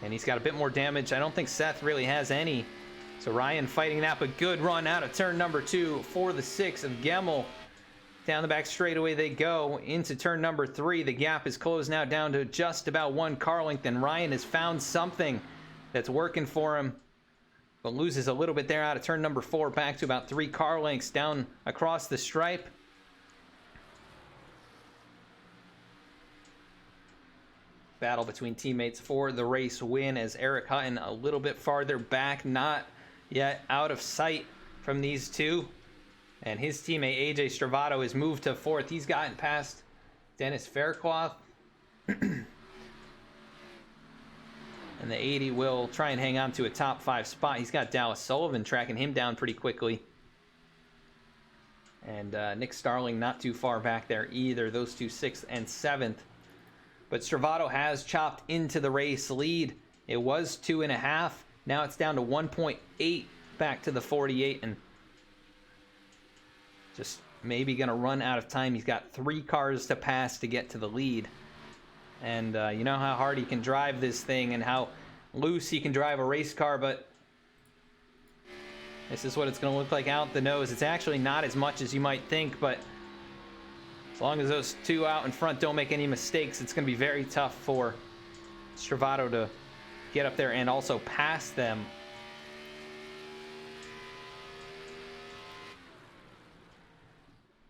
And he's got a bit more damage. I don't think Seth really has any. So Ryan fighting that, but good run out of turn number 2 for the 6 of Gemmel. Down the back straightaway they go into turn number 3. The gap is closed now down to just about 1 car length, and Ryan has found something that's working for him. But loses a little bit there out of turn number 4, back to about 3 car lengths down across the stripe. Battle between teammates for the race win, as Eric Hutton a little bit farther back, not yet out of sight from these two. And his teammate AJ Stravato has moved to 4th. He's gotten past Dennis Faircloth. And the 80 will try and hang on to a top 5 spot. He's got Dallas Sullivan tracking him down pretty quickly. And Nick Starling not too far back there either. Those two 6th and 7th. But Stravato has chopped into the race lead. It was 2.5. Now it's down to 1.8 back to the 48. And just maybe going to run out of time. He's got 3 cars to pass to get to the lead. And you know how hard he can drive this thing and how loose he can drive a race car. But this is what it's going to look like out the nose. It's actually not as much as you might think, but as long as those 2 out in front don't make any mistakes, it's going to be very tough for Stravato to get up there and also pass them.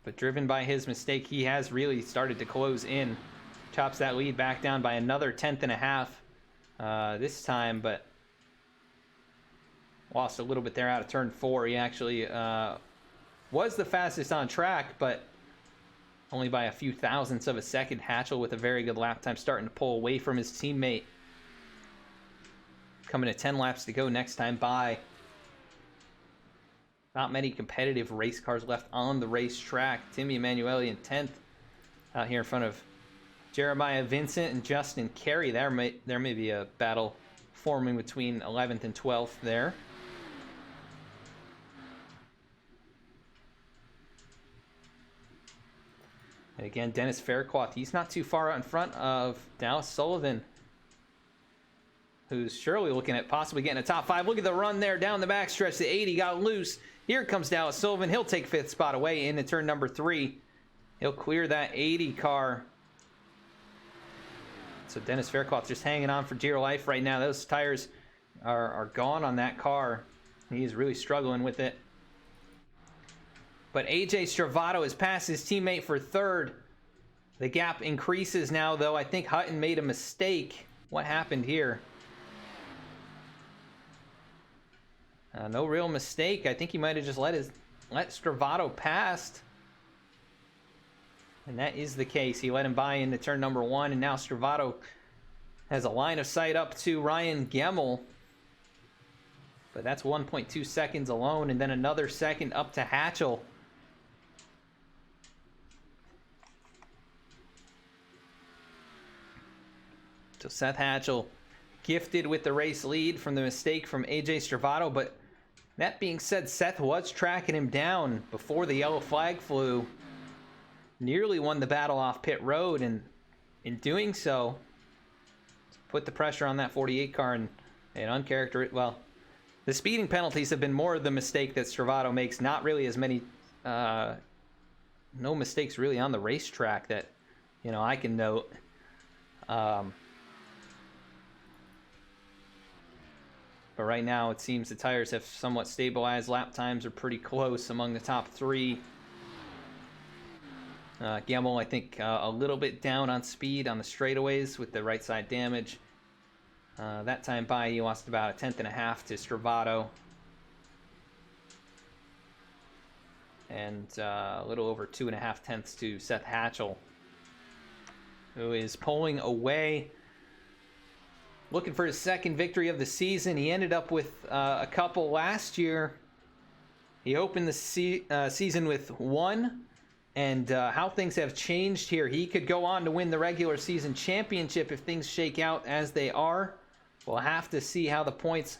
But driven by his mistake, he has really started to close in. Chops that lead back down by another 1/10.5 this time, but lost a little bit there out of turn 4. He actually was the fastest on track, but only by a few thousandths of a second. Hatchell with a very good lap time, starting to pull away from his teammate. Coming to 10 laps to go next time by. Not many competitive race cars left on the racetrack. Timmy Emanuele in 10th out here in front of Jeremiah Vincent and Justin Carey. There may be a battle forming between 11th and 12th there. And again, Dennis Faircloth, he's not too far out in front of Dallas Sullivan, who's surely looking at possibly getting a top 5. Look at the run there down the backstretch. The 80 got loose. Here comes Dallas Sullivan. He'll take 5th spot away into turn number 3. He'll clear that 80 car. So Dennis Faircloth just hanging on for dear life right now. Those tires are gone on that car. He's really struggling with it. But AJ Stravato has passed his teammate for 3rd. The gap increases now, though. I think Hutton made a mistake. What happened here? No real mistake. I think he might have just let Stravato pass. And that is the case. He let him by into turn number 1, and now Stravato has a line of sight up to Ryan Gemmel. But that's 1.2 seconds alone, and then another second up to Hatchell. So Seth Hatchell gifted with the race lead from the mistake from AJ Stravato, but that being said, Seth was tracking him down before the yellow flag flew. Nearly won the battle off pit road, and in doing so, put the pressure on that 48 car and uncharacteristic. Well, the speeding penalties have been more of the mistake that Stravato makes. Not really as many, no mistakes really on the racetrack that, I can note. But right now, it seems the tires have somewhat stabilized. Lap times are pretty close among the top 3. Gemmel, I think, a little bit down on speed on the straightaways with the right side damage. That time by, he lost about 1.5 tenths to Stravato. And a little over 2.5 tenths to Seth Hatchell, who is pulling away. Looking for his 2nd victory of the season. He ended up with a couple last year. He opened the season with 1. And how things have changed here. He could go on to win the regular season championship if things shake out as they are. We'll have to see how the points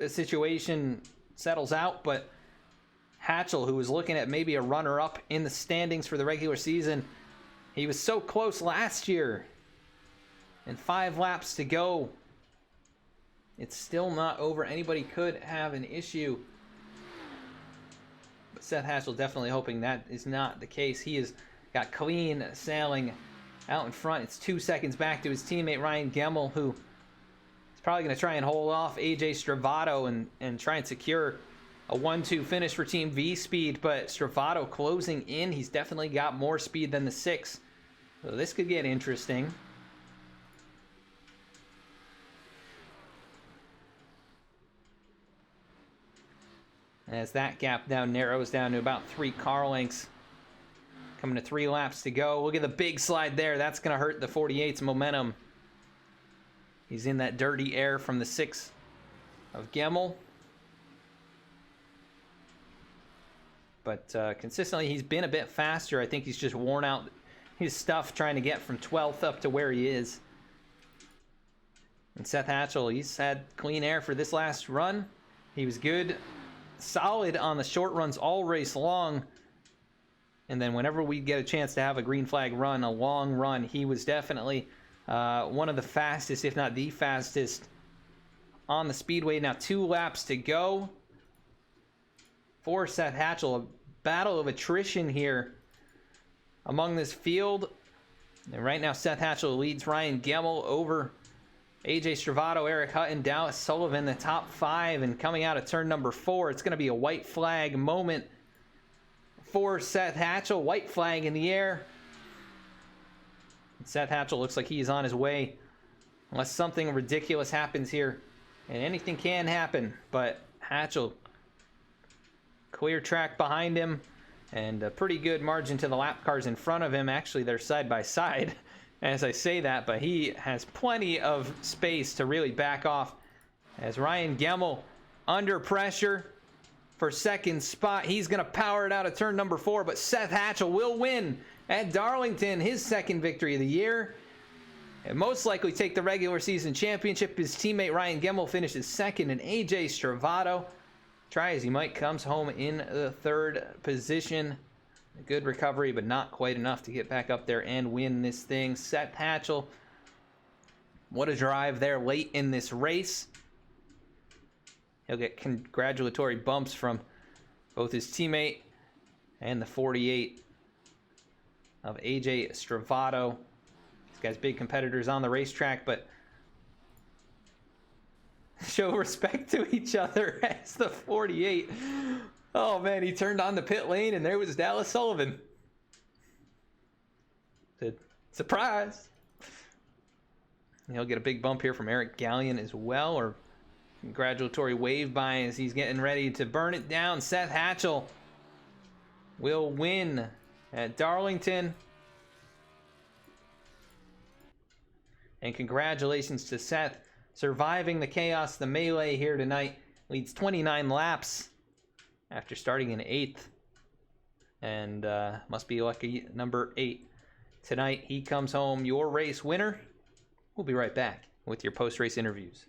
situation settles out. But Hatchell, who was looking at maybe a runner-up in the standings for the regular season, he was so close last year. And 5 laps to go. It's still not over. Anybody could have an issue. But Seth Hatchell definitely hoping that is not the case. He has got clean sailing out in front. It's 2 seconds back to his teammate Ryan Gemmel, who is probably going to try and hold off AJ Stravato and try and secure a 1-2 finish for Team V Speed. But Stravato closing in. He's definitely got more speed than the 6. So this could get interesting. As that gap now narrows down to about 3 car lengths. Coming to 3 laps to go. Look at the big slide there. That's going to hurt the 48's momentum. He's in that dirty air from the 6 of Gemmel. But consistently, he's been a bit faster. I think he's just worn out his stuff trying to get from 12th up to where he is. And Seth Hatchell, he's had clean air for this last run. He was good. Solid on the short runs all race long, and then whenever we get a chance to have a green flag run, a long run, he was definitely one of the fastest, if not the fastest, on the speedway. Now 2 laps to go for Seth Hatchell. A battle of attrition here among this field, and right now Seth Hatchell leads Ryan Gemmel over AJ Stravato, Eric Hutton, Dallas Sullivan, the top 5, and coming out of turn number 4, it's going to be a white flag moment for Seth Hatchell. White flag in the air. And Seth Hatchell looks like he's on his way, unless something ridiculous happens here, and anything can happen. But Hatchell, clear track behind him, and a pretty good margin to the lap cars in front of him. Actually, they're side by side as I say that, but he has plenty of space to really back off as Ryan Gemmel under pressure for second spot. He's going to power it out of turn number 4, but Seth Hatchell will win at Darlington, his second victory of the year, and most likely take the regular season championship. His teammate Ryan Gemmel finishes second, and AJ Stravato, try as he might, comes home in the third position. A good recovery, but not quite enough to get back up there and win this thing. Seth Hatchell, what a drive there late in this race. He'll get congratulatory bumps from both his teammate and the 48 of AJ Stravato. These guys big competitors on the racetrack, but show respect to each other as the 48. Oh man, he turned on the pit lane and there was Dallas Sullivan. Said, surprise. He'll get a big bump here from Eric Gallion as well, or congratulatory wave by as he's getting ready to burn it down. Seth Hatchell will win at Darlington. And congratulations to Seth, surviving the chaos, the melee here tonight. Leads 29 laps after starting in 8th. And must be lucky number 8. Tonight he comes home your race winner. We'll be right back with your post-race interviews.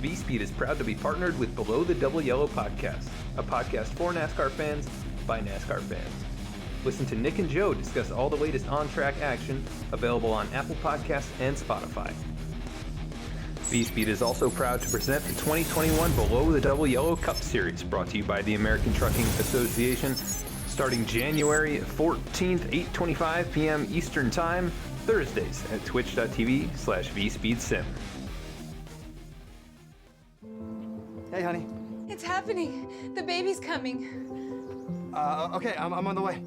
V-Speed is proud to be partnered with Below the Double Yellow podcast, a podcast for NASCAR fans by NASCAR fans. Listen to Nick and Joe discuss all the latest on-track action, available on Apple Podcasts and Spotify. V-Speed is also proud to present the 2021 Below the Double Yellow Cup Series, brought to you by the American Trucking Association, starting January 14th, 8:25 p.m. Eastern Time, Thursdays at twitch.tv/VSpeedSim. Hey, honey. It's happening. The baby's coming. Okay, I'm on the way.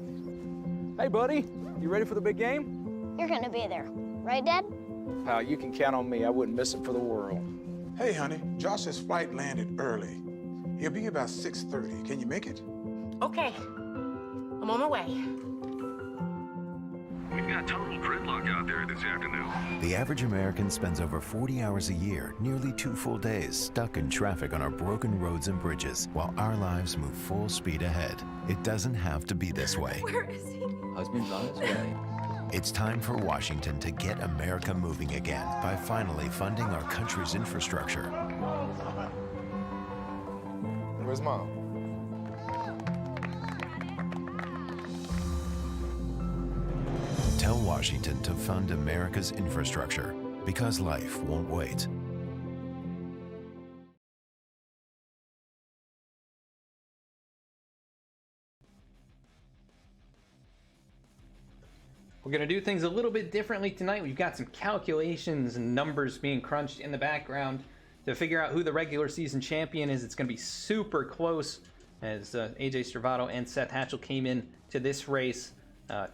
Hey, buddy. You ready for the big game? You're gonna be there, right, Dad? Pal, you can count on me. I wouldn't miss it for the world. Hey, honey, Josh's flight landed early. He'll be about 6:30. Can you make it? Okay. I'm I'm on my way. We've got total gridlock out there this afternoon. The average American spends over 40 hours a year, nearly 2 full days, stuck in traffic on our broken roads and bridges, while our lives move full speed ahead. It doesn't have to be this way. Where is he? Husband's on his way. It's time for Washington to get America moving again by finally funding our country's infrastructure. Where's Mom? Tell Washington to fund America's infrastructure, because life won't wait. We're going to do things a little bit differently tonight. We've got some calculations and numbers being crunched in the background to figure out who the regular season champion is. It's going to be super close, as AJ Stravato and Seth Hatchell came in to this race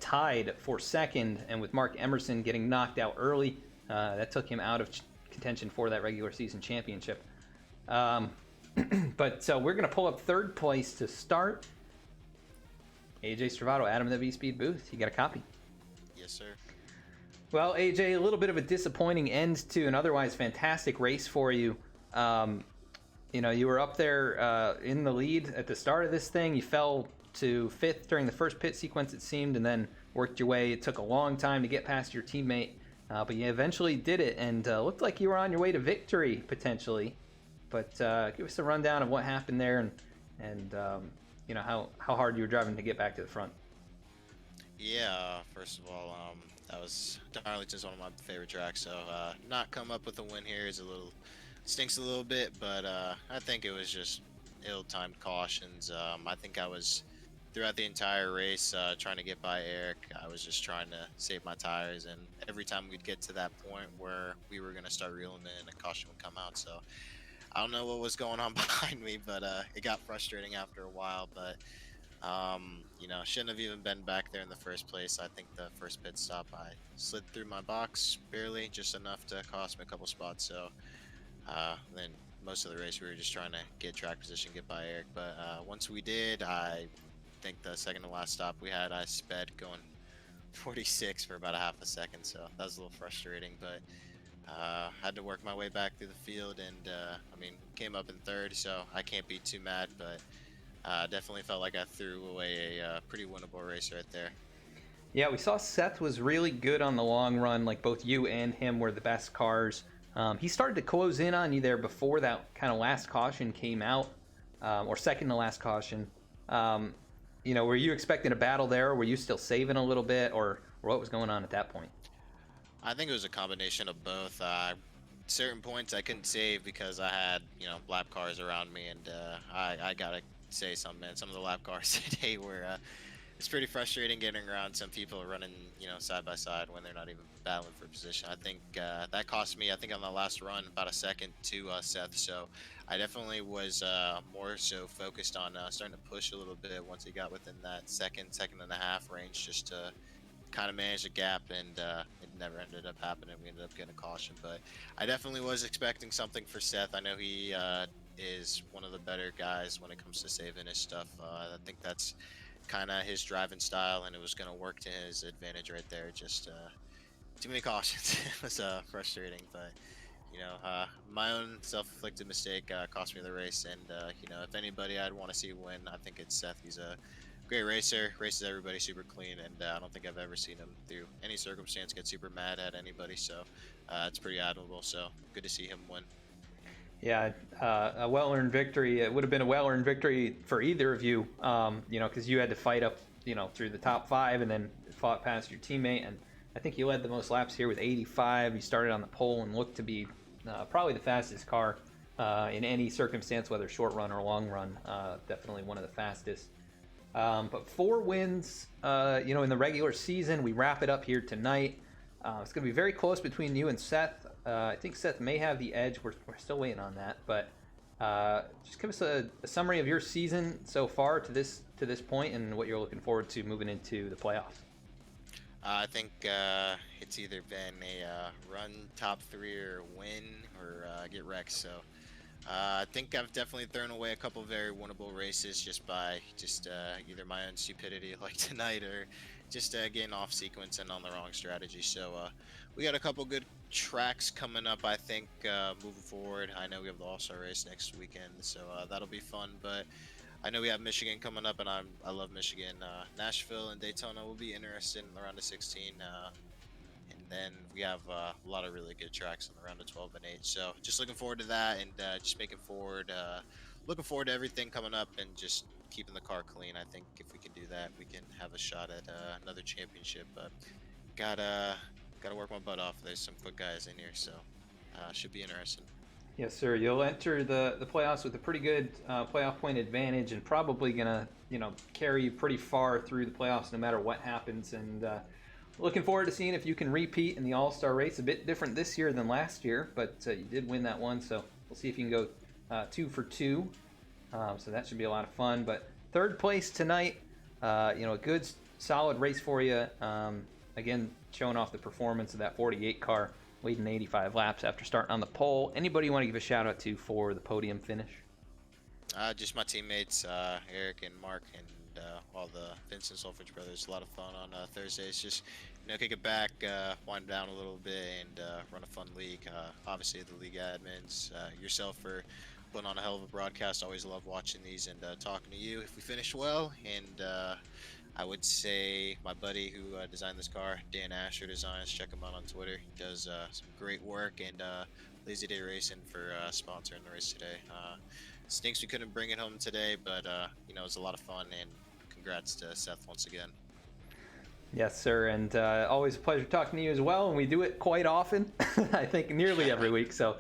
tied for second, and with Mark Emerson getting knocked out early, that took him out of contention for that regular season championship. But we're going to pull up third place to start. AJ Stravato, Adam in the V-Speed booth. You got a copy? Yes, sir. Well, AJ, a little bit of a disappointing end to an otherwise fantastic race for you. You know, you were up there in the lead at the start of this thing. You fell to fifth during the first pit sequence, it seemed, and then worked your way. It took a long time to get past your teammate, but you eventually did it, and looked like you were on your way to victory, potentially. But give us a rundown of what happened there, and you know, how hard you were driving to get back to the front. Yeah, first of all, that was Darlington's one of my favorite tracks, so not come up with a win here is stinks a little bit, but I think it was just ill-timed cautions. I think I was throughout the entire race trying to get by Eric. I was just trying to save my tires, and every time we'd get to that point where we were going to start reeling in, a caution would come out. So I don't know what was going on behind me, but it got frustrating after a while. But you know, shouldn't have even been back there in the first place. I think the first pit stop, I slid through my box barely, just enough to cost me a couple spots. So then most of the race we were just trying to get track position, get by Eric. But once we did, I think the second to last stop we had, I sped going 46 for about a half a second. So that was a little frustrating, but had to work my way back through the field, and I mean, came up in third, so I can't be too mad. But definitely felt like I threw away a pretty winnable race right there. Yeah, we saw Seth was really good on the long run. Like, both you and him were the best cars. He started to close in on you there before that kind of last caution came out, or second to last caution. You know, were you expecting a battle there, or were you still saving a little bit, or what was going on at that point? I think it was a combination of both. Certain points I couldn't save because I had, you know, lap cars around me, and I gotta say something, man. Some of the lap cars today were it's pretty frustrating getting around some people running, you know, side by side when they're not even battling for position. I think that cost me, I think on the last run, about a second to Seth. So I definitely was more so focused on starting to push a little bit once he got within that second and a half range, just to kind of manage the gap, and it never ended up happening. We ended up getting a caution, but I definitely was expecting something for Seth. I know he is one of the better guys when it comes to saving his stuff. I think that's kind of his driving style, and it was going to work to his advantage right there. Just too many cautions. It was frustrating, but you know, my own self-inflicted mistake cost me the race, and you know, if anybody I'd want to see win, I think it's Seth. He's a great racer, races everybody super clean, and I don't think I've ever seen him through any circumstance get super mad at anybody, so it's pretty admirable. So good to see him win. Yeah, a well-earned victory. It would have been a well-earned victory for either of you, you know, because you had to fight up, you know, through the top five and then fought past your teammate. And I think you led the most laps here with 85. You started on the pole and looked to be probably the fastest car in any circumstance, whether short run or long run. Definitely one of the fastest. But 4 wins, you know, in the regular season. We wrap it up here tonight. It's going to be very close between you and Seth. I think Seth may have the edge. We're still waiting on that, but just give us a summary of your season so far to this point, and what you're looking forward to moving into the playoffs. I think it's either been a run top 3 or win or get wrecked. So I think I've definitely thrown away a couple very winnable races just by either my own stupidity like tonight or just getting off sequence and on the wrong strategy. So we got a couple good tracks coming up, I think, moving forward. I know we have the All-Star race next weekend, so that'll be fun. But I know we have Michigan coming up, and I love Michigan. Nashville and Daytona will be interested in the round of 16. And then we have a lot of really good tracks in the round of 12 and 8. So just looking forward to that, and just looking forward to everything coming up, and just keeping the car clean. I think if we can do that, we can have a shot at another championship. But gotta work my butt off. There's some quick guys in here, so should be interesting. Yes, sir. You'll enter the playoffs with a pretty good playoff point advantage, and probably gonna carry you pretty far through the playoffs no matter what happens. And looking forward to seeing if you can repeat in the All-Star race. A bit different this year than last year, but you did win that one, so we'll see if you can go 2 for 2. So that should be a lot of fun. But third place tonight, a good solid race for you. Again, showing off the performance of that 48 car, leading 85 laps after starting on the pole. Anybody you want to give a shout out to for the podium finish? Just my teammates, Eric and Mark, and all the Vincent Solfridge brothers. A lot of fun on Thursdays. Just kick it back, wind down a little bit, and run a fun league. Obviously, the league admins, yourself for putting on a hell of a broadcast. Always love watching these and talking to you if we finish well. And I would say my buddy who designed this car, Dan Asher Designs, check him out on Twitter. He does some great work, and Lazy Day Racing for sponsoring the race today. Stinks we couldn't bring it home today, but it was a lot of fun, and congrats to Seth once again. Yes, sir, and always a pleasure talking to you as well, and we do it quite often, I think nearly every week, so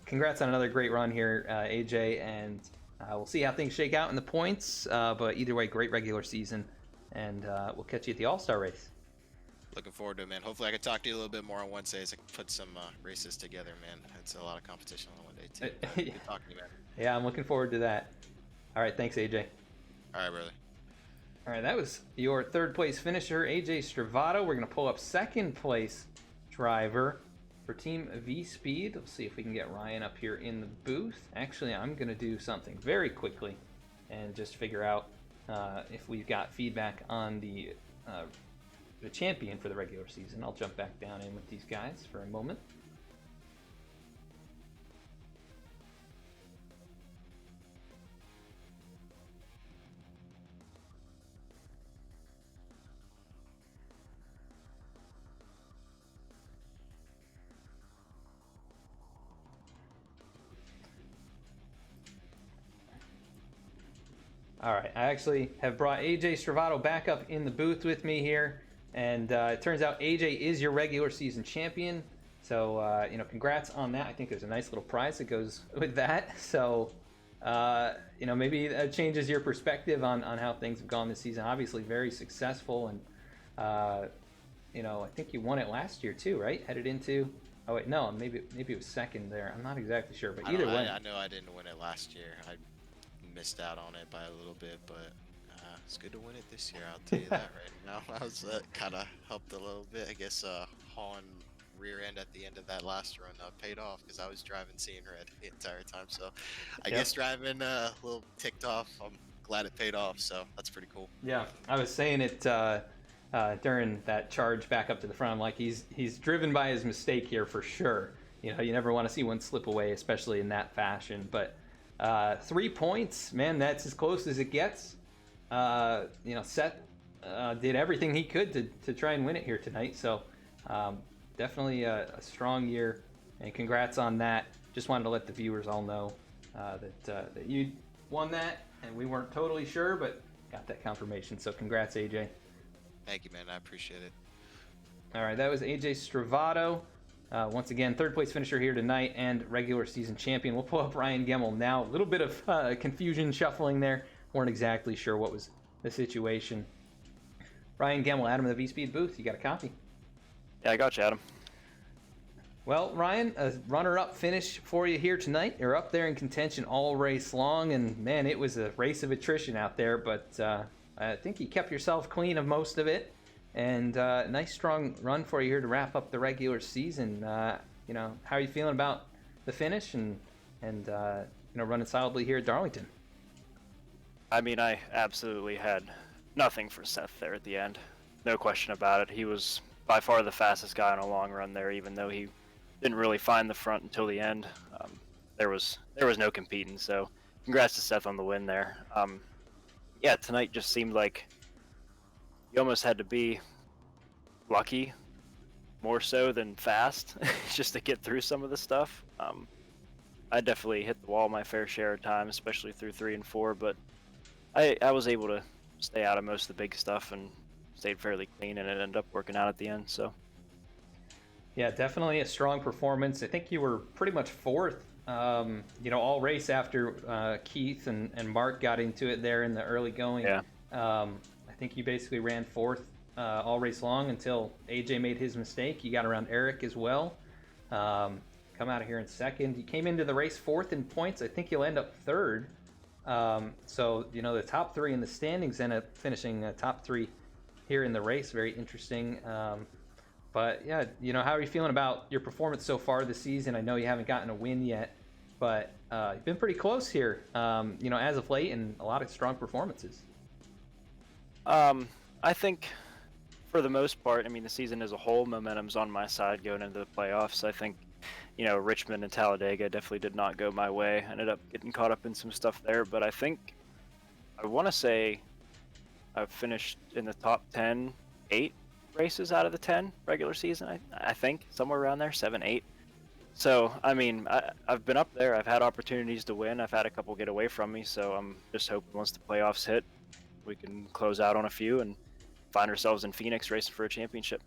congrats on another great run here, AJ, and we'll see how things shake out in the points, but either way, great regular season, and we'll catch you at the All-Star race. Looking forward to it, man. Hopefully I can talk to you a little bit more on Wednesdays. I can put some races together, man. It's a lot of competition on one day, too. Good talking to you, man. Yeah, I'm looking forward to that. All right, thanks, AJ. All right, brother. All right, that was your third place finisher, AJ Stravato. We're going to pull up second place driver for Team V Speed. Let's see if we can get Ryan up here in the booth. Actually, I'm going to do something very quickly and just figure out if we've got feedback on the champion for the regular season. I'll jump back down in with these guys for a moment. All right, I actually have brought AJ Stravato back up in the booth with me here, and it turns out AJ is your regular season champion. So, congrats on that. I think there's a nice little prize that goes with that. So, maybe that changes your perspective on how things have gone this season. Obviously, very successful, and I think you won it last year too, right? Headed into. Oh wait, no, maybe it was second there. I'm not exactly sure, but either way. I know I didn't win it last year. I missed out on it by a little bit, but it's good to win it this year. I'll tell you that right now. I was kind of helped a little bit. I guess hauling rear end at the end of that last run paid off because I was driving seeing red the entire time. So I guess driving a little ticked off. I'm glad it paid off. So that's pretty cool. Yeah, I was saying it during that charge back up to the front. I'm like, he's driven by his mistake here for sure. You never want to see one slip away, especially in that fashion. But 3 points, man, that's as close as it gets. Seth did everything he could to try and win it here tonight. So definitely a strong year, and congrats on that. Just wanted to let the viewers all know that you won that, and we weren't totally sure, but got that confirmation. So congrats, AJ. Thank you, man. I appreciate it. All right, that was AJ Stravato. Once again, third place finisher here tonight and regular season champion. We'll pull up Ryan Gemmel now. A little bit of confusion shuffling there. Weren't exactly sure what was the situation. Ryan Gemmel, Adam in the V-Speed booth. You got a copy? Yeah, I got you, Adam. Well, Ryan, a runner-up finish for you here tonight. You're up there in contention all race long, and man, it was a race of attrition out there, but I think you kept yourself clean of most of it. And nice strong run for you here to wrap up the regular season. How are you feeling about the finish and and running solidly here at Darlington. I mean, I absolutely had nothing for Seth there at the end. No question about it. He was by far the fastest guy on a long run there, even though he didn't really find the front until the end. There was no competing, so congrats to Seth on the win there. Yeah, tonight just seemed like you almost had to be lucky, more so than fast, just to get through some of the stuff. I definitely hit the wall my fair share of time, especially through 3 and 4, but I was able to stay out of most of the big stuff and stayed fairly clean, and it ended up working out at the end. So yeah, definitely a strong performance. I think you were pretty much fourth, all race after Keith and Mark got into it there in the early going. Yeah. I think you basically ran fourth all race long until AJ made his mistake. You got around Eric as well. Come out of here in second. You came into the race fourth in points. I think you'll end up third. So, the top 3 in the standings end up finishing top 3 here in the race. Very interesting. But yeah, how are you feeling about your performance so far this season? I know you haven't gotten a win yet, but you've been pretty close here, as of late, and a lot of strong performances. I think for the most part, I mean, the season as a whole, momentum's on my side going into the playoffs. I think, Richmond and Talladega definitely did not go my way. I ended up getting caught up in some stuff there, but I want to say I've finished in the top 10, 8 races out of the 10 regular season. I think somewhere around there, 7, 8. So, I mean, I've been up there. I've had opportunities to win. I've had a couple get away from me, so I'm just hoping once the playoffs hit, we can close out on a few and find ourselves in Phoenix racing for a championship.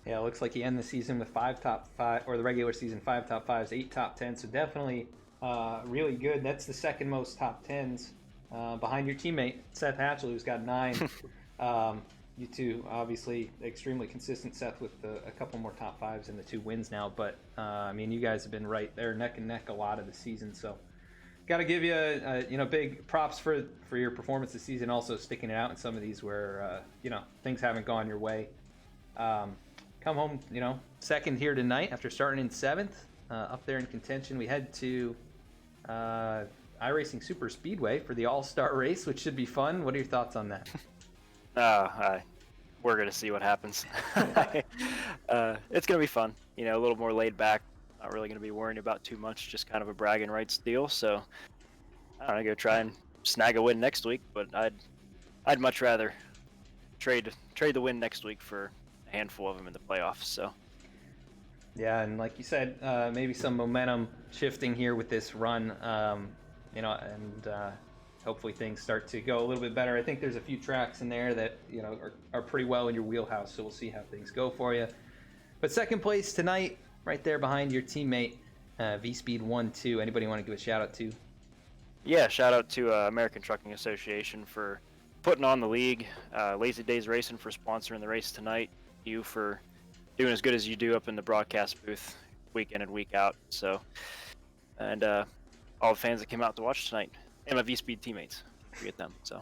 Yeah, it looks like you end the season with 5 top 5, or the regular season 5 top 5s, 8 top 10s. So definitely really good. That's the second most top 10s behind your teammate Seth Hatchell, who's got 9. You two, obviously, extremely consistent. Seth with a couple more top 5s and the 2 wins now. But I mean, you guys have been right there, neck and neck, a lot of the season. So got to give you big props for your performance this season. Also sticking it out in some of these where things haven't gone your way. Come home, second here tonight after starting in 7th, up there in contention. We head to iRacing Super Speedway for the All-Star race, which should be fun. What are your thoughts on that? We're going to see what happens. It's going to be fun. A little more laid back. Not really going to be worrying about too much. Just kind of a bragging rights deal. So I don't know, go try and snag a win next week. But I'd much rather trade the win next week for a handful of them in the playoffs. So yeah, and like you said, maybe some momentum shifting here with this run. Hopefully things start to go a little bit better. I think there's a few tracks in there that are pretty well in your wheelhouse, so we'll see how things go for you. But second place tonight, right there behind your teammate, V-Speed 1-2. Anybody want to give a shout out to? Yeah, shout out to American Trucking Association for putting on the league, Lazy Dayz Racing for sponsoring the race tonight, you for doing as good as you do up in the broadcast booth week in and week out. So, and all the fans that came out to watch tonight. And my V-Speed teammates. Forget them. So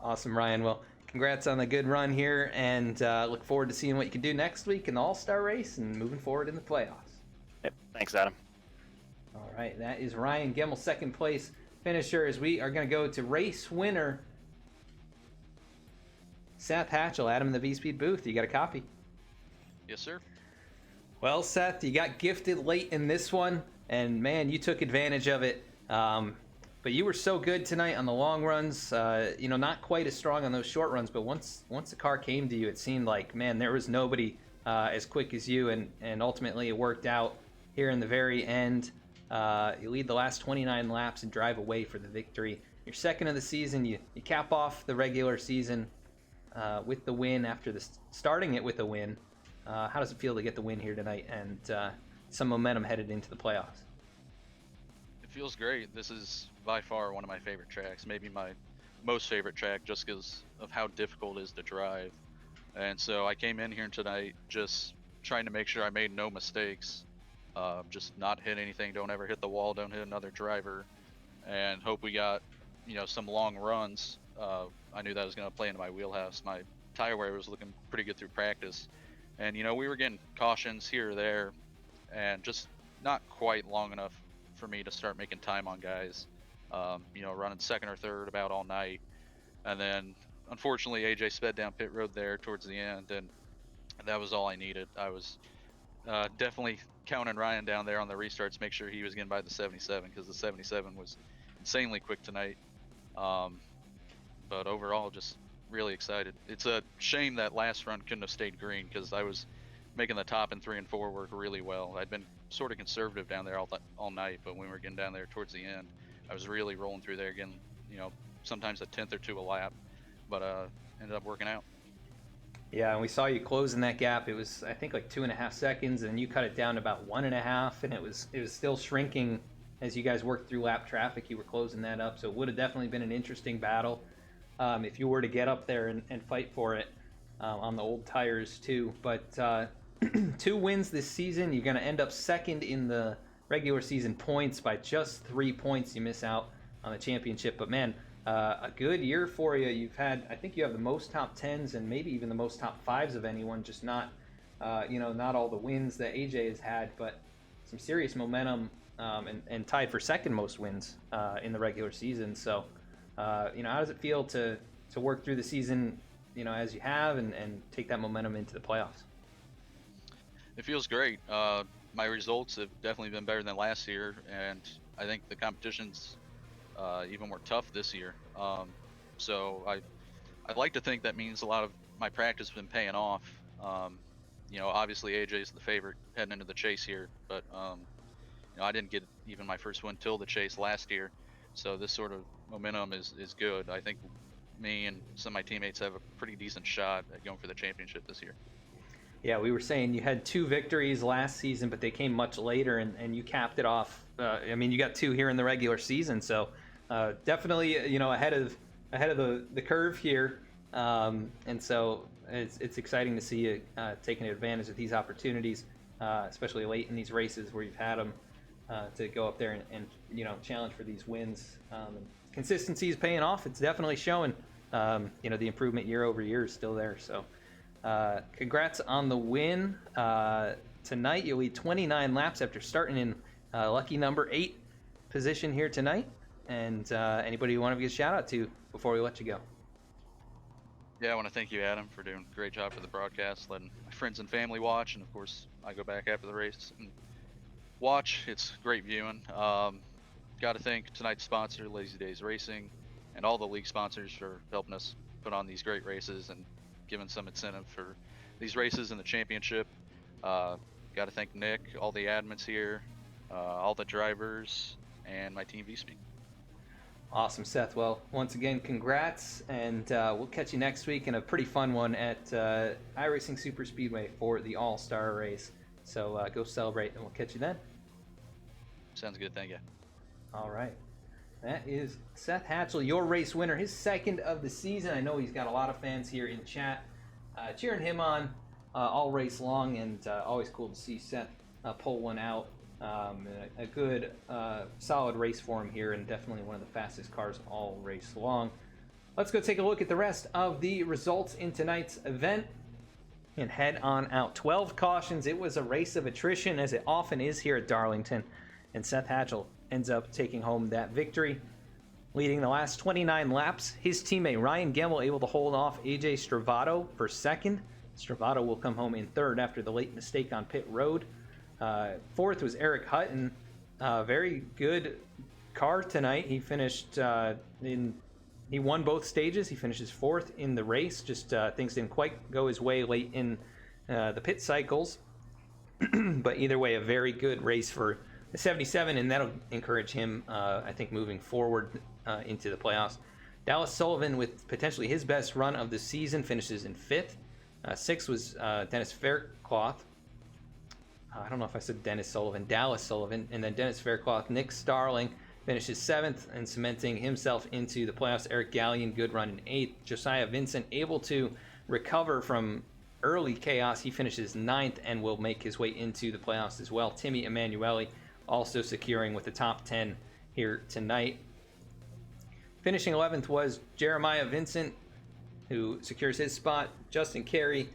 awesome, Ryan. Well, congrats on the good run here, and look forward to seeing what you can do next week in the All-Star race and moving forward in the playoffs. Yep. Thanks, Adam. All right, that is Ryan Gemmel, second place finisher, as we are going to go to race winner Seth Hatchell. Adam in the V-Speed booth. You got a copy? Yes, sir. Well, Seth, you got gifted late in this one, and man, you took advantage of it. But you were so good tonight on the long runs, not quite as strong on those short runs, but once the car came to you, it seemed like, man, there was nobody as quick as you, and ultimately it worked out here in the very end. You lead the last 29 laps and drive away for the victory. You're second of the season. You cap off the regular season with the win after starting it with a win. How does it feel to get the win here tonight and some momentum headed into the playoffs? It feels great. This is by far one of my favorite tracks, maybe my most favorite track, just because of how difficult it is to drive. And so I came in here tonight just trying to make sure I made no mistakes, just not hit anything, don't ever hit the wall, don't hit another driver, and hope we got some long runs. I knew that was going to play into my wheelhouse. My tire wear was looking pretty good through practice, and we were getting cautions here or there and just not quite long enough for me to start making time on guys. Running second or third about all night, and then unfortunately AJ sped down pit road there towards the end, and that was all I needed. I was definitely counting Ryan down there on the restarts, make sure he was getting by the 77, because the 77 was insanely quick tonight. But overall, just really excited. It's a shame that last run couldn't have stayed green, because I was making the top and 3 and 4 work really well. I'd been sort of conservative down there all night, but when we were getting down there towards the end, I was really rolling through there again, sometimes a 10th or 2 a lap, but ended up working out. Yeah, and we saw you closing that gap. It was, I think, like 2.5 seconds, and you cut it down to about 1.5, and it was still shrinking as you guys worked through lap traffic. You were closing that up, so it would have definitely been an interesting battle if you were to get up there and fight for it on the old tires too. But 2 wins this season. You're going to end up second in the regular season points by just 3 points. You miss out on the championship, but man, a good year for you. You've had, I think you have the most top 10s and maybe even the most top 5s of anyone, just not not all the wins that AJ has had, but some serious momentum, and tied for second most wins in the regular season. So how does it feel to work through the season as you have and take that momentum into the playoffs? It feels great. My results have definitely been better than last year, and I think the competition's even more tough this year. So I'd like to think that means a lot of my practice has been paying off. Obviously AJ's the favorite heading into the chase here, but I didn't get even my first win till the chase last year, so this sort of momentum is good. I think me and some of my teammates have a pretty decent shot at going for the championship this year. Yeah, we were saying you had 2 victories last season, but they came much later, and you capped it off. You got 2 here in the regular season, so definitely ahead of the curve here, and so it's exciting to see you taking advantage of these opportunities, especially late in these races where you've had them to go up there and challenge for these wins. Consistency is paying off. It's definitely showing. The improvement year over year is still there. So congrats on the win. Tonight you'll lead 29 laps after starting in lucky number 8 position here tonight. And anybody you want to give a shout out to before we let you go? Yeah, I want to thank you, Adam, for doing a great job for the broadcast, letting my friends and family watch, and of course I go back after the race and watch. It's great viewing. Got to thank tonight's sponsor, Dayz Racing, and all the league sponsors for helping us put on these great races and giving some incentive for these races and the championship. Got to thank Nick, all the admins here, all the drivers, and my team V-Speed. Awesome, Seth. Well, once again, congrats, and we'll catch you next week in a pretty fun one at iRacing Super Speedway for the All-Star race. So go celebrate, and we'll catch you then. Sounds good. Thank you. All right. That is Seth Hatchell, your race winner, his second of the season. I know he's got a lot of fans here in chat cheering him on all race long, and always cool to see Seth pull one out. A good, solid race for him here, and definitely one of the fastest cars all race long. Let's go take a look at the rest of the results in tonight's event and head on out. 12 cautions. It was a race of attrition, as it often is here at Darlington, and Seth Hatchell ends up taking home that victory, leading the last 29 laps. His teammate Ryan Gilmore able to hold off AJ Stravato for second. Stravato will come home in third after the late mistake on pit road. Fourth was Eric Hutton. Very good car tonight. He finished he won both stages. He finishes fourth in the race. Just things didn't quite go his way late in the pit cycles. But either way, a very good race for the 77, and that'll encourage him, I think, moving forward into the playoffs. Dallas Sullivan, with potentially his best run of the season, finishes in fifth. Sixth was Dennis Faircloth. I don't know if I said Dennis Sullivan, Dallas Sullivan, and then Dennis Faircloth. Nick Starling finishes seventh and cementing himself into the playoffs. Eric Gallion, good run in eighth. Josiah Vincent able to recover from early chaos. He finishes ninth and will make his way into the playoffs as well. Timmy Emanuele also securing with the top 10 here tonight. Finishing 11th was Jeremiah Vincent, who secures his spot. Justin Carey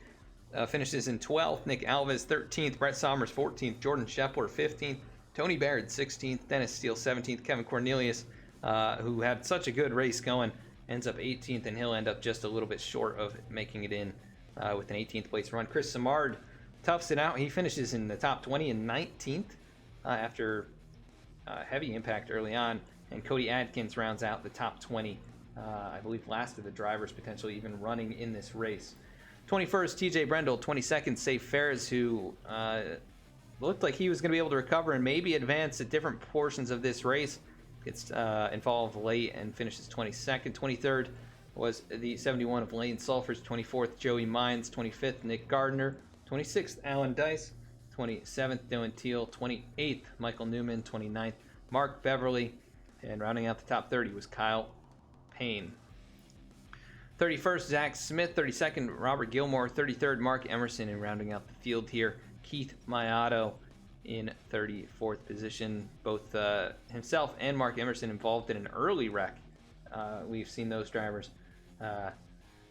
finishes in 12th. Nick Alves 13th. Brett Somers 14th. Jordan Shepler 15th. Tony Baird 16th, Dennis Steele 17th, Kevin Cornelius, who had such a good race going, ends up 18th, and he'll end up just a little bit short of making it in with an 18th place run. Chris Samard toughs it out. He finishes in the top 20 and 19th after heavy impact early on, and Cody Adkins rounds out the top 20. I believe last of the drivers potentially even running in this race. 21st, TJ Brendel. 22nd, Safe Ferris, who looked like he was going to be able to recover and maybe advance at different portions of this race. Gets involved late and finishes 22nd. 23rd was the 71 of Lane Sulfurs. 24th, Joey Mines. 25th, Nick Gardner. 26th, Alan Dayz. 27th, Dylan Teal. 28th, Michael Newman. 29th, Mark Beverly. And rounding out the top 30 was Kyle Payne. 31st, Zach Smith. 32nd, Robert Gilmore. 33rd, Mark Emerson. And rounding out the field here, Keith Mayato in 34th position. Both himself and Mark Emerson involved in an early wreck. We've seen those drivers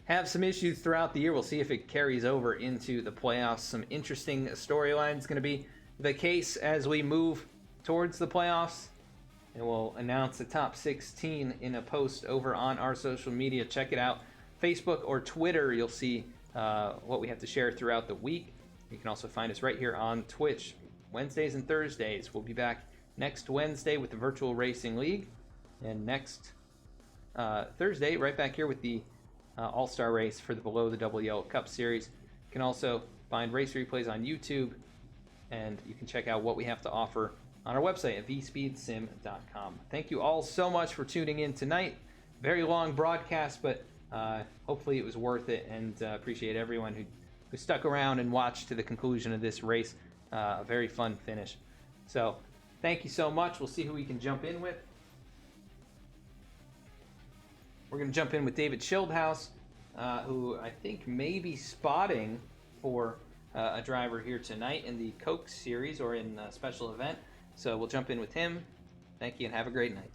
have some issues throughout the year. We'll see if it carries over into the playoffs. Some interesting storylines going to be the case as we move towards the playoffs. And we'll announce the top 16 in a post over on our social media. Check it out. Facebook or Twitter, you'll see what we have to share throughout the week. You can also find us right here on Twitch, Wednesdays and Thursdays. We'll be back next Wednesday with the Virtual Racing League. And next Thursday, right back here with the All-Star Race for the Below the Double Yellow Cup Series. You can also find race replays on YouTube. And you can check out what we have to offer on our website at vspeedsim.com. Thank you all so much for tuning in tonight. Very long broadcast, but hopefully it was worth it, and appreciate everyone who stuck around and watched to the conclusion of this race. A very fun finish. So thank you so much. We'll see who we can jump in with. We're going to jump in with David Schildhouse, who I think may be spotting for a driver here tonight in the Coke Series or in a special event. So we'll jump in with him. Thank you and have a great night.